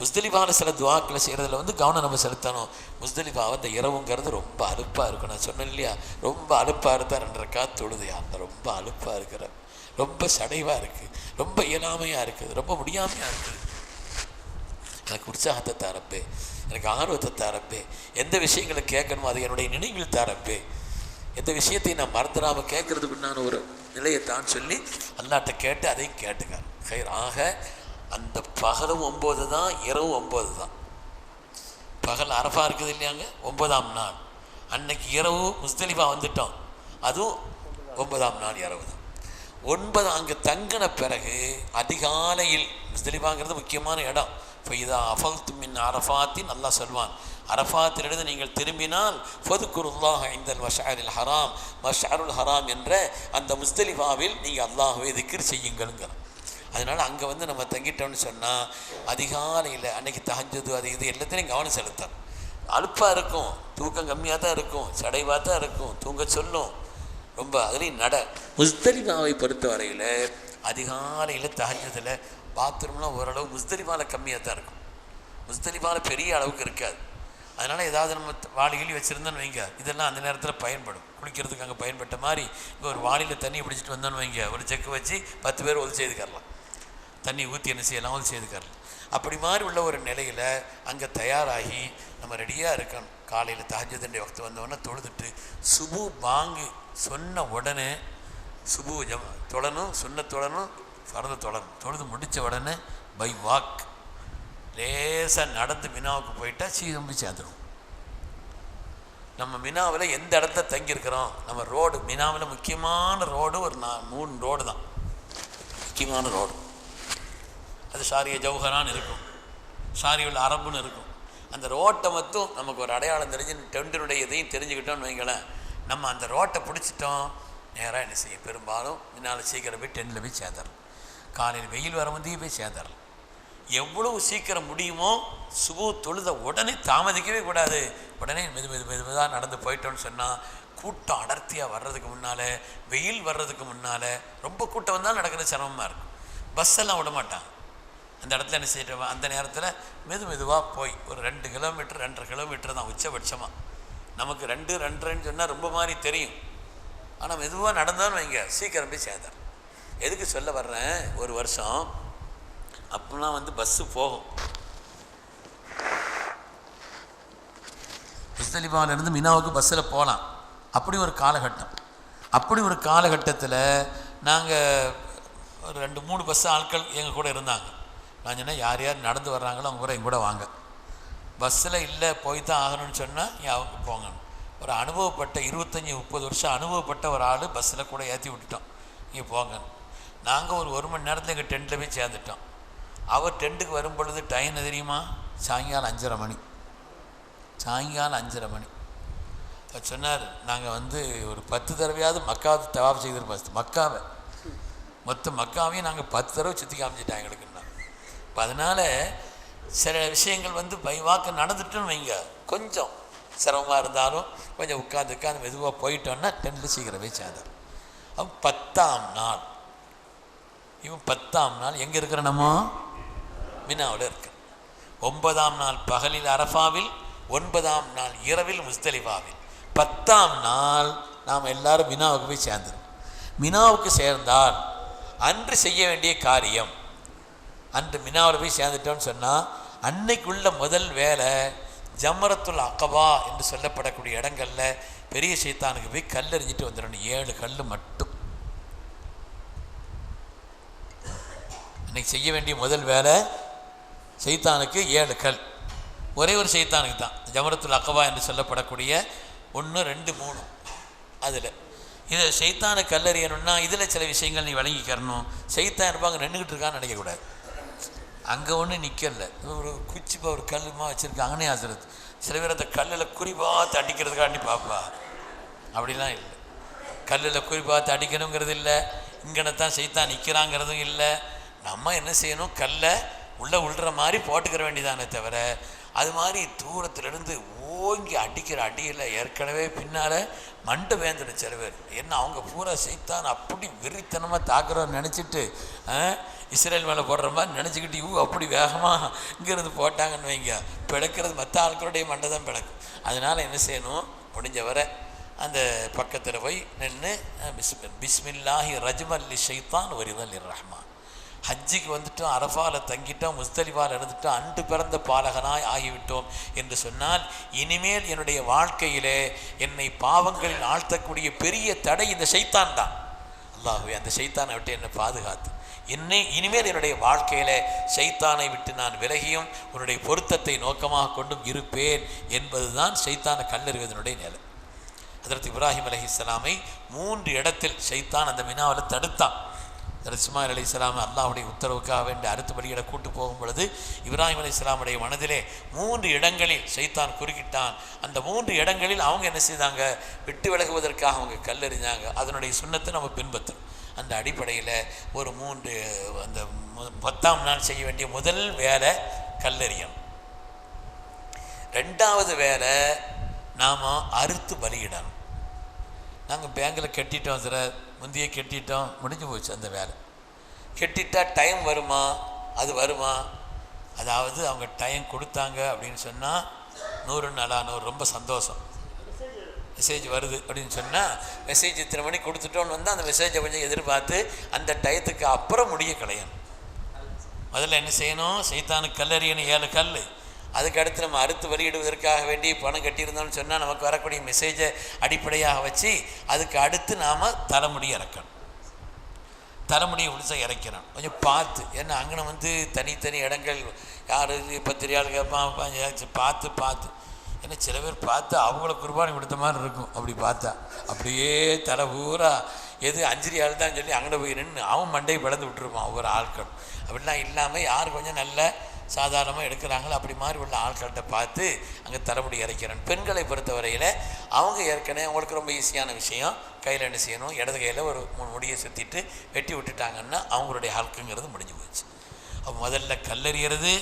முஸ்தலிஃபாவில் சில துவாக்களை செய்கிறதுல வந்து கவனம் நம்ம செலுத்தணும். முஸ்தலிஃபாவை அந்த இரவுங்கிறது ரொம்ப அலுப்பாக இருக்கும். நான் சொன்னேன் இல்லையா, ரொம்ப அலுப்பாக இருந்தால் 2 ரக்காத் தொழுது, அந்த ரொம்ப அலுப்பாக இருக்கிற, ரொம்ப சடைவாக இருக்குது, ரொம்ப இயலாமையாக இருக்குது, ரொம்ப முடியாமையாக இருக்குது. எனக்கு உற்சாகத்தை தாரப்பே, எனக்கு ஆர்வத்தை தாரப்பே, எந்த விஷயங்களை கேட்கணுமோ அதை என்னுடைய நினைவில் தாரப்பே, எந்த விஷயத்தையும் நான் மறந்துடாமல் கேட்கறதுக்கு நான் ஒரு நிலையத்தான் சொல்லி அல்லாட்ட கேட்டு அதையும் கேட்டுக்கார். ஹைர் ஆக அந்த பகலும் 9 தான், இரவு 9 தான். பகல் அரஃபா இருக்குது இல்லையாங்க, 9ஆம் நாள் அன்னைக்கு இரவு முஸ்தலிஃபா வந்துட்டோம், அதுவும் 9ஆம் நாள் இரவு தான். 9 அங்கே தங்கின பிறகு அதிகாலையில், முஸ்தலிஃபாங்கிறது முக்கியமான இடம், ஃபைதா அஃபல்து மின் அரஃபாத்தின் அல்லாஹ் சொல்வான், அரஃபாத்திலிருந்து நீங்கள் திரும்பினால் ஃபதுக்குருல்லாஹ் இந்தல் மஷ்அரில் ஹராம், மஷ்அருல் ஹராம் என்ற அந்த முஸ்தலிஃபாவில் நீங்கள் அல்லாஹ்வை திக்ர் செய்யுங்கள்ங்கிற. அதனால் அங்கே வந்து நம்ம தங்கிட்டோம்னு சொன்னால் அதிகாலையில் அன்றைக்கி தஹஜ்ஜுது அது இது எல்லாத்தையும் கவனம் செலுத்தணும். அலுப்பாக இருக்கும், தூக்கம் கம்மியாக தான் இருக்கும், சடைவாக தான் இருக்கும், தூங்க சொல்லும் ரொம்ப. அதுலேயும் முஸ்தலிஃபாவை பொறுத்த வரையில் அதிகாலையில் தஹஜ்ஜுதில் பாத்ரூம்லாம் ஓரளவு முஸ்தலிஃபாவில் கம்மியாக தான் இருக்கும், முஸ்தலிஃபாவில் பெரிய அளவுக்கு இருக்காது. அதனால் ஏதாவது நம்ம வாளிகளி வச்சுருந்தோன்னு வைங்க, இதெல்லாம் அந்த நேரத்தில் பயன்படும். குளிக்கிறதுக்கு அங்கே பயன்பட்ட மாதிரி இங்கே ஒரு வாளியில் தண்ணி பிடிச்சிட்டு வந்தோன்னு வைங்க, ஒரு செக்கு வச்சு 10 பேர் ஒது செய்துக்கரலாம், தண்ணி ஊற்றி என்ன செய்யலாம், ஒது செய்துக்கரலாம். அப்படி மாதிரி உள்ள ஒரு நிலையில் அங்கே தயாராகி நம்ம ரெடியாக இருக்கணும். காலையில் தஹஜ்ஜுதுடைய வக்து வந்தோடனே தொழுதுட்டு சுபு பாங்கு சொன்ன உடனே சுபு தொழணும், சுன்ன தொழணும், ஃபர்து தொழணும். தொழுது முடித்த உடனே பை வாக் லேசாக நடந்து மினாவுக்கு போயிட்டால் சீதம்பி சேர்ந்துடும். நம்ம மினாவில் எந்த இடத்துல தங்கியிருக்கிறோம், நம்ம ரோடு மினாவில் முக்கியமான ரோடு ஒரு 3 ரோடு தான் முக்கியமான ரோடு. அது ஷாரிய ஜவுஹரான்னு இருக்கும், ஷாரியுல் அரபுன்னு இருக்கும். அந்த ரோட்டை மட்டும் நமக்கு ஒரு அடையாளம் தெரிஞ்சு டெண்டினுடைய இதையும் தெரிஞ்சுக்கிட்டோம்னு வைங்களேன், நம்ம அந்த ரோட்டை பிடிச்சிட்டோம் நேராக என்ன செய்யும், பெரும்பாலும் மின்னால் சீக்கிரம் போய் டெண்டில் போய் சேர்ந்துடலாம். காலையில் வெயில் வர முந்தையே போய் சேர்ந்துடலாம். எவ்வளவு சீக்கிரம் முடியுமோ சுபு தொழுத உடனே தாமதிக்கவே கூடாது. உடனே மெதுவாக நடந்து போயிட்டோன்னு சொன்னால் கூட்டம் அடர்த்தியாக வர்றதுக்கு முன்னால், வெயில் வர்றதுக்கு முன்னால் ரொம்ப கூட்டம் வந்தாலும் நடக்கிறது சிரமமாக இருக்கும். பஸ்ஸெல்லாம் விட மாட்டாங்க. அந்த இடத்துல என்ன செய்யறோம், அந்த நேரத்தில் மெதுவாக போய் ஒரு 2 கிலோமீட்டர் 2.5 கிலோமீட்டர் தான் உச்சபட்சமாக. நமக்கு 2-2.5ன்னு சொன்னால் ரொம்ப மாதிரி தெரியும், ஆனால் மெதுவாக நடந்தாலும் வைங்க சீக்கிரம் போய் சேர்ந்தார். எதுக்கு சொல்ல வர்றேன், ஒரு வருஷம் அப்போலாம் வந்து பஸ்ஸு போகும், முஸ்தலிஃபாவிலேருந்து மினாவுக்கு பஸ்ஸில் போகலாம். அப்படி ஒரு காலகட்டம். அப்படி ஒரு காலகட்டத்தில் நாங்கள் ஒரு 2-3 பஸ்ஸு ஆட்கள் எங்கள் கூட இருந்தாங்க. நான் சொன்னேன், யார் யார் நடந்து வர்றாங்களோ அவங்க கூட எங்க கூட வாங்க, பஸ்ஸில் இல்லை போய் தான் ஆகணும்னு சொன்னால் அவங்க போங்க. ஒரு அனுபவப்பட்ட 25-30 வருஷம் அனுபவப்பட்ட ஒரு ஆள் பஸ்ஸில் கூட ஏற்றி விட்டுட்டோம், இங்கே போங்க. நாங்கள் ஒரு 1 மணி நேரத்தில் எங்கள் டென்ட்டில் போய் சேர்ந்துட்டோம். அவர் டென்ட்டுக்கு வரும் பொழுது டைம் தெரியுமா, சாயங்காலம் 5:30 மணி. சாயங்காலம் 5:30 மணி. அவர் சொன்னார், நாங்கள் வந்து ஒரு 10 தடவையாவது மக்காவை தவாப் செய்திருப்போம். மக்காவை மொத்த மக்காவையும் நாங்கள் 10 தடவை சுற்றி காமிச்சிட்டோம் எங்களுக்குன்னா. இப்போ அதனால் சில விஷயங்கள் வந்து பைவாக்கு நடந்துட்டுன்னு வைங்க, கொஞ்சம் சிரமமாக இருந்தாலும் கொஞ்சம் உட்காந்து மெதுவாக போயிட்டோன்னா டென்ட்டில் சீக்கிரம் போய் சேர்ந்தார். அப்போ 10ஆம் நாள், இவன் 10ஆம் நாள் எங்கே இருக்கிற நம்ம மினாவில் இருக்கு. 9ஆம் நாள் பகலில் அரஃபாவில், 9ஆம் நாள் இரவில் முஸ்தலிஃபாவில், 10ஆம் நாள் நாம் எல்லாரும் மினாவுக்கு போய் சேர்ந்துடும். மினாவுக்கு சேர்ந்தால் அன்று செய்ய வேண்டிய காரியம், அன்று மினாவில் போய் சேர்ந்துட்டோன்னு சொன்னால் அன்னைக்குள்ள முதல் வேலை ஜமரத்துல் அக்கபா என்று சொல்லப்படக்கூடிய இடங்களில் பெரிய சைத்தானுக்கு போய் கல்லெறிஞ்சிட்டு வந்துடணும். 7 கல் மட்டும். அன்னைக்கு செய்ய வேண்டிய முதல் வேலை சைத்தானுக்கு 7 கல். ஒரே ஒரு சைத்தானுக்கு தான் ஜமரத்துல் அக்கபா என்று சொல்லப்படக்கூடிய 1, 2, 3. அதில் இதை சைத்தானை கல்லறியணும்னா இதில் சில விஷயங்கள் நீ வழங்கிக்கிறணும். சைத்தான் இருப்பாங்க நின்றுக்கிட்டு இருக்கான்னு நினைக்கக்கூடாது. அங்கே ஒன்றும் நிற்கல, ஒரு குச்சி ஒரு கல்லுமா வச்சுருக்காங்கன்னே ஆசிரியர். சில பேர் அந்த கல்லில் குறி பார்த்து அடிக்கிறதுக்காண்டி பார்ப்பா, அப்படிலாம் இல்லை. கல்லில் குறி பார்த்து அடிக்கணுங்கிறது இல்லை, இங்கனத்தான் சைத்தான் நிற்கிறாங்கிறதும் இல்லை. நம்ம என்ன செய்யணும், கல்லை உள்ளே உள்ற மாதிரி போட்டுக்கிற வேண்டியதானே தவிர அது மாதிரி தூரத்துலேருந்து ஓங்கி அடிக்கிற அடியில் ஏற்கனவே பின்னால் மண்டை வேந்துடும் சில பேர். என்ன அவங்க பூரா சைத்தான் அப்படி வெறித்தனமாக தாக்குறோன்னு நினச்சிட்டு இஸ்ரேல் மேலே போடுற மாதிரி நினச்சிக்கிட்டு அப்படி வேகமாக இங்கேருந்து போட்டாங்கன்னு வைங்க, பிழைக்கிறது மற்ற ஆட்களுடைய மண்டை தான் பிழைக்கும். அதனால் என்ன செய்யணும், முடிஞ்ச வரை அந்த பக்கத்தில் போய் நின்று பிஸ்மில்லாஹி ரஜ்மல்லி ஷைத்தான் வரிதல்லி ரஹ்மான். ஹஜ்ஜிக்கு வந்துட்டோம், அரஃபாவில் தங்கிட்டோம், முஸ்தலிஃபாவில் இருந்துட்டோம், அன்று பிறந்த பாலகனாய் ஆகிவிட்டோம் என்று சொன்னால் இனிமேல் என்னுடைய வாழ்க்கையிலே என்னை பாவங்களில் ஆழ்த்தக்கூடிய பெரிய தடை இந்த ஷைத்தான் தான். அல்லாஹ்வே அந்த ஷைத்தானை விட்டு என்னை பாதுகாத்து இனிமேல் என்னுடைய வாழ்க்கையில் ஷைத்தானை விட்டு நான் விலகியும் உன்னுடைய பொருத்தத்தை நோக்கமாக கொண்டும் இருப்பேன் என்பது தான் ஷைத்தானை கல்லெறிவதனுடைய நிலை. ஹஜ்ரத் இப்ராஹிம் அலைஹிஸ்ஸலாமை 3 இடத்தில் ஷைத்தான் அந்த மினாவில் தடுத்தான். இஸ்மாயில் அலைஹிஸ்ஸலாம் அல்லாஹ்வுடைய உத்தரவுக்காக வேண்டி அறுத்து பலியிட கூட்டு போகும் பொழுது இப்ராஹிம் அலைஹிஸ்ஸலாமுடைய மனதிலே 3 இடங்களில் ஷைத்தான் குறுக்கிட்டான். அந்த 3 இடங்களில் அவங்க என்ன செய்தாங்க, விட்டு விலகுவதற்காக அவங்க கல்லெறிஞ்சாங்க. அதனுடைய சுன்னத்தை நம்ம பின்பற்றோம். அந்த அடிப்படையில் ஒரு 3 அந்த 10ஆம் நாள் செய்ய வேண்டிய முதல் வேலை கல்லெறியணும். 2வது வேலை நாம் அறுத்து பலியிடணும். நாங்கள் பேங்கில் கட்டிட்டோம் சார், முந்தையே கட்டிட்டோம், முடிஞ்சு போச்சு அந்த வேலை. கட்டிட்டா டைம் வருமா, அது வருமா? அதாவது அவங்க டைம் கொடுத்தாங்க அப்படின்னு சொன்னால் 100 நாளா 100 ரொம்ப சந்தோஷம், மெசேஜ் வருது அப்படின்னு சொன்னால் மெசேஜ் இத்தனை மணி கொடுத்துட்டோன்னு வந்து அந்த மெசேஜை கொஞ்சம் எதிர்பார்த்து அந்த டயத்துக்கு அப்புறம் முடிய களையணும். முதல்ல என்ன செய்யணும், சைத்தானுக்கு கல்லறியணும் 7 கல். அதுக்கு அடுத்து நம்ம அறுத்து வெளியிடுவதற்காக வேண்டி பணம் கட்டியிருந்தோம்னு சொன்னால் நமக்கு வரக்கூடிய மெசேஜை அடிப்படையாக வச்சு அதுக்கு அடுத்து நாம் தலைமுடி இறக்கணும். தலைமுடியை உளிச்சா இறக்கணும் கொஞ்சம் பார்த்து. ஏன்னா அங்கே வந்து தனித்தனி இடங்கள் யார் இப்போ தெரியாது கேட்பான், பார்த்து ஏன்னா சில பேர் பார்த்து அவங்கள குர்பானி கொடுத்த மாதிரி இருக்கும். அப்படி பார்த்தா அப்படியே தலை பூரா எது அஞ்சரியால் தான் சொல்லி அங்கே போய் நின்று அவன் மண்டையை பிளந்து விட்டுருப்பான் ஒவ்வொரு ஆட்கள். அப்படிலாம் இல்லாமல் யார் கொஞ்சம் நல்ல சாதாரணமாக எடுக்கிறாங்களோ அப்படி மாதிரி உள்ள ஆட்கள்கிட்ட பார்த்து அங்கே தலைமுடி இறைக்கிறேன். பெண்களை பொறுத்தவரையில் அவங்க ஏற்கனவே அவங்களுக்கு ரொம்ப ஈஸியான விஷயம், கையில் என்ன செய்யணும், இடது கையில் ஒரு 3 முடியை சுற்றிட்டு வெட்டி விட்டுட்டாங்கன்னா அவங்களுடைய ஹல்க்குங்கிறது முடிஞ்சு போச்சு. அப்போ முதல்ல கல்லெறிகிறது,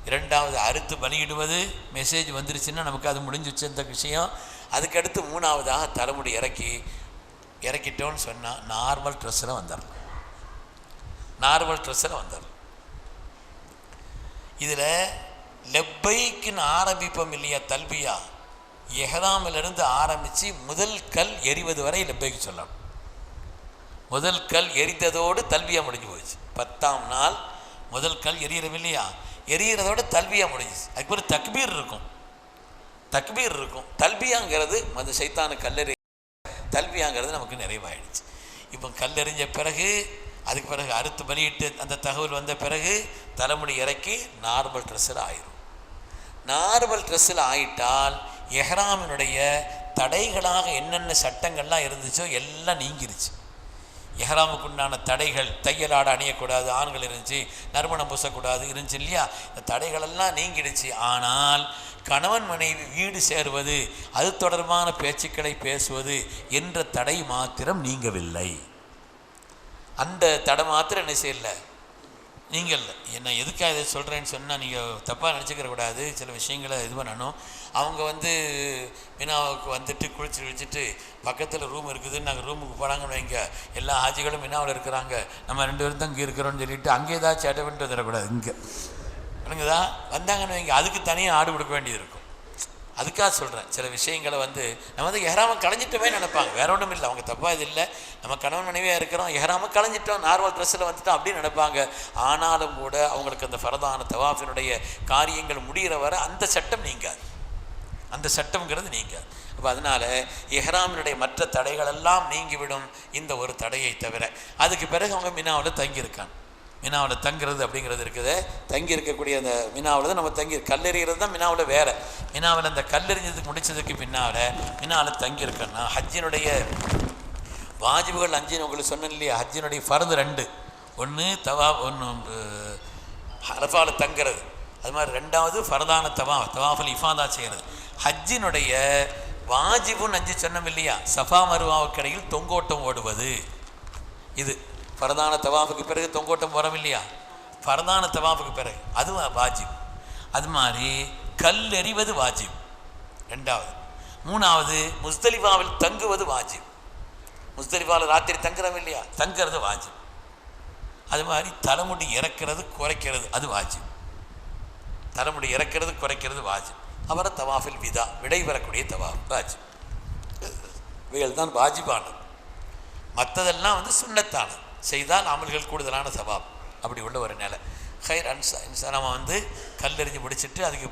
2வது அறுத்து பலியிடுவது, மெசேஜ் வந்துருச்சுன்னா நமக்கு அது முடிஞ்சிச்சு இந்த விஷயம். அதுக்கடுத்து 3வதாக தலைமுடி இறக்கிட்டோன்னு சொன்னால் நார்மல் ட்ரெஸ்ஸில் வந்துடலாம். இதில் லெப்பைக்குன்னு ஆரம்பிப்போம் இல்லையா, தல்பியா எஹ்ராமிலிருந்து ஆரம்பித்து முதல் கல் எறிவது வரை லெப்பைக்கு சொல்லணும். முதல் கல் எரித்ததோடு தல்பியா முடிஞ்சு போச்சு. 10ஆம் நாள் முதல் கல் எரியிறோம் இல்லையா, எரியிறதோடு தல்பியா முடிஞ்சிச்சு. அதுக்கு ஒரு தக்பீர் இருக்கும். தல்பியாங்கிறது மது சைத்தானு கல்லெறி, தல்பியாங்கிறது நமக்கு நிறைவாயிடுச்சு. இப்போ கல்லெறிஞ்ச பிறகு அதுக்கு பிறகு அறுத்து பலியிட்டு அந்த தகவல் வந்த பிறகு தலைமுடி இறக்கி நார்மல் ட்ரெஸ்ஸில் ஆயிரும். நார்மல் ட்ரெஸ்ஸில் ஆயிட்டால் எஹ்ராமினுடைய தடைகளாக என்னென்ன சட்டங்கள்லாம் இருந்துச்சோ எல்லாம் நீங்கிருச்சு. எஹ்ராமுக்கு உண்டான தடைகள், தையலாட அணியக்கூடாது, ஆண்கள் இருந்துச்சு, நறுமணம் பூசக்கூடாது இருந்துச்சு இல்லையா, இந்த தடைகளெல்லாம் நீங்கிடுச்சு. ஆனால் கணவன் மனைவி வீடு சேருவது, அது தொடர்பான பேச்சுக்களை பேசுவது என்ற தடை மாத்திரம் நீங்கவில்லை. அந்த தடை மாத்திரம் என்ன செய்யலை, நீங்கள் என்ன எதுக்காக இதை சொல்கிறேன்னு சொன்னால் நீங்கள் தப்பாக நினச்சிக்கிற கூடாது. சில விஷயங்களை இது பண்ணணும். அவங்க வந்து மினாவுக்கு வந்துட்டு குளிச்சுட்டு பக்கத்தில் ரூம் இருக்குதுன்னு நாங்கள் ரூமுக்கு போனாங்கன்னு வைங்க, எல்லா ஹாஜிகளும் மினாவில் இருக்கிறாங்க, நம்ம 2 பேரும் தான் இங்கே இருக்கிறோன்னு சொல்லிவிட்டு அங்கே ஏதாச்சும் சேட்டை பண்ணிட்டு வந்துடக்கூடாது. இங்கே வணங்குதா வந்தாங்கன்னு வைங்க, அதுக்கு தனியாக ஆடு கொடுக்க வேண்டியது இருக்கும். அதுக்காக சொல்கிறேன், சில விஷயங்களை வந்து நம்ம வந்து எஹ்ராமை களைஞ்சிட்டோமே நினைப்பாங்க, வேற ஒன்றும் இல்லை, அவங்க தப்பாக இது இல்லை, நம்ம கணவன் மனைவியாக இருக்கிறோம், எஹ்ராமை களைஞ்சிட்டோம், நார்மல் ட்ரெஸ்ஸில் வந்துட்டோம் அப்படின்னு நினைப்பாங்க. ஆனாலும் கூட அவங்களுக்கு அந்த ஃபரதான தவாஃபினுடைய காரியங்கள் முடிகிற வரை அந்த சட்டம் நீங்காது, அந்த சட்டம்ங்கிறது நீங்காது. அப்போ அதனால் எஹ்ராமினுடைய மற்ற தடைகளெல்லாம் நீங்கிவிடும் இந்த ஒரு தடையை தவிர. அதுக்கு பிறகு அவங்க மினாவில் தங்கியிருக்காங்க. மினாவில் தங்குறது அப்படிங்கிறது இருக்குது, தங்கி இருக்கக்கூடிய அந்த மினாவில் தான் நம்ம தங்கி கல்லெறிகிறது தான் மினாவில் வேறு. மினாவில் அந்த கல்லெறிஞ்சதுக்கு முடித்ததுக்கு பின்னால் மினாவில் தங்கியிருக்கோன்னா ஹஜ்ஜினுடைய வாஜிபுகள் 5 உங்களுக்கு சொன்னேன் இல்லையா, ஹஜ்ஜினுடைய ஃபர்து 2, ஒன்று அரஃபாவில் தங்கிறது, அது மாதிரி 2வது ஃபர்தான தவாஃபுல் இஃபாதா செய்கிறது. ஹஜ்ஜினுடைய வாஜிபுன்னு 5 சொன்னோம் இல்லையா, சஃபா மருவாவுக்கு இடையில் தொங்கோட்டம் ஓடுவது, இது ஃபர்தான தவாஃபுக்கு பிறகு தொங்கோட்டம் போகிறோம் இல்லையா, ஃபர்தான தவாஃபுக்கு பிறகு அது வாஜிப். அது மாதிரி கல் எறிவது வாஜிப் 2வது. 3வது முஸ்தலிஃபாவில் தங்குவது வாஜிப். முஸ்தலிஃபாவில் ராத்திரி தங்குறோம் இல்லையா, தங்கிறது வாஜிப். அது மாதிரி தலைமுடி இறக்கிறது குறைக்கிறது அது வாஜிப். தலைமுடி இறக்கிறது குறைக்கிறது வாஜிப். அப்புறம் தவாஃபில் விதா, விடை பெறக்கூடிய தவாஃப் வாஜிப். இவைகள் தான் வாஜிபானது. மற்றதெல்லாம் வந்து சுன்னத்தானது, செய்தால் அமல்கள் கூடுதலான சவாப். அப்படி உள்ள ஒரு நிலை. ஹைர் நம்ம வந்து கல்லெறிஞ்சு முடிச்சுட்டு அதுக்கு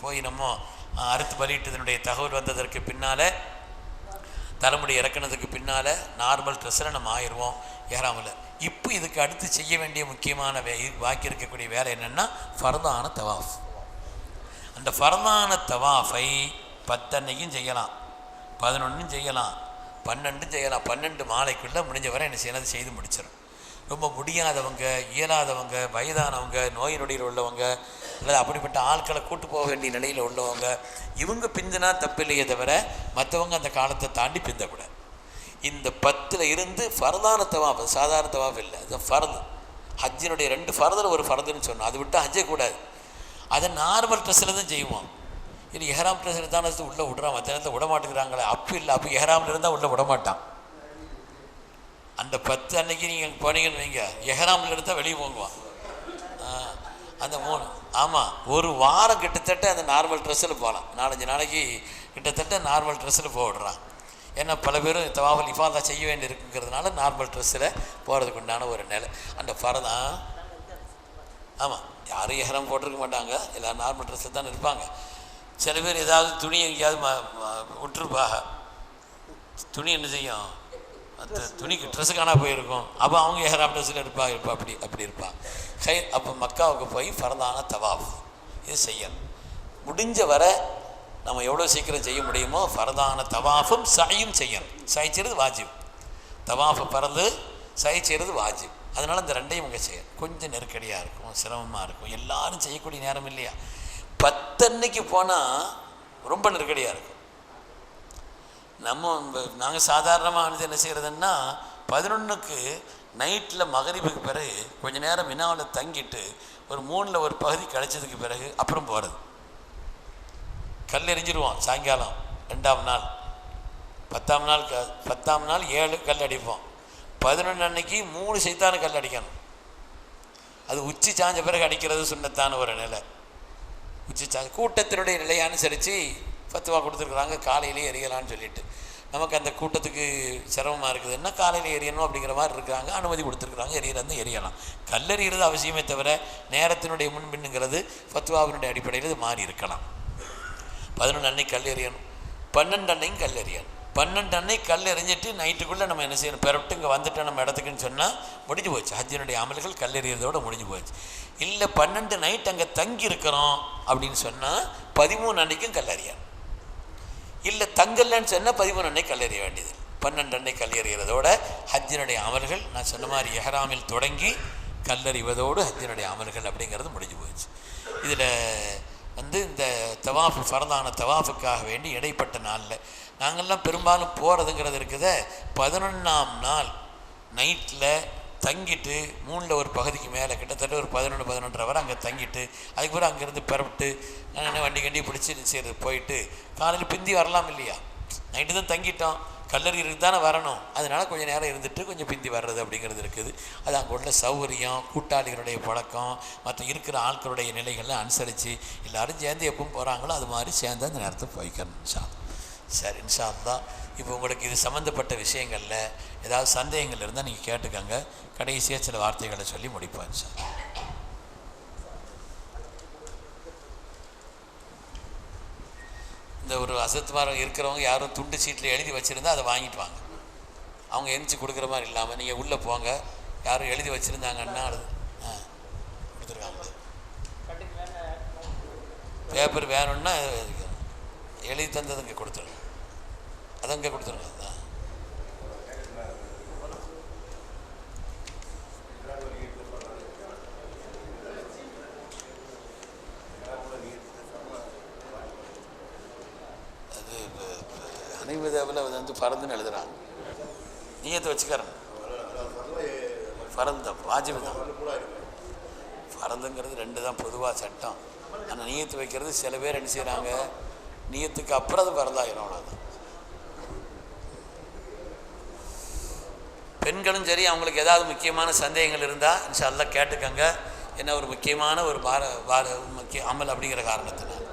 போய் நம்ம அறுத்து பலியிட்டதனுடைய தகவல் வந்ததற்கு பின்னால், தலைமுடி இறக்குனதுக்கு பின்னால் நார்மல் ட்ரெஸ்ஸில் நம்ம ஆயிடுவோம் ஏறாமல். இப்போ இதுக்கு அடுத்து செய்ய வேண்டிய முக்கியமான பாக்கி இருக்கக்கூடிய வேலை என்னென்னா ஃபர்தான தவாஃப். அந்த ஃபர்தான தவாஃபை 10 அன்னைக்கும் செய்யலாம், 11 செய்யலாம், 12 செய்யலாம். 12 மாலைக்குள்ளே முடிஞ்ச வரை என்ன செய்யணும், செய்து முடிச்சிடும். ரொம்ப முடியாதவங்க, இயலாதவங்க, வயதானவங்க, நோய் நொடியில் உள்ளவங்க, அல்லது அப்படிப்பட்ட ஆட்களை கூட்டு போக வேண்டிய நிலையில் உள்ளவங்க, இவங்க பிந்தினா தப்பில்லையே தவிர மற்றவங்க அந்த காலத்தை தாண்டி பிந்தக்கூடாது. இந்த 10ல் இருந்து ஃபர்தான தவாஃப், சாதாரண தவாஃப் இல்லை, அது ஃபர்து. ஹஜ்ஜினுடைய 2 ஃபர்தில் ஒரு ஃபர்துன்னு சொன்னோம். அது விட்டு ஹஜ்ஜே கூடாது. அதை நார்மல் ட்ரெஸ்ஸில் தான் செய்வோம். இது எஹ்ராம் ட்ரெஸ்ஸில் தானே உள்ளே விட்றான், மற்ற நேரத்தில் விட மாட்டேங்கிறாங்களே. அப்போ இல்லை, அப்போ எஹ்ராமில் இருந்தால் உள்ளே விட மாட்டான். அந்த 10 அன்னைக்கு நீங்கள் போனீங்கன்னு வைங்க, எஹ்ராமில் இருந்தால் வெளியே போங்குவான். அந்த 3 ஆமாம், ஒரு வாரம் கிட்டத்தட்ட அந்த நார்மல் ட்ரெஸ்ஸில் போகலாம். 4-5 நாளைக்கு கிட்டத்தட்ட நார்மல் ட்ரெஸ்ஸில் போடுறான். ஏன்னா பல பேரும் தவாஃபுல் இஃபாதா செய்ய வேண்டி இருக்குங்கிறதுனால நார்மல் ட்ரெஸ்ஸில் போகிறதுக்கு உண்டான ஒரு நிலை. அந்த ஃபர்தான் ஆமாம், யாரும் எஹ்ராம் போட்டிருக்க மாட்டாங்க, எல்லோரும் நார்மல் ட்ரெஸ்ஸில் தான் இருப்பாங்க. சில பேர் ஏதாவது துணி எங்கேயாவது விட்டுருப்பாங்க. துணி என்ன செய்யும், அந்த துணிக்கு ட்ரெஸ்ஸு காணா போயிருக்கும். அப்போ அவங்க எஹ்ராம் ட்ரெஸ்ஸில் இருப்பா அப்படி இருப்பாள். அப்போ மக்காவுக்கு போய் ஃபர்தான தவாஃப் இது செய்யணும். முடிஞ்ச வர நம்ம எவ்வளோ சீக்கிரம் செய்ய முடியுமோ ஃபர்தான தவாஃபும் சையும் செய்யணும். சை செய்கிறது வாஜிப், தவாஃபு பறந்து சை செய்கிறது வாஜிப். அதனால் இந்த 2ஐயும் இங்கே செய்யணும். கொஞ்சம் நெருக்கடியாக இருக்கும், சிரமமாக இருக்கும், எல்லாரும் செய்யக்கூடிய நேரம் இல்லையா. 10 அன்னைக்கு போனால் ரொம்ப நெருக்கடியாக இருக்கும். நாங்கள் சாதாரணமாக என்ன செய்கிறதுன்னா 11க்கு நைட்டில் மகரிபுக்கு பிறகு கொஞ்சம் நேரம் மினாவில் தங்கிட்டு ஒரு 3ல் ஒரு பகுதி கிடச்சதுக்கு பிறகு அப்புறம் போகிறது. கல் எறிஞ்சிடுவோம் சாயங்காலம் 2ஆம் நாள், 10ஆம் நாள் 7 கல் அடிப்போம். 11 அன்னைக்கு 3 சைத்தானு கல் அடிக்கணும். அது உச்சி சாஞ்ச பிறகு அடிக்கிறது சுண்ணத்தான ஒரு நிலை. உச்சி சாஞ்ச கூட்டத்தினுடைய நிலையை அனுசரித்து ஃபத்வா கொடுத்துருக்குறாங்க, காலையிலேயே எரியலான்னு சொல்லிட்டு. நமக்கு அந்த கூட்டத்துக்கு சிரமமாக இருக்குதுன்னா காலையில் எரியணும் அப்படிங்கிற மாதிரி இருக்கிறாங்க, அனுமதி கொடுத்துருக்குறாங்க. எரியறது எரியலாம், கல்லெறிகிறது அவசியமே தவிர நேரத்தினுடைய முன்பின்னுங்கிறது ஃபத்வாவினுடைய அடிப்படையில் இது மாறி இருக்கலாம். 11 அன்னைக்கு கல் எறியணும், 12 அன்னைக்கும் கல் எறியணும். 12 அன்னைக்கு கல் எறிஞ்சிட்டு நைட்டுக்குள்ளே நம்ம என்ன செய்யணும், பெறப்பட்டு இங்கே வந்துட்டோம் நம்ம இடத்துக்குன்னு சொன்னால் முடிஞ்சு போச்சு. ஹஜ்ஜினுடைய அமல்கள் கல் எறியறதோடு முடிஞ்சு போச்சு. இல்லை 12 நைட் அங்கே தங்கி இருக்கிறோம் அப்படின்னு சொன்னால் 13 அன்னைக்கும் கல் எறியணும். இல்லை தங்கல்லன்னு சொன்னால் 13 அன்னைக்கு கல் எறிய வேண்டியது. 12 அன்னைக்கு கல் எறிகிறதோட ஹஜ்ஜினுடைய அமல்கள் நான் சொன்ன மாதிரி எஹ்ராமில் தொடங்கி கல்லறிவதோடு ஹஜ்ஜினுடைய அமல்கள் அப்படிங்கிறது முடிஞ்சு போச்சு. இதில் இந்த தவாஃபு ஃபர்தான தவாஃபுக்காக வேண்டி இடைப்பட்ட நாளில் நாங்கள்லாம் பெரும்பாலும் போகிறதுங்கிறது இருக்குது. 11ஆம் நாள் நைட்டில் தங்கிட்டு 3ல் ஒரு பகுதிக்கு மேலே கிட்டத்தட்ட ஒரு 11-11:30 வரை அங்கே தங்கிட்டு அதுக்கு பிறகு அங்கேருந்து பெறப்பட்டு வண்டி கண்டி பிடிச்சி செய்கிறது போயிட்டு காலையில் பிந்தி வரலாம் இல்லையா. நைட்டு தான் தங்கிட்டோம், கல்லறிக்கு தானே வரணும், அதனால் கொஞ்சம் நேரம் இருந்துட்டு கொஞ்சம் பிந்தி வர்றது அப்படிங்கிறது இருக்குது. அது அங்கே உள்ள சௌகரியம், கூட்டாளிகளுடைய பழக்கம், மற்ற இருக்கிற ஆட்களுடைய நிலைகள்லாம் அனுசரித்து எல்லோரும் சேர்ந்து எப்பவும் போகிறாங்களோ அது மாதிரி சேர்ந்து அந்த நேரத்தை போய்க்கணும். இன்ஷா சரி, இன்ஷா அல்லாஹ். இப்போ உங்களுக்கு இது சம்மந்தப்பட்ட விஷயங்களில் ஏதாவது சந்தேகங்கள் இருந்தால் நீங்கள் கேட்டுக்கோங்க. கடைசியாக சில வார்த்தைகளை சொல்லி முடிப்போம் இன்ஷா. இந்த ஒரு அசத்துமாரம் இருக்கிறவங்க யாரும் துண்டு சீட்டில் எழுதி வச்சுருந்தா அதை வாங்கிட்டு வாங்க. அவங்க எரிஞ்சு கொடுக்குற மாதிரி இல்லாமல் நீங்கள் உள்ளே போங்க, யாரும் எழுதி வச்சுருந்தாங்கன்னா அது கொடுத்துருக்காங்க. பேப்பர் வேணும்னா எழுதி தந்தது இங்கே கொடுத்துருங்க, அதை இங்கே கொடுத்துருங்க. அது அனைவதாவில் வந்து ஃபரந்துன்னு எழுதுறாங்க, நீயத்தை வச்சுக்கிறேன். ஃபரந்த வாஜிபு தான், ஃபரந்துங்கிறது 2 தான் பொதுவாக சட்டம். ஆனால் நீயத்து வைக்கிறது சில பேர் என்ன செய்கிறாங்க, நீயத்துக்கு அப்புறம் அது ஃபரந்தாயிரும், அவ்வளோதான். பெண்களும் சரி, அவங்களுக்கு ஏதாவது முக்கியமான சந்தேகங்கள் இருந்தால் இன்ஷா அல்லாஹ் கேட்டுக்கங்க. என்ன ஒரு முக்கியமான ஒரு முக்கிய அமல் அப்படிங்கிற காரணத்தினால்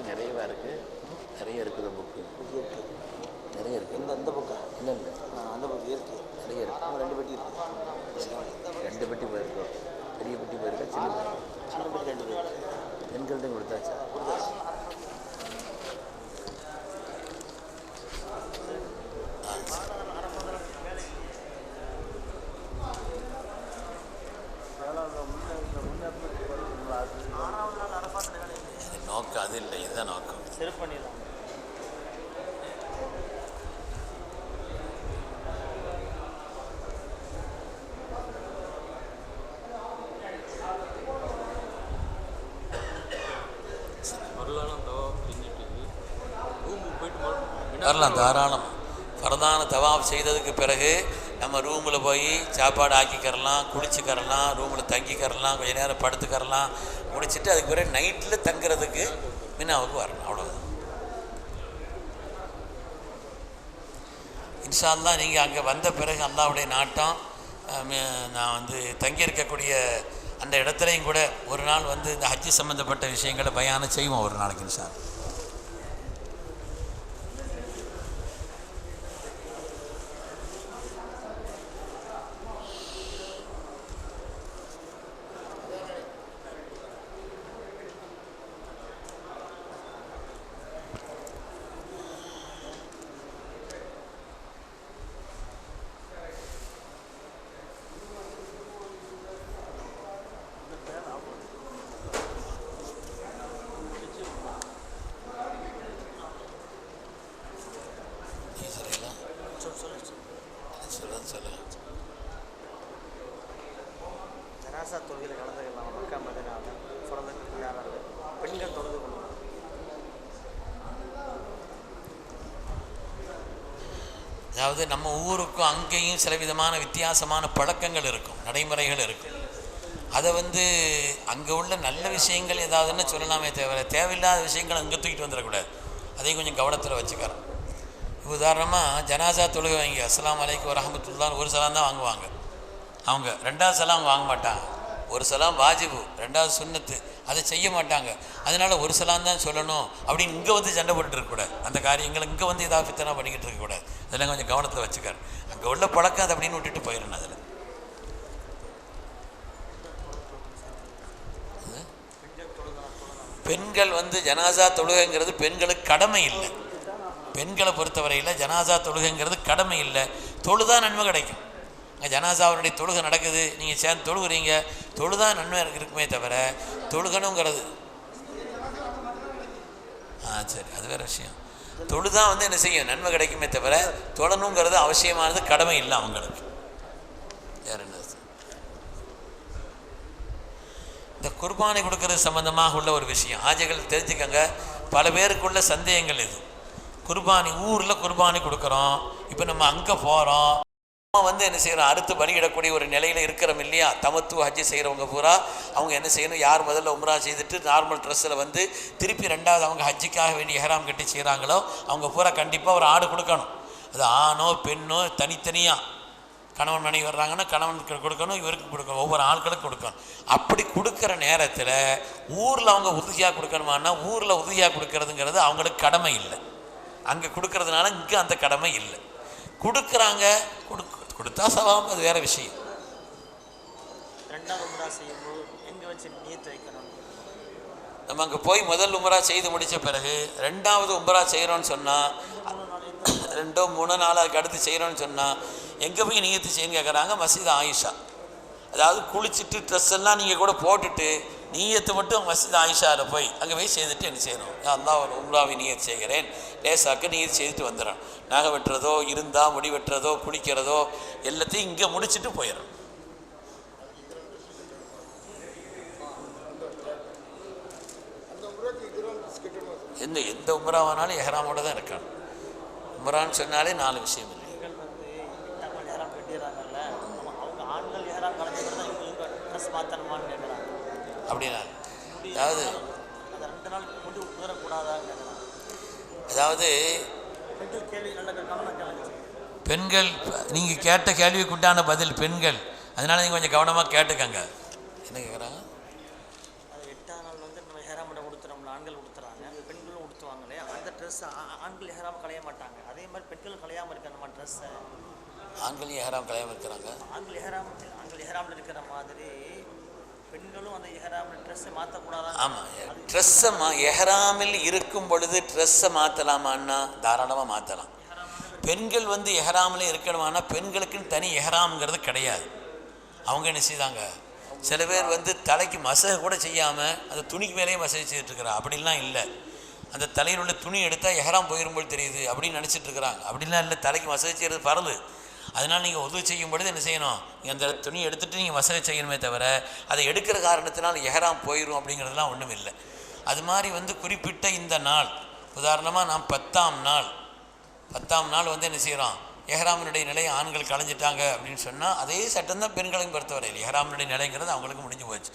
நிறையவா இருக்குது, நிறைய இருக்குது. புக்கு நிறைய இருக்குது. அந்த புக்கா இல்லை இல்லை அந்த புக்கு இருக்கு, நிறைய இருக்குது. 2 பெட்டி இருக்குது. 2 பெட்டி போயிருக்கோம், பெரிய பெட்டி போயிருக்கா, சின்ன பெட்டி 2 பேர் பெண்கள்கிட்ட கொடுத்தாச்சா? நோக்கம் அது இல்லை, இதுதான் நோக்கம். வரலாம் தாராளம். ஃபர்தான தவாஃப் செய்ததுக்கு பிறகு நம்ம ரூமில் போய் சாப்பாடு ஆக்கிக்கரலாம், குளிச்சுக்கரலாம், ரூமில் தங்கிக்கரலாம், கொஞ்சம் நேரம் படுத்துக்கரலாம். முடிச்சுட்டு அதுக்கு பிறகு நைட்டில் தங்குறதுக்கு மினாவுக்கு வரணும். அவ்வளோதான். இன்ஷா அல்லாஹ் நீங்கள் அங்கே வந்த பிறகு அல்லாஹ்வுடைய நாட்டம் நான் வந்து தங்கியிருக்கக்கூடிய அந்த இடத்துலையும் கூட ஒரு நாள் வந்து இந்த ஹஜ்ஜி சம்மந்தப்பட்ட விஷயங்களை பயானம் செய்வோம் ஒரு நாளைக்கு இன்ஷா அல்லாஹ். ஜனாசா தொழுகையில் கலந்துக்கலாம். மக்கா மதீனாவில் பெண்கள் தொழுது கொள்ளும். அதாவது நம்ம ஊருக்கும் அங்கேயும் சில விதமான வித்தியாசமான பழக்கங்கள் இருக்கும், நடைமுறைகள் இருக்கும். அதை வந்து அங்கே உள்ள நல்ல விஷயங்கள் ஏதாவதுன்னு சொல்லலாமே தவிர தேவையில்லாத விஷயங்கள் அங்கே தூக்கிட்டு வந்துடக்கூடாது. அதையும் கொஞ்சம் கவனத்தில் வச்சுக்கிறோம். உதாரணமாக ஜனாசா தொழுகை வாங்கி அஸ்ஸலாமு அலைக்கும் வரஹ்மத்துல்லாஹ் ஒரு சலாம் தான் வாங்குவாங்க. அவங்க ரெண்டாவது சலாம் வாங்க மாட்டாங்க. ஒரு சலாம் வாஜிபு, ரெண்டாவது சுன்னத்து, அதை செய்ய மாட்டாங்க. அதனால் ஒரு சலாம் தான் சொல்லணும் அப்படின்னு இங்கே வந்து சண்டை போட்டுட்டு இருக்கக்கூடாது. அந்த காரியங்களை இங்கே வந்து ஏதாவது பித்தனா பண்ணிக்கிட்டு இருக்கக்கூடாது. அதெல்லாம் கொஞ்சம் கவனத்தில் வச்சுக்காரு. அங்கே உள்ள பழக்கம் அது அப்படின்னு விட்டுட்டு போயிடணும். அதில் பெண்கள் வந்து ஜனாசா தொழுகைங்கிறது பெண்களுக்கு கடமை இல்லை. பெண்களை பொறுத்தவரையில் ஜனாசா தொழுகைங்கிறது கடமை இல்லை. தொழுதான் நன்மை கிடைக்கும். அங்கே ஜனாசாவுடைய தொழுகை நடக்குது, நீங்கள் சேர்ந்து தொழுகிறீங்க, தொழுதான் நன்மை இருக்குமே தவிர தொழுகணுங்கிறது சரி அது வேறு விஷயம். தொழுதான் வந்து என்ன செய்யும், நன்மை கிடைக்குமே தவிர தொழணுங்கிறது அவசியமானது, கடமை இல்லை அவங்களுக்கு. வேறு என்ன? இந்த குர்பானி கொடுக்கறது சம்மந்தமாக உள்ள ஒரு விஷயம் ஆஜைகள் தெரிஞ்சுக்கங்க. பல பேருக்குள்ள சந்தேகங்கள் இது. குர்பானி ஊரில் குர்பானி கொடுக்குறோம், இப்போ நம்ம அங்கே போகிறோம், வந்து என்ன செய்கிறோம், அறுத்து பலியிடக்கூடிய ஒரு நிலையில் இருக்கிறோம் இல்லையா? தமத்து ஹஜ்ஜி செய்கிறவங்க பூரா அவங்க என்ன செய்யணும், யார் முதல்ல உம்ரா செய்துட்டு நார்மல் ட்ரெஸ்ஸில் வந்து திருப்பி ரெண்டாவது அவங்க ஹஜ்ஜிக்காக வேண்டிய எஹ்ராம் கட்டி செய்கிறாங்களோ அவங்க பூரா கண்டிப்பாக ஒரு ஆடு கொடுக்கணும். அது ஆணோ பெண்ணோ தனித்தனியாக, கணவன் மனைவி வர்றாங்கன்னா கணவனுக்கு கொடுக்கணும், இவருக்கு கொடுக்கணும், ஒவ்வொரு ஆட்களுக்கும் கொடுக்கணும். அப்படி கொடுக்குற நேரத்தில் ஊரில் அவங்க உதவியாக கொடுக்கணுமானா ஊரில் உதவியாக கொடுக்கறதுங்கிறது அவங்களுக்கு கடமை இல்லை. அங்கே கொடுக்கறதுனால இங்கே அந்த கடமை இல்லை. கொடுக்குறாங்க, கொடுத்தா சவாம், அது வேறு விஷயம். ரெண்டாவது உம்ரா செய்யும்போது எங்கே வச்சு நியத்து வைக்கணும்? நம்ம அங்கே போய் முதல் உம்ரா செய்து முடித்த பிறகு ரெண்டாவது உம்ரா செய்கிறோன்னு சொன்னால் 2-3 நாளுக்கு அடுத்து செய்கிறோன்னு சொன்னால் எங்கே போய் நியத்து செய்யணும்னு கேட்குறாங்க. மஸ்ஜித் ஆயிஷா, அதாவது குளிச்சுட்டு ட்ரெஸ் எல்லாம் நீங்கள் கூட போட்டுட்டு நீயத்து மட்டும் மஸ்ஜித் ஆயிஷாவில் போய் அங்கே போய் செய்துட்டு என்ன செய்யணும், அல்லாஹ் ஒரு உம்ராவை நீயத்து செய்கிறேன், லேசாக்க நீயத்து செய்துட்டு வந்துடுறோம். நகை வெட்டுறதோ இருந்தால் முடி வெட்டுறதோ குளிக்கிறதோ எல்லாத்தையும் இங்கே முடிச்சுட்டு போயிடும். எந்த உம்ராவானாலும் எஹ்ராமோட தான் இருக்கணும். உம்ரான்னு சொன்னாலே 4 விஷயம் இல்லை. அப்படின்னா அதாவது பெண்கள், நீங்கள் கேட்ட கேள்விக்கு உண்டான பதில் பெண்கள், அதனால நீங்கள் கொஞ்சம் கவனமாக கேட்டுக்கங்க. என்ன கேட்குறாங்க? அது 8ஆம் நாள் வந்து நம்ம எஹ்ராம் கொடுத்துறோம்ல, ஆண்கள் கொடுத்துறாங்க, பெண்களும் கொடுத்துவாங்களே, அந்த ட்ரெஸ் ஆண்கள் எஹ்ராம் களைய மாட்டாங்க. அதே மாதிரி பெண்களும் களையாமல் இருக்க நம்ம ட்ரெஸ்ஸை ஆண்கள் எஹ்ராம் களையாமல் இருக்கிறாங்க. ஆண்கள் எஹ்ராமில் இருக்கிற மாதிரி பெண்களும் அந்த எஹ்ராமில் ட்ரெஸ்ஸை மாற்றக்கூடாதா? ஆமாம், ட்ரெஸ்ஸை எஹ்ராமில் இருக்கும் பொழுது ட்ரெஸ்ஸை மாற்றலாமான்னா தாராளமாக மாற்றலாம். பெண்கள் வந்து எஹ்ராமில் இருக்கணுமானா பெண்களுக்குன்னு தனி எஹ்ராம்ங்கிறது கிடையாது. அவங்க என்ன செய்தாங்க, சில பேர் வந்து தலைக்கு மசகு கூட செய்யாமல் அந்த துணிக்கு மேலேயே மசகு செய்துட்ருக்குறா. அப்படிலாம் இல்லை. அந்த தலையில் உள்ள துணி எடுத்தால் எஹ்ராம் போயிரும்போது தெரியுது அப்படின்னு நினச்சிட்டு இருக்கிறாங்க. அப்படிலாம் இல்லை, தலைக்கு மசகு செய்கிறது பரவு. அதனால் நீங்கள் உதவி செய்யும் பொழுது என்ன செய்யணும், அந்த துணி எடுத்துகிட்டு நீங்கள் மசகு செய்யணுமே தவிர அதை எடுக்கிற காரணத்தினால் எஹ்ராம் போயிடும் அப்படிங்கிறதுலாம் ஒன்றும் இல்லை. அது மாதிரி வந்து குறிப்பிட்ட இந்த நாள், உதாரணமாக நான் 10ஆம் நாள் 10ஆம் நாள் வந்து என்ன செய்கிறோம், எஹ்ராமினுடைய நிலையை ஆண்கள் களைஞ்சிட்டாங்க அப்படின்னு சொன்னால் அதே சட்டம் தான் பெண்களையும் பொறுத்தவரையில். எஹ்ராமினுடைய நிலைங்கிறது அவங்களுக்கு முடிஞ்சு போச்சு.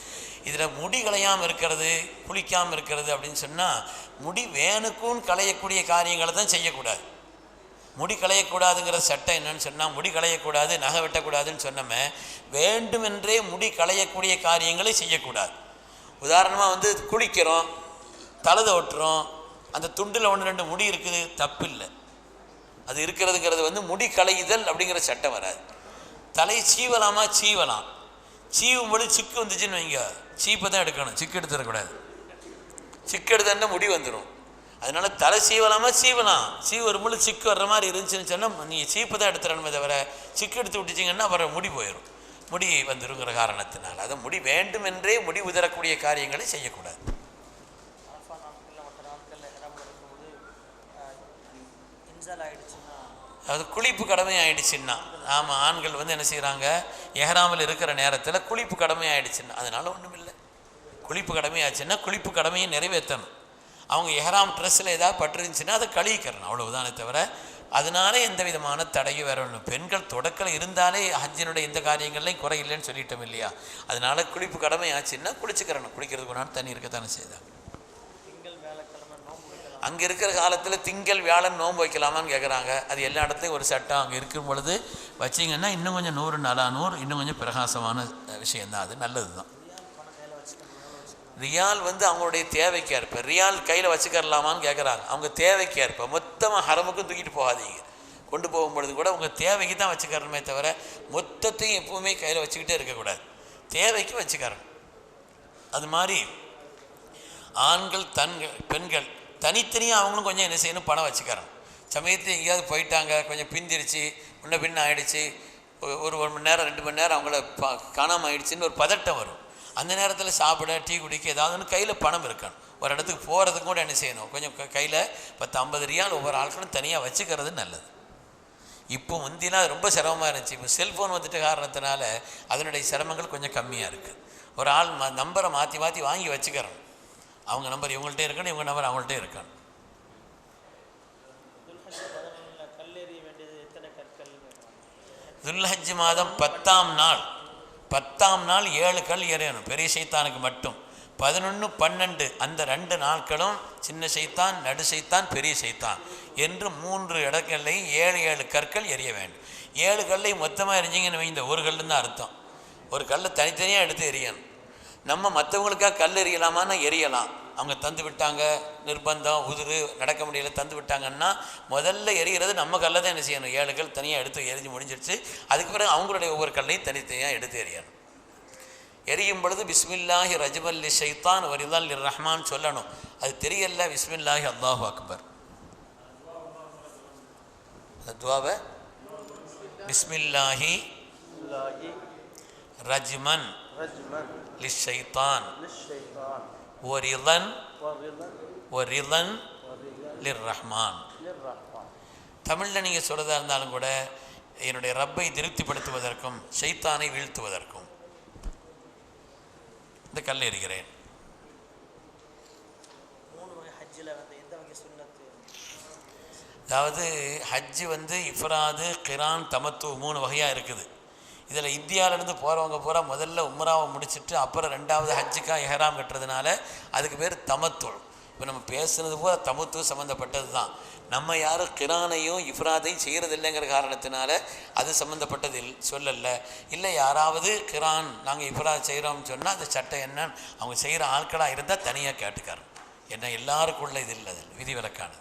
இதில் முடி களையாமல் இருக்கிறது, குளிக்காமல் இருக்கிறது அப்படின்னு சொன்னால் முடி வேணுக்கும் களையக்கூடிய காரியங்களை தான் செய்யக்கூடாது. முடி களையக்கூடாதுங்கிற சட்டம் என்னன்னு சொன்னால், முடி களையக்கூடாது, நகை வெட்டக்கூடாதுன்னு சொன்னோமே, வேண்டுமென்றே முடி களையக்கூடிய காரியங்களை செய்யக்கூடாது. உதாரணமாக வந்து குளிக்கிறோம், தலதை ஒட்டுறோம், அந்த துண்டில் 1-2 முடி இருக்குது, தப்பில்லை. அது இருக்கிறதுங்கிறது வந்து முடி களையுதல் அப்படிங்கிற சட்டம் வராது. தலை சீவலாமா, சீவலாம். சீவும்போது சிக்கு வந்துச்சுன்னு வைங்க, சீப்பை தான் எடுக்கணும், சிக்கு எடுத்துடக்கூடாது. சிக்கு எடுத்தா முடி வந்துடும். அதனால தலை சீவலாமா, சீவலாம். சீவு வரும்போது சிக்கு வர்ற மாதிரி இருந்துச்சுன்னு சொன்னால் நீங்கள் சீப்பை தான் எடுத்துடணுமே தவிர சிக்கு எடுத்து விட்டுச்சிங்கன்னா அப்புறம் முடி போயிடும், முடி வந்துடுங்கிற காரணத்தினால். அதை முடி வேண்டுமென்றே முடி உதறக்கூடிய காரியங்களை செய்யக்கூடாது. அது குளிப்பு கடமை ஆகிடுச்சுன்னா, ஆமாம், ஆண்கள் வந்து என்ன செய்கிறாங்க, எஹ்ராமில் இருக்கிற நேரத்தில் குளிப்பு கடமை ஆகிடுச்சுன்னா அதனால் ஒன்றும் இல்லை. குளிப்பு கடமை ஆச்சுன்னா குளிப்பு கடமையை நிறைவேற்றணும். அவங்க எஹ்ராம் ட்ரெஸ்ஸில் ஏதாவது பட்டுருந்துச்சுன்னா அதை கழுவிக்கிறணும், அவ்வளவுதானே தவிர அதனால எந்த விதமான தடையும் வேற ஒன்று. பெண்கள் தொடக்கல் இருந்தாலே ஹஜ்ஜினுடைய எந்த காரியங்கள்லையும் குறை இல்லைன்னு சொல்லிட்டோம் இல்லையா. அதனால குளிப்பு கடமை ஆச்சுன்னா குளிச்சுக்கிறணும். குளிக்கிறதுக்கு ஒன்றாலும் தண்ணி இருக்கத்தானே செய்தாங்க. அங்கே இருக்கிற காலத்தில் திங்கள் வியாழன் நோன்பு வைக்கலாமான்னு கேட்குறாங்க. அது எல்லா இடத்துலையும் ஒரு சட்டம். அங்கே இருக்கும் பொழுது வச்சிங்கன்னா இன்னும் கொஞ்சம் 100 இன்னும் கொஞ்சம் பிரகாசமான விஷயந்தான், அது நல்லது தான். ரியால் வந்து அவங்களுடைய தேவைக்கு ஏற்ப, ரியால் கையில் வச்சுக்கரலாமான்னு கேட்குறாங்க. அவங்க தேவைக்கு ஏற்ப, மொத்தமாக ஹரமுக்கும் தூக்கிட்டு போகாதீங்க. கொண்டு போகும்பொழுது கூட உங்கள் தேவைக்கு தான் வச்சுக்கிறணுமே தவிர மொத்தத்தையும் எப்பவுமே கையில் வச்சுக்கிட்டே இருக்கக்கூடாது. தேவைக்கு வச்சுக்கிறணும். அது மாதிரி ஆண்கள் பெண்கள் தனித்தனியாக அவங்களும் கொஞ்சம் என்ன செய்யணும், பணம் வச்சுக்கிறோம். சமயத்தில் எங்கேயாவது போயிட்டாங்க, கொஞ்சம் பிந்திருச்சு, முன்ன பின்ன ஆகிடுச்சு, ஒரு மணி நேரம் 2 மணி நேரம் அவங்கள காணாமல் ஆகிடுச்சின்னு ஒரு பதட்டம் வரும். அந்த நேரத்தில் சாப்பிட, டீ குடிக்க ஏதாவது ஒன்று கையில் பணம் இருக்கணும். ஒரு இடத்துக்கு போகிறதுக்கு கூட என்ன செய்யணும், கொஞ்சம் கையில் 10-50 ரியால் ஒவ்வொரு ஆட்களும் தனியாக வச்சுக்கிறது நல்லது. இப்போ முந்தினா ரொம்ப சிரமமாக இருந்துச்சு. இப்போ செல்ஃபோன் வந்துட்ட காரணத்தினால அதனுடைய சிரமங்கள் கொஞ்சம் கம்மியாக இருக்குது. ஒரு ஆள் நம்பரை மாற்றி வாங்கி வச்சுக்கிறோம். அவங்க நம்பர் இவங்கள்ட்டே இருக்கணும், இவங்க நம்பர் அவங்கள்ட்டே இருக்கணும். துல்ஹஜ் மாதம் 10ஆம் நாள் 7 கல் எறியணும், பெரிய சைத்தானுக்கு மட்டும். 11, 12 அந்த 2 நாட்களும் சின்ன சைத்தான், நடு சைத்தான், பெரிய சைத்தான் என்று 3 இடங்கள்லையும் 7 கற்கள் எறிய வேண்டும். 7 கல்லை மொத்தமாக எரிஞ்சிங்கன்னு வைங்க, ஒரு கல்லு தான் அர்த்தம். ஒரு கல்லை தனித்தனியாக எடுத்து எரியணும். நம்ம மற்றவங்களுக்காக கல் எறியலாமான்னா எரியலாம். அவங்க தந்து விட்டாங்க, நிர்பந்தம், உதிரு, நடக்க முடியல, தந்து விட்டாங்கன்னா முதல்ல எரிகிறது நம்ம கல்லை தான் என்ன செய்யணும், 7 கல் தனியாக எடுத்து எரிஞ்சு முடிஞ்சிடுச்சு. அதுக்கு பிறகு அவங்களுடைய ஒவ்வொரு கல்லையும் தனித்தனியாக எடுத்து எறியணும். எரியும் பொழுது பிஸ்மில்லாஹி ரஜ்மல்லி ஷைத்தான் வரிதல் ரஹ்மான் சொல்லணும். அது தெரியல, பிஸ்மில்லாஹி அல்லாஹு அக்பர். துவாவை பிஸ்மில்லாஹி ரஜ்மன் லிஷைத்தான் வரிதன் லிர்ரஹ்மான். தமிழில் நீங்கள் சொல்கிறதா இருந்தாலும் கூட என்னுடைய ரப்பை திருப்திப்படுத்துவதற்கும் ஷைத்தானை வீழ்த்துவதற்கும் இந்த கல் எறிகிறேன். அதாவது ஹஜ்ஜு வந்து இஃப்ராது, கிரான், தமத்து 3 வகையாக இருக்குது. இதில் இந்தியாவிலேருந்து போகிறவங்க பூரா முதல்ல உம்ராவை முடிச்சுட்டு அப்புறம் 2வது ஹஜ்ஜுக்காக எஹ்ராம் கட்டுறதுனால அதுக்கு பேர் தமத்துல். இப்போ நம்ம பேசுனது பூரா தமத்து சம்மந்தப்பட்டது தான். நம்ம யாரும் கிரானையும் இஃப்ராதையும் செய்கிறதில்லைங்கிற காரணத்தினால அது சம்மந்தப்பட்டது சொல்லலை. இல்லை யாராவது கிரான் நாங்கள் இஃப்ராத் செய்கிறோம்னு சொன்னால் அந்த சட்டம் என்னன்னு அவங்க செய்கிற ஆட்களாக இருந்தால் தனியாக கேட்டுக்காரன். ஏன்னா எல்லாருக்குள்ள இது இல்லை, அதில் விதிவிலக்கானது.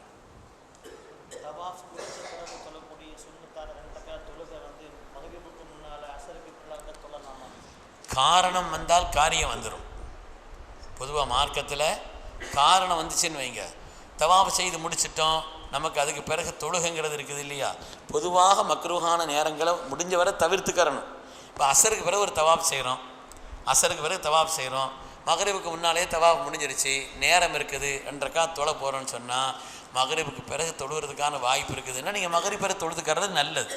காரணம் வந்தால் காரியம் வந்துடும். பொதுவாக மார்க்கத்தில் காரணம் வந்துச்சுன்னு வைங்க, தவாஃப் செய்து முடிச்சிட்டோம், நமக்கு அதுக்கு பிறகு தொழுகைங்கிறது இருக்குது இல்லையா. பொதுவாக மக்ரூஹான நேரங்களை முடிஞ்ச வரை தவிர்த்துக்கிறணும். இப்போ அசருக்கு பிறகு ஒரு தவாஃப் செய்கிறோம், மகரிபுக்கு முன்னாலே தவாஃப் முடிஞ்சிருச்சு, நேரம் இருக்குது, 2 ரக்காத் தொழ போகிறோன்னு சொன்னால் மகரிபுக்கு பிறகு தொழுகிறதுக்கான வாய்ப்பு இருக்குதுன்னா நீங்கள் மகரிப் பிறகு தொழுதுக்கிறது நல்லது.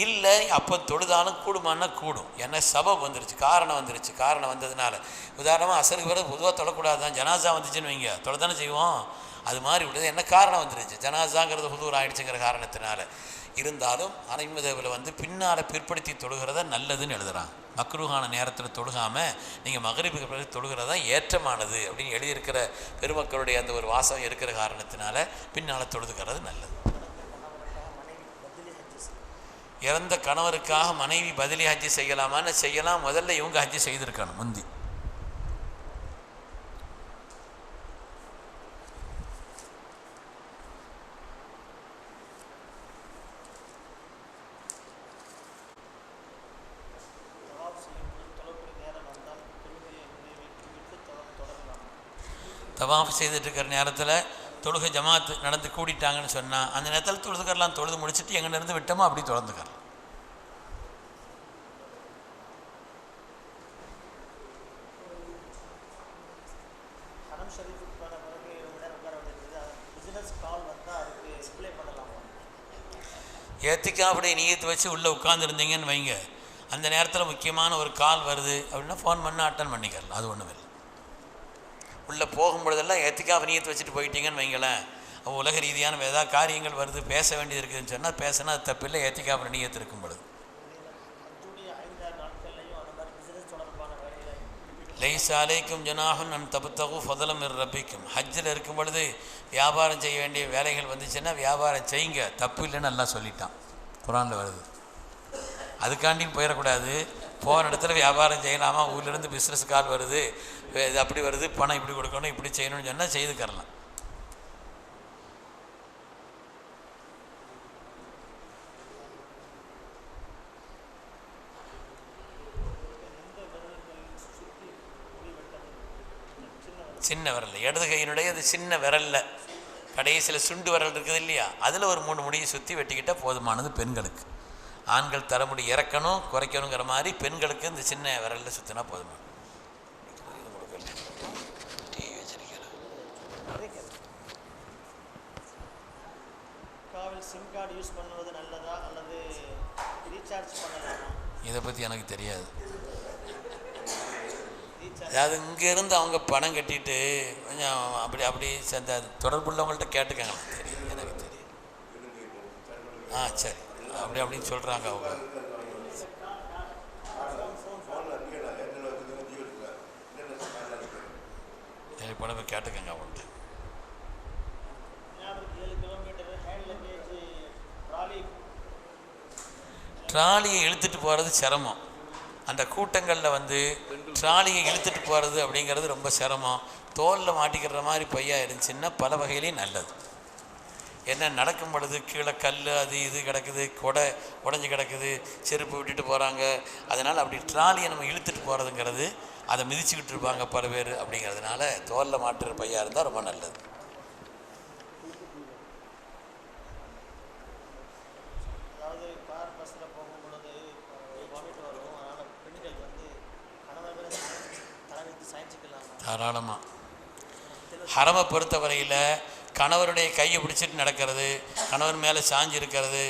இல்லை அப்போ தொழுதாலும் கூடுமானா கூடும். ஏன்னா சபப் வந்துருச்சு, காரணம் வந்துருச்சு. காரணம் வந்ததுனால உதாரணமாக அசருக்கு பிறகு பொதுவாக தொழக்கூடாது தான். ஜனாசா வந்துச்சுன்னு வைங்க, தொலை தானே செய்வோம். அது மாதிரி விட்டது என்ன காரணம் வந்துருச்சு, ஜனாசாங்கிறது ஹுதூர் ஆகிடுச்சுங்கிற காரணத்தினால. இருந்தாலும் ஹனஃபி வந்து பின்னால் பிற்படுத்தி தொழுகிறத நல்லதுன்னு எழுதுகிறாங்க. மக்ரூஹான நேரத்தில் தொழுகாமல் நீங்கள் மகரிபுக்கு பிறகு தொழுகிறதா ஏற்றமானது அப்படின்னு எழுதியிருக்கிற பெருமக்களுடைய அந்த ஒரு வாசம் இருக்கிற காரணத்தினால பின்னால் தொழுதுகிறது நல்லது. இறந்த கணவருக்காக மனைவி பதிலி ஹஜ்ஜி செய்யலாமான்னு செய்யலாம். முதல்ல இவங்க ஹஜ்ஜி செய்திருக்கணும் முந்தி. தவாஃப் செய்துட்டு இருக்கிற நேரத்தில் தொழுகை ஜமாத்து நடந்து கூடிட்டாங்கன்னு சொன்னால் அந்த நேரத்தில் தொழுதுக்கரலாம். தொழுது முடிச்சுட்டு எங்கேருந்து விட்டோமோ அப்படி தொடர்ந்துக்கலாம். ஏத்திக்காவுடைய நீயத்தை வச்சு உள்ளே உட்காந்துருந்தீங்கன்னு வைங்க, அந்த நேரத்தில் முக்கியமான ஒரு கால் வருது அப்படின்னா ஃபோன் பண்ண அட்டன் பண்ணிக்கலாம். அது ஒன்றும் இல்லை. உள்ளே போகும்பொழுதெல்லாம் ஏத்திக்காவை நீயத்தை வச்சுட்டு போயிட்டீங்கன்னு வைங்களேன், உலக ரீதியான ஏதாவது காரியங்கள் வருது, பேச வேண்டியது இருக்குதுன்னு சொன்னால் பேசினா அது தப்பில்லை. ஏத்திக்காவை நீயத்து இருக்கும் பொழுது லைஸ அலைக்கும் ஜுனாஹுன் அன் தப்தகு ஃபதலம் மிர் ரப்பிக்கும். ஹஜ்ஜில் இருக்கும் பொழுது வியாபாரம் செய்ய வேண்டிய வேலைகள் வந்துச்சுன்னா வியாபாரம் செய்யுங்க, தப்பு இல்லைன்னு நல்லா சொல்லிட்டான், குரானில் வருது. அதுக்காண்டின்னு போயிடக்கூடாது. போகிற இடத்துல வியாபாரம் செய்யலாமா, ஊர்லேருந்து பிஸ்னஸ் கால் வருது, இது அப்படி வருது, பணம் இப்படி கொடுக்கணும், இப்படி செய்யணும்னு சொன்னால் செய்துக்கரலாம். சின்ன விரல், இடது கையினுடைய அது சின்ன விரலில் கடைசியில் சுண்டு விரல் இருக்குது இல்லையா, அதில் ஒரு 3 முடியை சுற்றி வெட்டிக்கிட்டால் போதுமானது பெண்களுக்கு. ஆண்கள் தலைமுடி இறக்கணும் குறைக்கணுங்கிற மாதிரி பெண்களுக்கு இந்த சின்ன விரலில் சுற்றினா போதுமானது. சிம் கார்டு யூஸ் பண்ணுவது நல்லதா அல்லது ரீசார்ஜ் பண்ணலாமா? இதை பற்றி எனக்கு தெரியாது. அதாவது இங்கேருந்து அவங்க பணம் கட்டிட்டு கொஞ்சம் அப்படி சேர்ந்த தொடர்புள்ளவங்கள்ட்ட கேட்டுக்கங்க. தெரியும், எனக்கு தெரியும். சரி, அப்படின்னு சொல்கிறாங்க அவங்க. சரி, பணம் போய் கேட்டுக்கங்க அவங்கள்ட்ட. ட்ராலியை இழுத்துட்டு போகிறது சிரமம். அந்த கூட்டங்களில் வந்து ட்ராலியை இழுத்துட்டு போகிறது அப்படிங்கிறது ரொம்ப சிரமம். தோலில் மாட்டிக்கிற மாதிரி பையா இருந்துச்சுன்னா பல வகையிலையும் நல்லது. என்ன நடக்கும் பொழுது கீழே கல் அது இது கிடக்குது, கொடை உடஞ்சி கிடக்குது, செருப்பு விட்டுட்டு போகிறாங்க. அதனால் அப்படி ட்ராலியை நம்ம இழுத்துட்டு போகிறதுங்கிறது, அதை மிதிச்சுக்கிட்டு இருப்பாங்க பல பேர். அப்படிங்கிறதுனால தோலில் மாட்டுற பையா இருந்தால் ரொம்ப நல்லது. தாராளமாக. ஹரமை பொறுத்தவரையில் கணவருடைய கையை பிடிச்சிட்டு நடக்கிறது, கணவர் மேலே சாஞ்சி இருக்கிறது,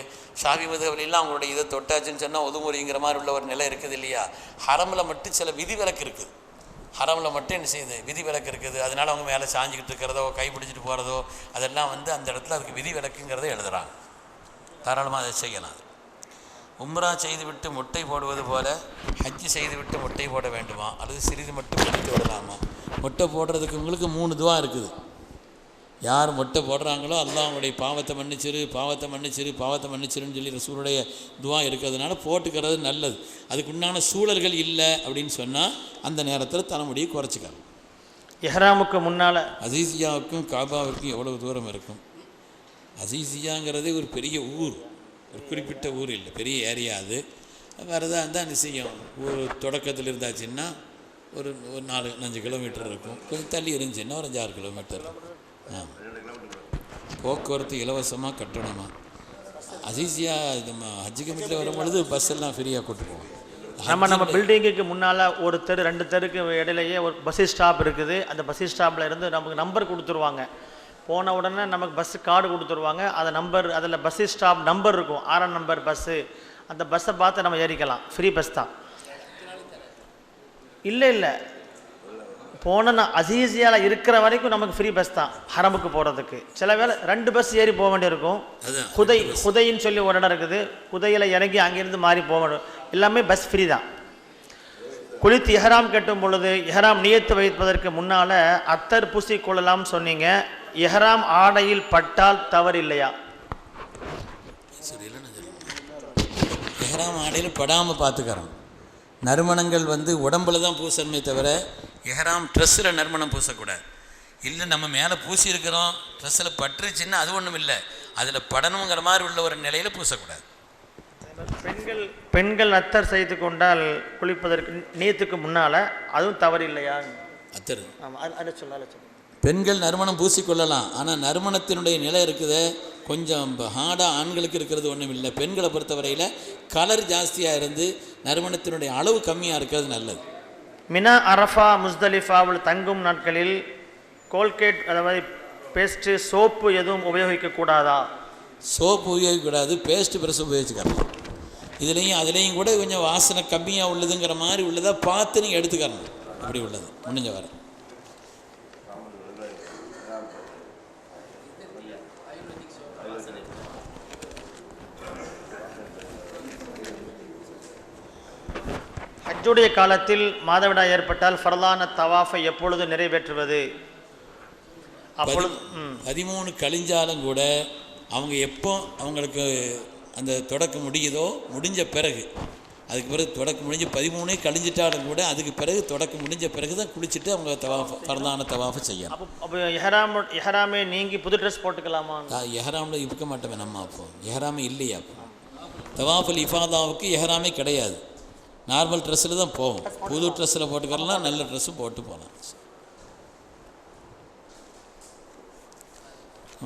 ஷாஃபி மதுஹப்லாம் அவங்களுடைய இதை தொட்டாச்சுன்னு சொன்னால் ஒதுமுறைங்கிற மாதிரி உள்ள ஒரு நிலை இருக்குது இல்லையா. ஹரமில் மட்டும் சில விதிவிலக்கு இருக்குது. ஹரமில் மட்டும் என்ன செய்யுது, விதிவிலக்கு இருக்குது. அதனால் அவங்க மேலே சாஞ்சிக்கிட்டு இருக்கிறதோ கை பிடிச்சிட்டு போகிறதோ அதெல்லாம் வந்து அந்த இடத்துல அதுக்கு விதிவிலக்குங்கிறத எழுதுகிறாங்க. தாராளமாக அதை செய்யலாம். உம்ரா செய்துவிட்டு மொட்டை போடுவது போல் ஹஜ்ஜி செய்துவிட்டு மொட்டை போட வேண்டுமா அல்லது சிறிது மட்டும் முடித்து விடலாமா? மொட்டை போடுறதுக்கு உங்களுக்கு 3 துவா இருக்குது. யார் மொட்டை போடுறாங்களோ அல்லாஹ் அவங்களுடைய பாவத்தை மன்னிச்சிரு, பாவத்தை மன்னிச்சிரு, பாவத்தை மன்னிச்சிருன்னு சொல்லி ரசூலுடைய துவா இருக்கிறதுனால போட்டுக்கிறது நல்லது. அதுக்குண்டான சூழல்கள் இல்லை அப்படின்னு சொன்னால் அந்த நேரத்தில் தலைமுடியை குறைச்சிக்கலாம். இஹ்ராமுக்கு முன்னால் அசீசியாவுக்கும் காபாவுக்கும் எவ்வளவு தூரம் இருக்கும்? அசீசியாங்கிறதே ஒரு பெரிய ஊர், ஒரு குறிப்பிட்ட ஊர் இல்லை, பெரிய ஏரியா. அது வரதா இருந்தால் நிச்சயம் ஒரு தொடக்கத்தில் இருந்தாச்சுன்னா ஒரு 4-5 கிலோமீட்டர் இருக்கும். கொஞ்சம் தள்ளி இருந்துச்சுன்னா ஒரு 5-6 கிலோமீட்டர் இருக்கும். போக்குவரத்து இலவசமாக கட்டணமாக. அசீசியா நம்ம ஹஜ்ஜி கமிட்டியில் வரும்பொழுது பஸ் எல்லாம் ஃப்ரீயாக கூட்டு போவோம். நம்ம பில்டிங்குக்கு முன்னால் ஒரு தெரு 2 தெருக்கு இடையிலேயே ஒரு பஸ் ஸ்டாப் இருக்குது. அந்த பஸ் ஸ்டாப்பில் இருந்து நமக்கு நம்பர் கொடுத்துருவாங்க. போன உடனே நமக்கு பஸ்ஸு கார்டு கொடுத்துருவாங்க. அந்த நம்பர், அதில் பஸ் ஸ்டாப் நம்பர் இருக்கும், 6ஆம் நம்பர் பஸ்ஸு. அந்த பஸ்ஸை பார்த்து நம்ம ஏறிக்கலாம். ஃப்ரீ பஸ் தான். இல்லை போன அசீசியாவில் இருக்கிற வரைக்கும் நமக்கு ஃப்ரீ பஸ் தான் ஹரமுக்கு போகிறதுக்கு. சில வேளை 2 பஸ் ஏறி போக வேண்டியிருக்கும். ஹுதைன்னு சொல்லி ஒரு இடம் இருக்குது, ஹுதையில் இறங்கி அங்கேருந்து மாறி போக வேண்டும். எல்லாமே பஸ் ஃப்ரீ தான். குளித்து இஹராம் கட்டும் பொழுது இஹராம் நியத்து வைப்பதற்கு முன்னால் அத்தர் பூசிக்கொள்ளலாம் சொன்னீங்க. இஹராம் ஆடையில் பட்டால் தவறு இல்லையா? இஹராம் ஆடையில் படாமல் பார்த்துக்கிறோம். நறுமணங்கள் உடம்புல தான் பூசணுமே தவிர இஹராம் ட்ரெஸ்ஸில் நறுமணம் பூசக்கூடாது. இல்லை நம்ம மேலே பூசி இருக்கிறோம், ட்ரெஸ்ஸில் பட்டுருச்சுன்னா அது ஒன்றும் இல்லை, அதில் படணுங்கிற மாதிரி உள்ள ஒரு நிலையில் பூசக்கூடாது. பெண்கள் அத்தர் செய்து கொண்டால் குளிப்பதற்கு நீயத்துக்கு முன்னால் அதுவும் தவறு இல்லையா? அத்தர் சொல்ல பெண்கள் நறுமணம் பூசிக்கொள்ளலாம். ஆனால் நறுமணத்தினுடைய நிலை இருக்குது கொஞ்சம் ஹார்டாக ஆண்களுக்கு இருக்கிறது ஒன்றும் இல்லை. பெண்களை பொறுத்தவரையில் கலர் ஜாஸ்தியாக இருந்து நறுமணத்தினுடைய அளவு கம்மியாக இருக்கிறது நல்லது. மினா, அரஃபா, முஸ்தலிஃபாவில் தங்கும் நாட்களில் கோல்கேட் அதாவது பேஸ்ட்டு சோப்பு எதுவும் உபயோகிக்கக்கூடாதா? சோப்பு உபயோகிக்கக்கூடாது, பேஸ்ட்டு ப்ரெஷ் உபயோகிச்சுக்கலாம். அதுலேயும் கூட கொஞ்சம் வாசனை கம்மியாக உள்ளதுங்கிற மாதிரி உள்ளதாக பார்த்து நீங்கள் எடுத்துக்கணும். அப்படி உள்ளது முடிஞ்ச வர. ஹஜ்ஜுடைய காலத்தில் மாதவிடாய் ஏற்பட்டால் ஃபர்லான தவாஃபை எப்பொழுது நிறைவேற்றுவது? அப்பொழுது 13 கழிஞ்சாலும் கூட அவங்க எப்போ அவங்களுக்கு அந்த தொடக்கம் முடியுதோ முடிஞ்ச பிறகு, அதுக்கு பிறகு தொடக்கம் முடிஞ்சு 13 கழிஞ்சிட்டாலும் கூட அதுக்கு பிறகு தொடக்கம் முடிஞ்ச பிறகு தான் குளிச்சுட்டு அவங்க ஃபர்லான தவாஃபை செய்யணும். அப்போ எஹராமே நீங்கி புது ட்ரெஸ் போட்டுக்கலாமா? எஹராமில் இருக்க மாட்டோமே நம்ம. அப்போ எஹராமே இல்லையா? அப்போ தவாஃபுல் இஃபாதாவுக்கு எஹராமே கிடையாது. நார்மல் ட்ரெஸ்ஸில் தான் போவோம். புது ட்ரெஸ்ஸில் போட்டுக்கலாம், நல்ல ட்ரெஸ்ஸு போட்டு போகலாம்.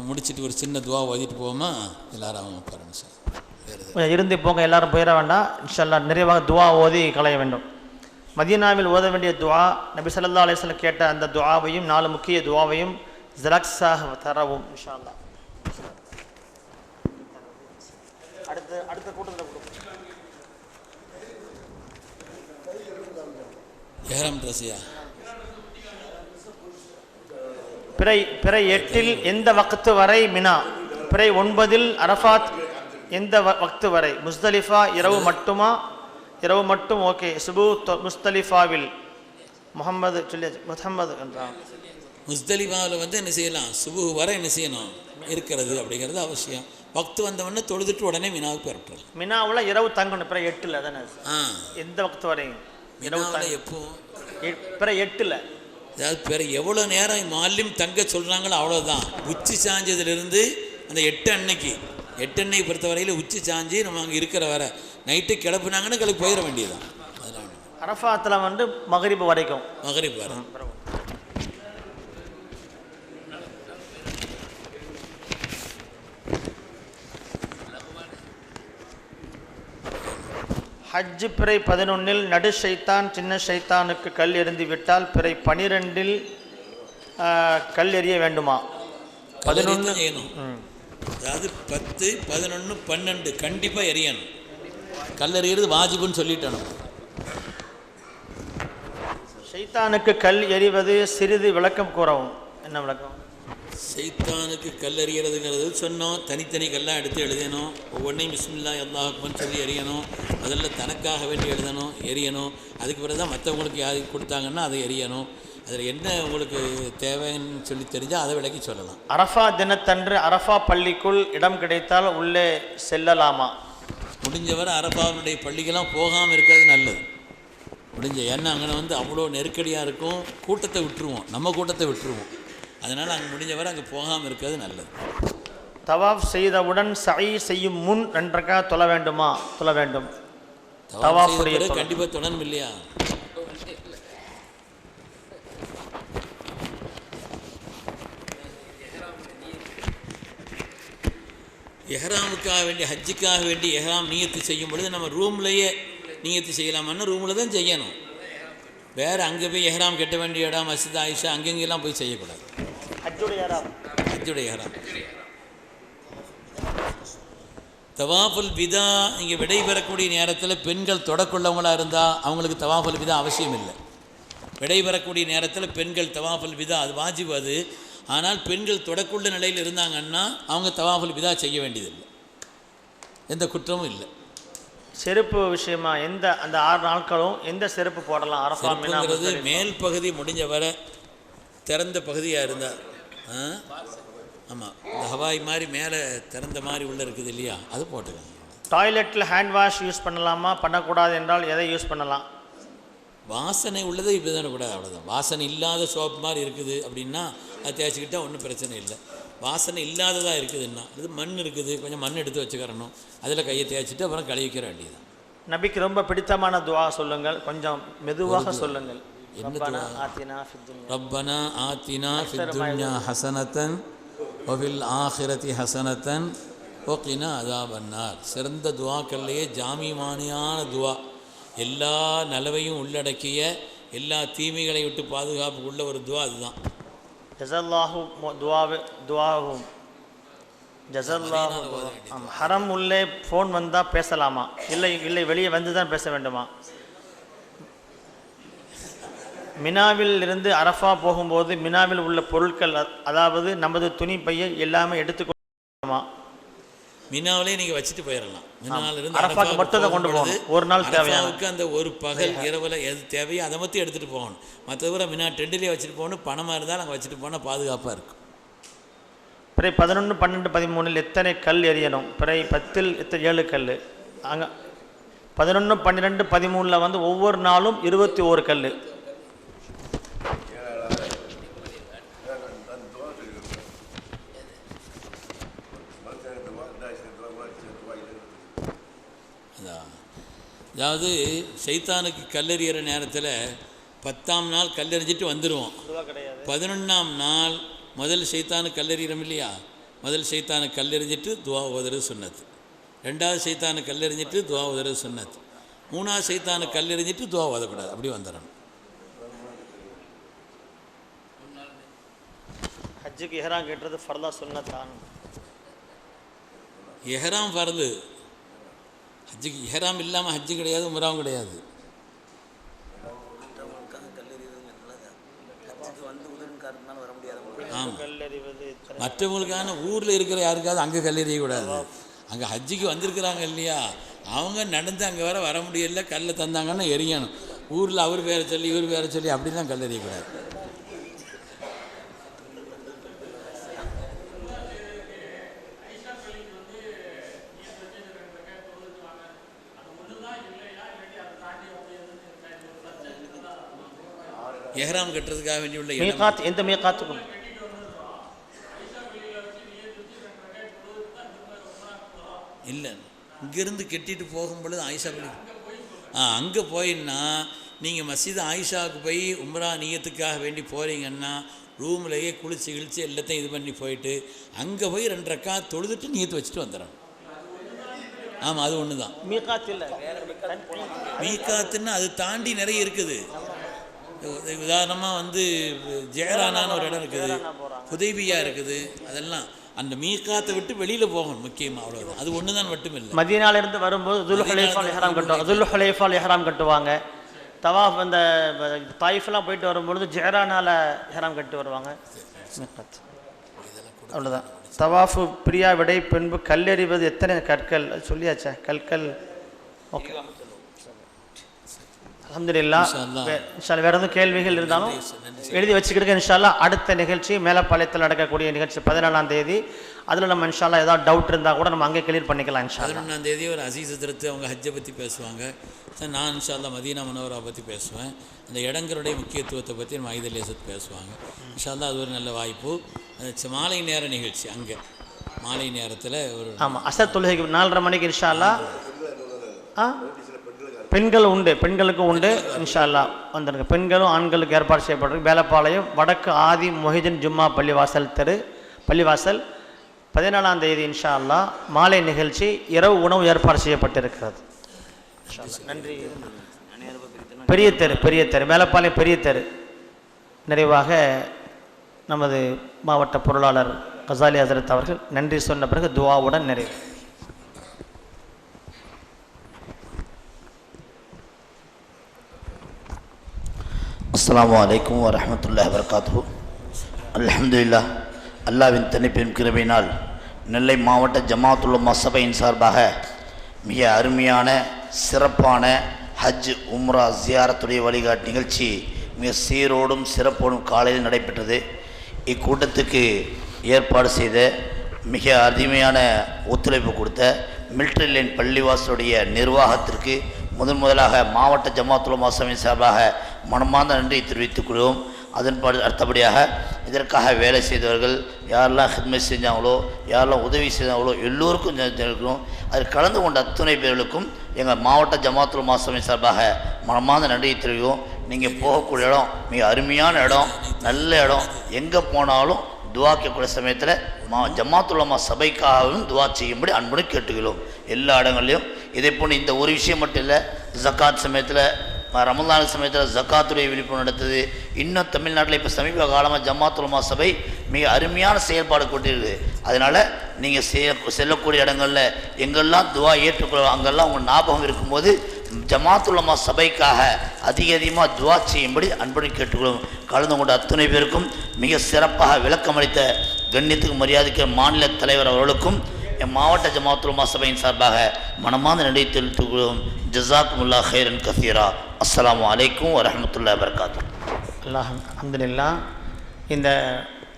முடிச்சுட்டு ஒரு சின்ன துவா ஓதிட்டு போவோமா? எல்லோரும் அவங்க பாருங்க சார். வேறு இருந்து போங்க, எல்லாரும் போயிட வேண்டாம். இன்ஷா அல்லாஹ் நிறைவாக துவா ஓதி களைய வேண்டும். மதீனாவில் ஓத வேண்டிய துவா, நபி ஸல்லல்லாஹு அலைஹி வஸல்லம் கேட்ட அந்த துவாவையும் 4 முக்கிய துவாவையும் ஜலக்ஸாக தரவும் இன்ஷா அல்லாஹ். அடுத்த கூட்டத்தில் ஏஹராம் ட்ரெஸ்ஸியா? பிறை 8 எந்த வக்து வரை மினா? பிறை 9 அரஃபாத் எந்த வக்து வரை? முஸ்தலிஃபா இரவு மட்டுமா? இரவு மட்டும் ஓகே. சுபு முஸ்தலிஃபாவில் முகமது என்றான். முஸ்தலிஃபாவில் என்ன செய்யலாம்? சுபு வரை என்ன செய்யணும் இருக்கிறது அப்படிங்கிறது அவசியம். வக்து வந்தவொடனே தொழுதுட்டு உடனே மினாவுக்கு பெறப்படும். மினாவில் இரவு தங்கணும். பிறை 8 தானே? எந்த வக்து வரையும்? எப்போ? பிறை 8. அதாவது பிற எவ்வளோ நேரம் மாலிம் தங்க சொல்கிறாங்களோ அவ்வளோதான். உச்சி சாஞ்சதுலேருந்து அந்த 8 அன்னைக்கு பொறுத்தவரையில் உச்சி சாஞ்சி நம்ம அங்கே இருக்கிற வர நைட்டு கிளப்புனாங்கன்னு கிளப்பி போயிட வேண்டியதுதான். அதனால் அரஃபாத்தில் மகரிப் வரைக்கும். மகரிப் வர ஹஜ் பிறை 11 நடு ஷைத்தான் சின்ன ஷைத்தானுக்கு கல் எறிந்து விட்டால் பிறை 12 கல் எறிய வேண்டுமா? 11 செய்யணும். அதாவது 10, 11, 12 கண்டிப்பாக எறியணும். கல் எறிகிறது வாஜிபுன்னு சொல்லிட்டணும். ஷைத்தானுக்கு கல் எறிவது சிறிது விளக்கம் கூறவும். என்ன விளக்கம்? சைத்தானுக்கு கல் எறிகிறதுங்கிறது சொன்னோம். தனித்தனி கல்லாக எடுத்து எழுதணும். ஒவ்வொன்றையும் பிஸ்மில்லாஹ் அல்லாஹ் அக்பர்னு சொல்லி எறியணும். அதில் தனக்காக வேண்டி எழுதணும், எறியணும். அதுக்கு பிறகு தான் மற்றவங்களுக்கு யாருக்கு கொடுத்தாங்கன்னா அதை எறியணும். அதில் என்ன உங்களுக்கு தேவைன்னு சொல்லி தெரிஞ்சால் அதை விளக்கி சொல்லலாம். அரஃபா தினத்தன்று அரஃபா பள்ளிக்குள் இடம் கிடைத்தால் உள்ளே செல்லலாமா? முடிஞ்சவரை அரஃபாவுடைய பள்ளிக்கெல்லாம் போகாமல் இருக்கிறது நல்லது. ஏன்னா அங்கே அவ்வளோ நெருக்கடியாக இருக்கும். கூட்டத்தை விட்டுருவோம், நம்ம கூட்டத்தை விட்டுருவோம். அதனால் அங்கே முடிஞ்சவரை அங்கே போகாமல் இருக்கிறது நல்லது. தவாஃப் செய்தவுடன் சை செய்யும் முன் 2 ரக்காத் தொழ வேண்டுமா? தொழ வேண்டும். தவாஃப் கண்டிப்பாக தொடரும் இல்லையா? எஹ்ராமுக்காக வேண்டி ஹஜ்ஜுக்காக வேண்டி எஹ்ராம் நியத்து செய்யும் பொழுது நம்ம ரூம்லேயே நியத்து செய்யலாமான்னா ரூமில் தான் செய்யணும். வேறு அங்கே போய் எஹ்ராம் கட்ட வேண்டிய இடம் மஸ்ஜித் ஆயிஷா அங்கெங்கெல்லாம் போய் செய்யக்கூடாது. ஹஜ்ஜுடைய எஹ்ராம் தவாஃபுல் விதா இங்கே விடைபெறக்கூடிய நேரத்தில் பெண்கள் தொடக்கொள்ளவங்களாக இருந்தால் அவங்களுக்கு தவாஃபுல் விதா அவசியம் இல்லை. விடைபெறக்கூடிய நேரத்தில் பெண்கள் தவாஃபுல் விதா அது வாஜிப் அது. ஆனால் பெண்கள் தொடக்குள்ள நிலையில் இருந்தாங்கன்னா அவங்க தவாஃபுல் விதா செய்ய வேண்டியதில்லை, எந்த குற்றமும் இல்லை. செருப்பு விஷயமா அந்த 6 நாட்களும் எந்த செருப்பு போடலாம்? அரஃபாங்கிறது மேல் பகுதி முடிஞ்ச வரை திறந்த பகுதியாக இருந்தால், ஆமாம், இந்த ஹவாய் மாதிரி மேலே திறந்த மாதிரி உள்ளே இருக்குது இல்லையா, அது போட்டுக்கோங்க. டாய்லெட்டில் ஹேண்ட் வாஷ் யூஸ் பண்ணலாமா, பண்ணக்கூடாது என்றால் எதை யூஸ் பண்ணலாம்? வாசனை உள்ளதை இப்படி தானே கூடாது, அவ்வளோதான். வாசனை இல்லாத சோப்பு மாதிரி இருக்குது அப்படின்னா அது தேய்ச்சிக்கிட்டால் ஒன்றும் பிரச்சனை இல்லை. வாசனை இல்லாததாக இருக்குதுன்னா அது மண் இருக்குது, கொஞ்சம் மண் எடுத்து வச்சுக்கிறணும், அதில் கையை தேய்ச்சிட்டு அப்புறம் கழுவிக்கிற வேண்டியது. நபிக்கு ரொம்ப பிடித்தமான துவா சொல்லுங்கள், கொஞ்சம் மெதுவாக சொல்லுங்கள். ரப்பனா ஆத்தினா ஃபித் துன்யா ஹஸனத்தன் வஃபில் ஆஹிரதி ஹஸனத்தன் வகினா அஸாபன்னார். சிறந்த துவாக்கள்லேயே ஜாமிமானியான துவா, எல்லா நலவையும் உள்ளடக்கிய, எல்லா தீமைகளை விட்டு பாதுகாப்பு உள்ள ஒரு துவா அதுதான். ஜஸல்லாஹு துவாவும் ஜஸல்லாஹு. ஹரம் உள்ளே ஃபோன் வந்தால் பேசலாமா? இல்லை வெளியே வந்து தான் பேச வேண்டுமா? மினாவில் இருந்து அரஃபா போகும்போது மினாவில் உள்ள பொருட்கள், அதாவது நமது துணி பையை எல்லாமே எடுத்துக்கொள்ளலாமா? மினாவிலே நீங்கள் வச்சுட்டு போயிடலாம். மினாவிலிருந்து அரஃபாக்கு மட்டும் தான் கொண்டு போகணும். ஒரு நாள் தேவையான அந்த ஒரு பகல் இரவில் எது தேவையோ அதை மட்டும் எடுத்துகிட்டு போகணும். மற்றவரை மினா டெண்டிலே வச்சுட்டு போகணும். பணமாக இருந்தால் நாங்கள் வச்சுட்டு போனால் பாதுகாப்பாக இருக்கும். பிறை 11, 12, 13 எத்தனை கல் எறியணும்? பிறை 10 7 கல். அங்கே 11, 12, 13 வந்து ஒவ்வொரு நாளும் 21 கல். அதாவது ஷைத்தானுக்கு கல்லெறிகிற நேரத்தில் 10ஆம் நாள் கல்லெறிஞ்சிட்டு வந்துடுவோம். 11ஆம் நாள் முதல் ஷைத்தானுக்கு கல்லெறிகிறோம் இல்லையா, முதல் ஷைத்தானுக்கு கல்லெறிஞ்சிட்டு துவா ஓதுறது சுன்னத்து. 2வது ஷைத்தானுக்கு கல்லெறிஞ்சிட்டு துவா ஓதுறது சுன்னத்து. 3வது ஷைத்தானுக்கு கல்லெறிஞ்சிட்டு துவா ஓதக்கூடாது, அப்படி வந்துடணும். ஹஜ்ஜுக்கு இஹ்ராம் கட்டுறது ஃபர்லா சுன்னத்தான்? இஹ்ராம் ஃபர்து. ஹஜ்ஜுக்கு இஹ்ராம் இல்லாமல் ஹஜ்ஜு கிடையாது, உம்ராவும் கிடையாது. ஆமாம், மற்றவங்களுக்கான ஊரில் இருக்கிற யாருக்காவது அங்கே கல்லெறியக்கூடாது. அங்கே ஹஜ்ஜுக்கு வந்திருக்கிறாங்க இல்லையா, அவங்க நடந்து அங்கே வர முடியல, கல்லை தந்தாங்கன்னா எரியணும். ஊரில் அவர் பேரை சொல்லி இவர் பேரை சொல்லி அப்படிலாம் கல்லெறியக்கூடாது. எஹ்ராம் கட்டுறதுக்காக வேண்டி உள்ள மீகாத், எந்த மீகாத்துக்கும் இல்லை. இங்கேருந்து கெட்டிட்டு போகும்பொழுது ஆயிஷா பள்ளி அங்கே போயின்னா நீங்கள் மஸ்ஜித் ஆயிஷாவுக்கு போய் உம்ரா நியத்துக்காக வேண்டி போகிறீங்கன்னா ரூம்லேயே குளிச்சு கிழிச்சு எல்லாத்தையும் இது பண்ணி போயிட்டு அங்கே போய் 2 ரக்காத் தொழுதுட்டு நியத்து வச்சுட்டு வந்துடணும். ஆமாம், அது ஒன்று தான் மீகாத். இல்லை மீகாத்துன்னா அது தாண்டி நிறைய இருக்குது. உதாரணமாக வந்து ஜெயரானான்னு ஒரு இடம் இருக்குது, ஹுதைபியா இருக்குது, அதெல்லாம் அந்த மீகாத்தை விட்டு வெளியில் போகணும் முக்கியமாக, அவ்வளோதான். அது ஒன்று தான் மட்டும் இல்லை. மதீனாவிலிருந்து வரும்போது துல்ஹுலைஃபால் இஹ்ராம் கட்டுவாங்க, துல்ஹுலைஃபால் இஹ்ராம் கட்டுவாங்க. தவாஃப் அந்த தாயிஃப்லாம் போயிட்டு வரும்பொழுது ஜெயரானால இஹ்ராம் கட்டி வருவாங்க. மீகாத் அவ்வளோதான். தவாஃபு பிரியா விடை பின்பு கல்லெறிவது எத்தனை கற்கள் சொல்லியாச்சா? கற்கள் ஓகே. அல்ஹம்துலில்லாஹ். இன்ஷால்லா வேறு எதுவும் கேள்விகள் இருந்தாலும் எழுதி வச்சுக்கிட்டு இன்ஷால்லா அடுத்த நிகழ்ச்சி மேலப்பாளையத்தில் நடக்கக்கூடிய நிகழ்ச்சி 14ஆம் தேதி. அதில் நம்ம இன்ஷால்லா ஏதாவது டவுட் இருந்தால் கூட நம்ம அங்கே கிளியர் பண்ணிக்கலாம். இன்ஷால்லா 11ஆம் தேதி ஒரு அசீஸ் ஹஜ்ரத் அவங்க ஹஜ்ஜை பற்றி பேசுவாங்க. நான் இன்ஷால்லா மதீனா முனவரா பற்றி பேசுவேன். அந்த இடங்களுடைய முக்கியத்துவத்தை பற்றி நம்ம ஐதலேசத்து பேசுவாங்க. இன்ஷால்லா அது ஒரு நல்ல வாய்ப்பு. மாலை நேர நிகழ்ச்சி அங்கே மாலை நேரத்தில் ஒரு ஆமாம் அசர் தொழுகைக்கு 4:30 மணிக்கு இன்ஷால்லா. பெண்கள் உண்டு, பெண்களுக்கும் உண்டு. இன்ஷா அல்லா வந்துருங்க. பெண்களும் ஆண்களுக்கு ஏற்பாடு செய்யப்படுறது. வேலப்பாளையம் வடக்கு ஆதி மொஹிதீன் ஜும்மா பள்ளிவாசல் 14ஆம் தேதி இன்ஷா அல்லா மாலை நிகழ்ச்சி, இரவு உணவு ஏற்பாடு செய்யப்பட்டிருக்கிறது. நன்றி. பெரிய தெரு வேலப்பாளையம் பெரிய தெரு. நிறைவாக நமது மாவட்ட பொருளாளர் கசாலி ஹசரத் அவர்கள் நன்றி சொன்ன பிறகு துவாவுடன் நிறைவு. அஸ்ஸலாமு அலைக்கும் வரஹ்மத்துல்லாஹி வபரகாத்துஹு. அல்ஹம்துலில்லாஹ். அல்லாஹ்வின் தனிப்பெரும் கிருபையினால் நெல்லை மாவட்ட ஜமாஅத்துல் உலமா சபையின் சார்பாக மிக அருமையான சிறப்பான ஹஜ் உம்ரா ஜியாரத்துடைய வழிகாட்டு நிகழ்ச்சி மிக சீரோடும் சிறப்போடும் காலையில் நடைபெற்றது. இக்கூட்டத்துக்கு ஏற்பாடு செய்த மிக அருமையான ஒத்துழைப்பு கொடுத்த மிலிட்ரி லைன் பள்ளிவாசலுடைய நிர்வாகத்திற்கு முதலாக மாவட்ட ஜமாஅத்துல் உலமா சபையின் சார்பாக மனமார்ந்த நன்றியை தெரிவித்துக் கொள்வோம். அடுத்தபடியாக இதற்காக வேலை செய்தவர்கள் யாரெல்லாம் ஹித்மத் செஞ்சாங்களோ, யாரெல்லாம் உதவி செய்தாங்களோ எல்லோருக்கும் தெரிவிக்கணும். அதில் கலந்து கொண்ட அத்துணை பேர்களுக்கும் எங்கள் மாவட்ட ஜமாஅத்துல் உலமா சபையின் சார்பாக மனமார்ந்த நன்றியை தெரிவிக்கும். நீங்கள் போகக்கூடிய இடம் மிக அருமையான இடம், நல்ல இடம். எங்கே போனாலும் துவா கேட்கக்கூடிய சமயத்தில் ஜமாஅத்துல் உலமா சபைக்காகவும் துவா செய்யும்படி அன்புடன் கேட்டுக்கிறோம். எல்லா இடங்கள்லையும் இதே போன்று இந்த ஒரு விஷயம் மட்டும் இல்லை, ஜக்காத் சமயத்தில் ரமலான் சமயத்தில் ஜக்காத்துடைய விழிப்புணர்வு நடத்துது. இன்னும் தமிழ்நாட்டில் இப்போ சமீப காலமாக ஜமாஅத்துல் உலமா சபை மிக அருமையான செயல்பாடு கொண்டிருக்குது. அதனால் நீங்கள் செல்லக்கூடிய இடங்களில் எங்கெல்லாம் துவா ஏற்றுக்கொள்ள அங்கெல்லாம் உங்கள் ஞாபகம் இருக்கும்போது ஜமாஅத்துல் உலமா சபைக்காக அதிகமாக துவா செய்யும்படி அன்புடன் கேட்டுக்கொள்ளும். கலந்து கொண்ட அத்துணை பேருக்கும் மிக சிறப்பாக விளக்கமளித்த கண்ணியத்துக்கு மரியாதைக்கு மாநில தலைவர் அவர்களுக்கும் என் மாவட்ட ஜமாஅத்துல் உலமா சபையின் சார்பாக மனமார்ந்த நன்றியை தெரிவித்துக் கொள்வோம். ஜஸாக்குமுல்லாஹ் ஹைரன் கஸீரா. அஸ்ஸலாமு அலைக்கும் வரஹ்மத்துல்லாஹி வபரகாத்துஹு. அல்ஹம்துலில்லாஹ். இந்த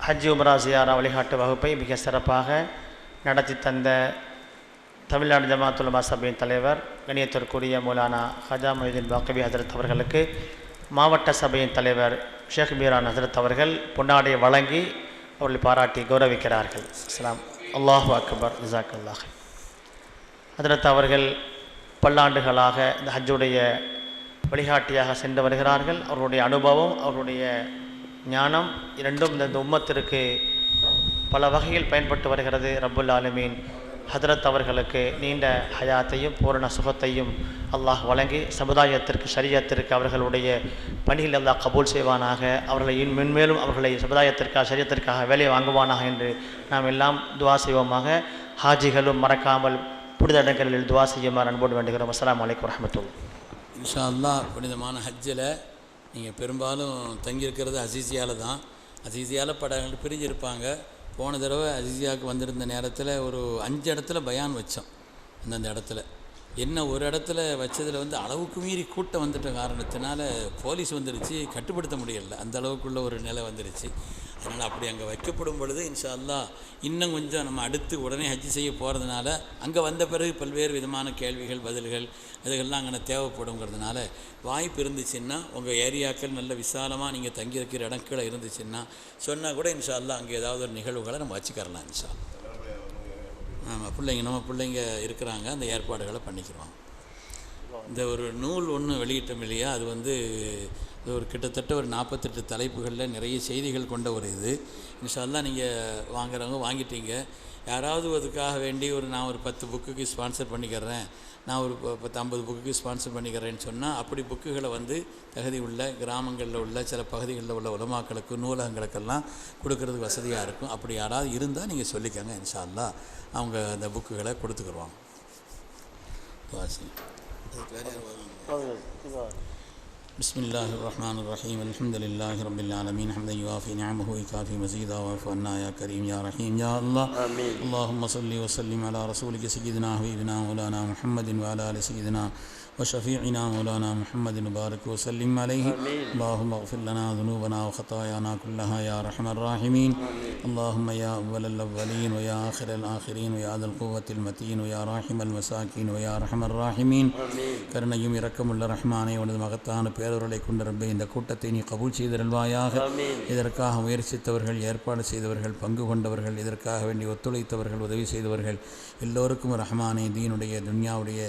ஹஜ் உம்ரா ஜியாரா வழிகாட்டு வகுப்பை மிக சிறப்பாக நடத்தி தந்த தமிழ்நாடு ஜமாஅத்துல் உலமா சபையின் தலைவர் கண்ணியத்திற்குரிய மௌலானா ஹஜா மொய்தீன் பாக்கவி ஹஜரத் அவர்களுக்கு மாவட்ட சபையின் தலைவர் ஷேக் மீரான் ஹஜரத் அவர்கள் பொன்னாடையை வழங்கி அவர்களை பாராட்டி கௌரவிக்கிறார்கள். அஸ்ஸலாம். அல்லாஹு அக்பர். ஜஸாக்கல்லாஹ். ஹஜரத் அவர்கள் பல்லாண்டுகளாக இந்த ஹஜ்ஜுடைய வழிகாட்டியாக சென்று வருகிறார்கள். அவர்களுடைய அனுபவம், அவர்களுடைய ஞானம் இரண்டும் இந்த உம்மத்திற்கு பல வகையில் பயன்பட்டு வருகிறது. ரப்புல் ஆலமீன் ஹஜரத் அவர்களுக்கு நீண்ட ஹயாத்தையும் பூரண சுகத்தையும் அல்லாஹ் வழங்கி சமுதாயத்திற்கு ஷரியத்திற்கு அவர்களுடைய பணியில் அல்லாஹ் கபூல் செய்வானாக. அவர்களை மென்மேலும் அவர்களை சமுதாயத்திற்காக ஷரியத்திற்காக வேலை வாங்குவானாக என்று நாம் எல்லாம் துவா செய்வோமாக. ஹாஜிகளும் மறக்காமல் புனித இடங்களில் துவா செய்யுமாறு அன்போடு வேண்டுகிறோம். அஸ்ஸலாமு அலைக்கும் வரஹ்மத்துல்லாஹ். இன்ஷா அல்லாஹ் புனிதமான ஹஜ்ஜில் நீங்கள் பெரும்பாலும் தங்கியிருக்கிறது அசீசியாவில் தான். அசீசியாவில் படங்கள் பிரிஞ்சிருப்பாங்க. போன தடவை அசீசியாவுக்கு வந்திருந்த நேரத்தில் ஒரு 5 இடத்துல பயான் வச்சோம். அந்தந்த இடத்துல என்ன ஒரு இடத்துல வச்சதில் அளவுக்கு மீறி கூட்டம் வந்துட்ட காரணத்தினால போலீஸ் வந்துருச்சு, கட்டுப்படுத்த முடியலை. அந்த அளவுக்குள்ள ஒரு நிலை வந்துருச்சு. அதனால் அப்படி அங்கே வைக்கப்படும் பொழுது இன்ஷா அல்லாஹ் இன்னும் கொஞ்சம் நம்ம அடுத்து உடனே ஹஜ் செய்ய போகிறதுனால அங்கே வந்த பிறகு பல்வேறு விதமான கேள்விகள் பதில்கள் அதுகள்லாம் அங்கே தேவைப்படுங்கிறதுனால வாய்ப்பு இருந்துச்சுன்னா உங்கள் ஏரியாக்கள் நல்ல விசாலமாக நீங்கள் தங்கி வைக்கிற இடங்களை இருந்துச்சுன்னா சொன்னால் கூட இன்ஷா அல்லாஹ் அங்கே ஏதாவது ஒரு நிகழ்வுகளை நம்ம வச்சுக்கரலாம். இன்ஷா ஆமாம், நம்ம பிள்ளைங்க இருக்கிறாங்க, அந்த ஏற்பாடுகளை பண்ணிக்கிறோம். இந்த ஒரு நூல் ஒன்று வெளியிட்டோம் இல்லையா, அது ஒரு கிட்டத்தட்ட ஒரு 48 தலைப்புகளில் நிறைய செய்திகள் கொண்ட ஒரு இது. இன்ஷா அல்லாஹ் நீங்கள் வாங்குறவங்க வாங்கிட்டீங்க. யாராவது அதுக்காக வேண்டி நான் ஒரு 10 புக்குக்கு ஸ்பான்சர் பண்ணிக்கிறேன், நான் ஒரு 50 புக்குக்கு ஸ்பான்சர் பண்ணிக்கிறேன்னு சொன்னால் அப்படி புக்குகளை தகுதி உள்ள கிராமங்களில் உள்ள சில பகுதிகளில் உள்ள உலமாக்களுக்கு நூலகங்களுக்கெல்லாம் கொடுக்கறதுக்கு வசதியாக இருக்கும். அப்படி யாராவது இருந்தால் நீங்கள் சொல்லிக்கோங்க. இன்ஷா அல்லாஹ் அவங்க அந்த புக்குகளை கொடுத்துக்குருவாங்க. பிஸ்மில்லாஹிர் ரஹ்மானிர் ரஹீம். அல்ஹம்துலில்லாஹி ரப்பில் ஆலமீன். ஹம்தன் யுவாஃபி நிஅமஹு வயுகாஃபி மஸீதா வஅஃபு அன்னா யா கரீம் யா ரஹீம் யா அல்லாஹ். ஆமீன். அல்லாஹும்ம ஸல்லி வ ஸல்லிம் அலா ரசூலிக சய்யிதினா ஹபீபினா மௌலானா முஹம்மதின் வ அலா ஆலி சய்யிதினா وشفيعنا مولانا محمد مبارك وسلم عليه. اللهم اغفر لنا ذنوبنا وخطايانا كلها يا ارحم الراحمين. اللهم يا اول الاولين ويا اخر الاخرين ويا ذا القوة المتين ويا راحم المساكين ويا ارحم الراحمين. கருணையும் இரக்கமுள்ள ரஹ்மானே, உனது மகத்தான பேரொருளை கொண்ட ரப்பே, இந்த கூட்டத்தை நீ கபூல் செய்தருள்வாயாக. இதற்காக முயற்சித்தவர்கள், ஏற்பாடு செய்தவர்கள், பங்கு கொண்டவர்கள், இதற்காக வேண்டி ஒத்துழைத்தவர்கள், உதவி செய்தவர்கள் எல்லோருக்கும் ரஹ்மானே தீனுடைய துன்யாவுடைய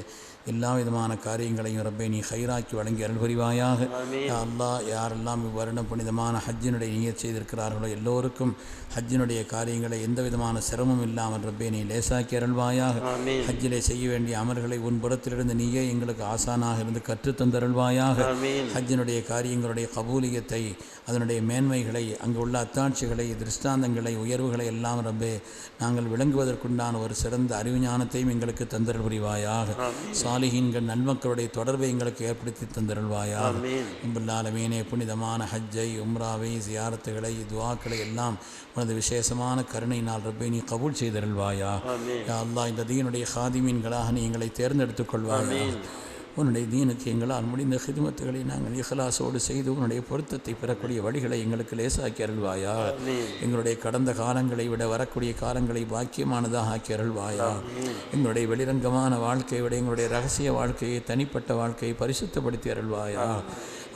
எல்லா விதமான காரியங்களையும் ரப்பே நீ ஹைராக்கி வழங்கி அருள் புரிவாயாக. அல்லாஹ் யாரெல்லாம் இவ்வருடம் புனிதமான ஹஜ்ஜினுடைய நியத் செய்திருக்கிறார்களோ எல்லோருக்கும் ஹஜ்ஜினுடைய காரியங்களை எந்த விதமான சிரமம் இல்லாமல் ரப்பே நீ லேசாக்கி அருள்வாயாக. ஹஜ்ஜிலே செய்ய வேண்டிய அமல்களை உன் புறத்திலிருந்து நீயே எங்களுக்கு ஆசானாக இருந்து கற்றுத்தந்தருள்வாயாக. ஹஜ்ஜினுடைய காரியங்களுடைய கபூலியத்தை, அதனுடைய மேன்மைகளை, அங்கு உள்ள அத்தாட்சிகளை, திருஷ்டாந்தங்களை, உயர்வுகளை எல்லாம் ரப்பே நாங்கள் விளங்குவதற்குண்டான ஒரு சிறந்த அறிவுஞானத்தையும் எங்களுக்கு தந்தருள் புரிவாயாக. சாலிஹீன்கள் நன்மக்கள் மக்களுடைய தொடர்பை எங்களுக்கு ஏற்படுத்தி தந்தருள்வாயா. ரப்பல் புனிதமான ஹஜ்ஜை, உம்ராவை, ஜியாரத்துகளை, துஆக்களை எல்லாம் உனது விசேஷமான கருணையினால் ரப்பை நீ கபூல் செய்தருள்வாயா. யா அல்லாஹ், இந்த தீனுடைய ஹாதிமீன்களாக நீ எங்களை தேர்ந்தெடுத்துக் கொள்வாயா. உன்னுடைய தீனுக்கு எங்களால் முடிந்த ஹிதுமத்துகளை நாங்கள் இஹ்லாஸோடு செய்து உன்னுடைய பொருத்தத்தை பெறக்கூடிய வழிகளை எங்களுக்கு லேசாக்கி அருள்வாயா. எங்களுடைய கடந்த காலங்களை விட வரக்கூடிய காலங்களை பாக்கியமானதாக ஆக்கி அருள்வாயா. எங்களுடைய வெளிரங்கமான வாழ்க்கையை விட எங்களுடைய ரகசிய வாழ்க்கையை, தனிப்பட்ட வாழ்க்கையை பரிசுத்தப்படுத்தி அருள்வாயா.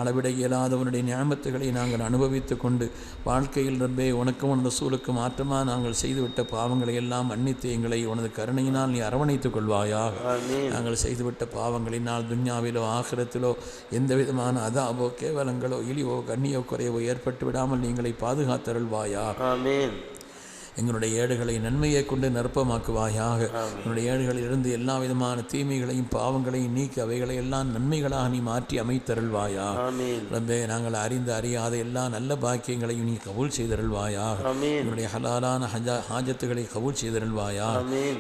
அளவிட இயலாதவனுடைய ஞாபகத்துகளை நாங்கள் அனுபவித்து கொண்டு வாழ்க்கையில் ரப்பே உனக்கும் உனது ரசூலுக்கு மாற்றமாக நாங்கள் செய்துவிட்ட பாவங்களை எல்லாம் மன்னித்து எங்களை உனது கருணையினால் நீ அரவணைத்துக் கொள்வாயாக. நாங்கள் செய்துவிட்ட பாவங்களினால் துன்யாவிலோ ஆகிரத்திலோ எந்த விதமான அதாபோ, கேவலங்களோ, இழிவோ, கண்ணியோ, குறைவோ ஏற்பட்டு விடாமல் நீங்களை பாதுகாத்தருள்வாயா. எங்களுடைய ஏடுகளை நன்மையை கொண்டு நிரப்பமாக்குவாயாக. என்னுடைய ஏடுகளிலிருந்து எல்லா விதமான தீமைகளையும் பாவங்களையும் நீக்கி அவைகளை எல்லாம் நன்மைகளாக நீ மாற்றி அமைத்தருள்வாயா. ரப்பே, நாங்கள் அறிந்து அறியாத எல்லா நல்ல பாக்கியங்களையும் நீ கபூல் செய்தருள்வாயாக. என்னுடைய ஹலாலான ஹாஜத்துகளை கபூல் செய்தருள்வாயா.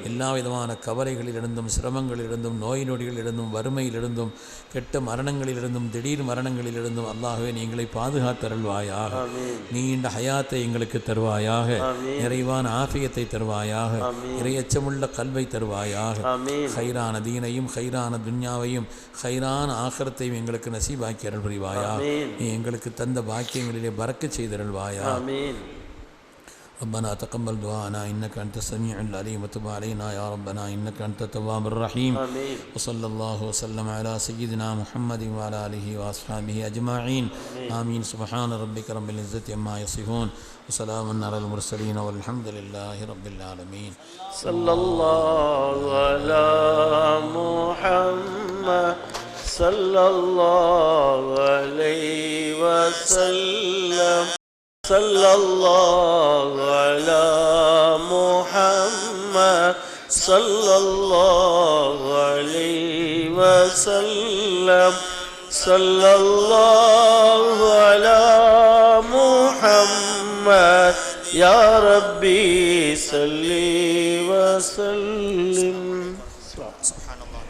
எல்லா விதமான கவலைகளிலிருந்தும், சிரமங்களிலிருந்தும், நோய் நொடிகளிலிருந்தும், வறுமையிலிருந்தும், கெட்ட மரணங்களிலிருந்தும், திடீர் மரணங்களிலிருந்தும் அல்லாஹ்வே நீங்களை பாதுகாத்தருள்வாயாக. நீண்ட ஹயாத்தை எங்களுக்கு தருவாயாக. நிறைவான ஆஃபியத்தை தருவாயாக. இறையச்சமுள்ள கல்வை தருவாயாக. ஹைரான தீனையும், ஹைரான துன்யாவையும், ஹைரான ஆகிரத்தையும் எங்களுக்கு நசீபாக்கி அருள் புரிவாயா. நீ எங்களுக்கு தந்த பாக்கியங்களிலே பரக்கச் செய்தருள்வாயா. ربنا تقبل دعاءنا إنك أنت السميع العليم وتب علينا يا ربنا إنك أنت التواب الرحيم. وصلى الله وسلم على سيدنا محمد وعلى آله وأصحابه أجمعين. آمين. سبحان ربك رب العزة عما يصفون وسلام على المرسلين والحمد لله رب العالمين. صلى الله على محمد صلى الله عليه وسلم. صلى الله على محمد صلى الله عليه وسلم. صلى الله على محمد يا ربي صل وسلم. سبحان الله.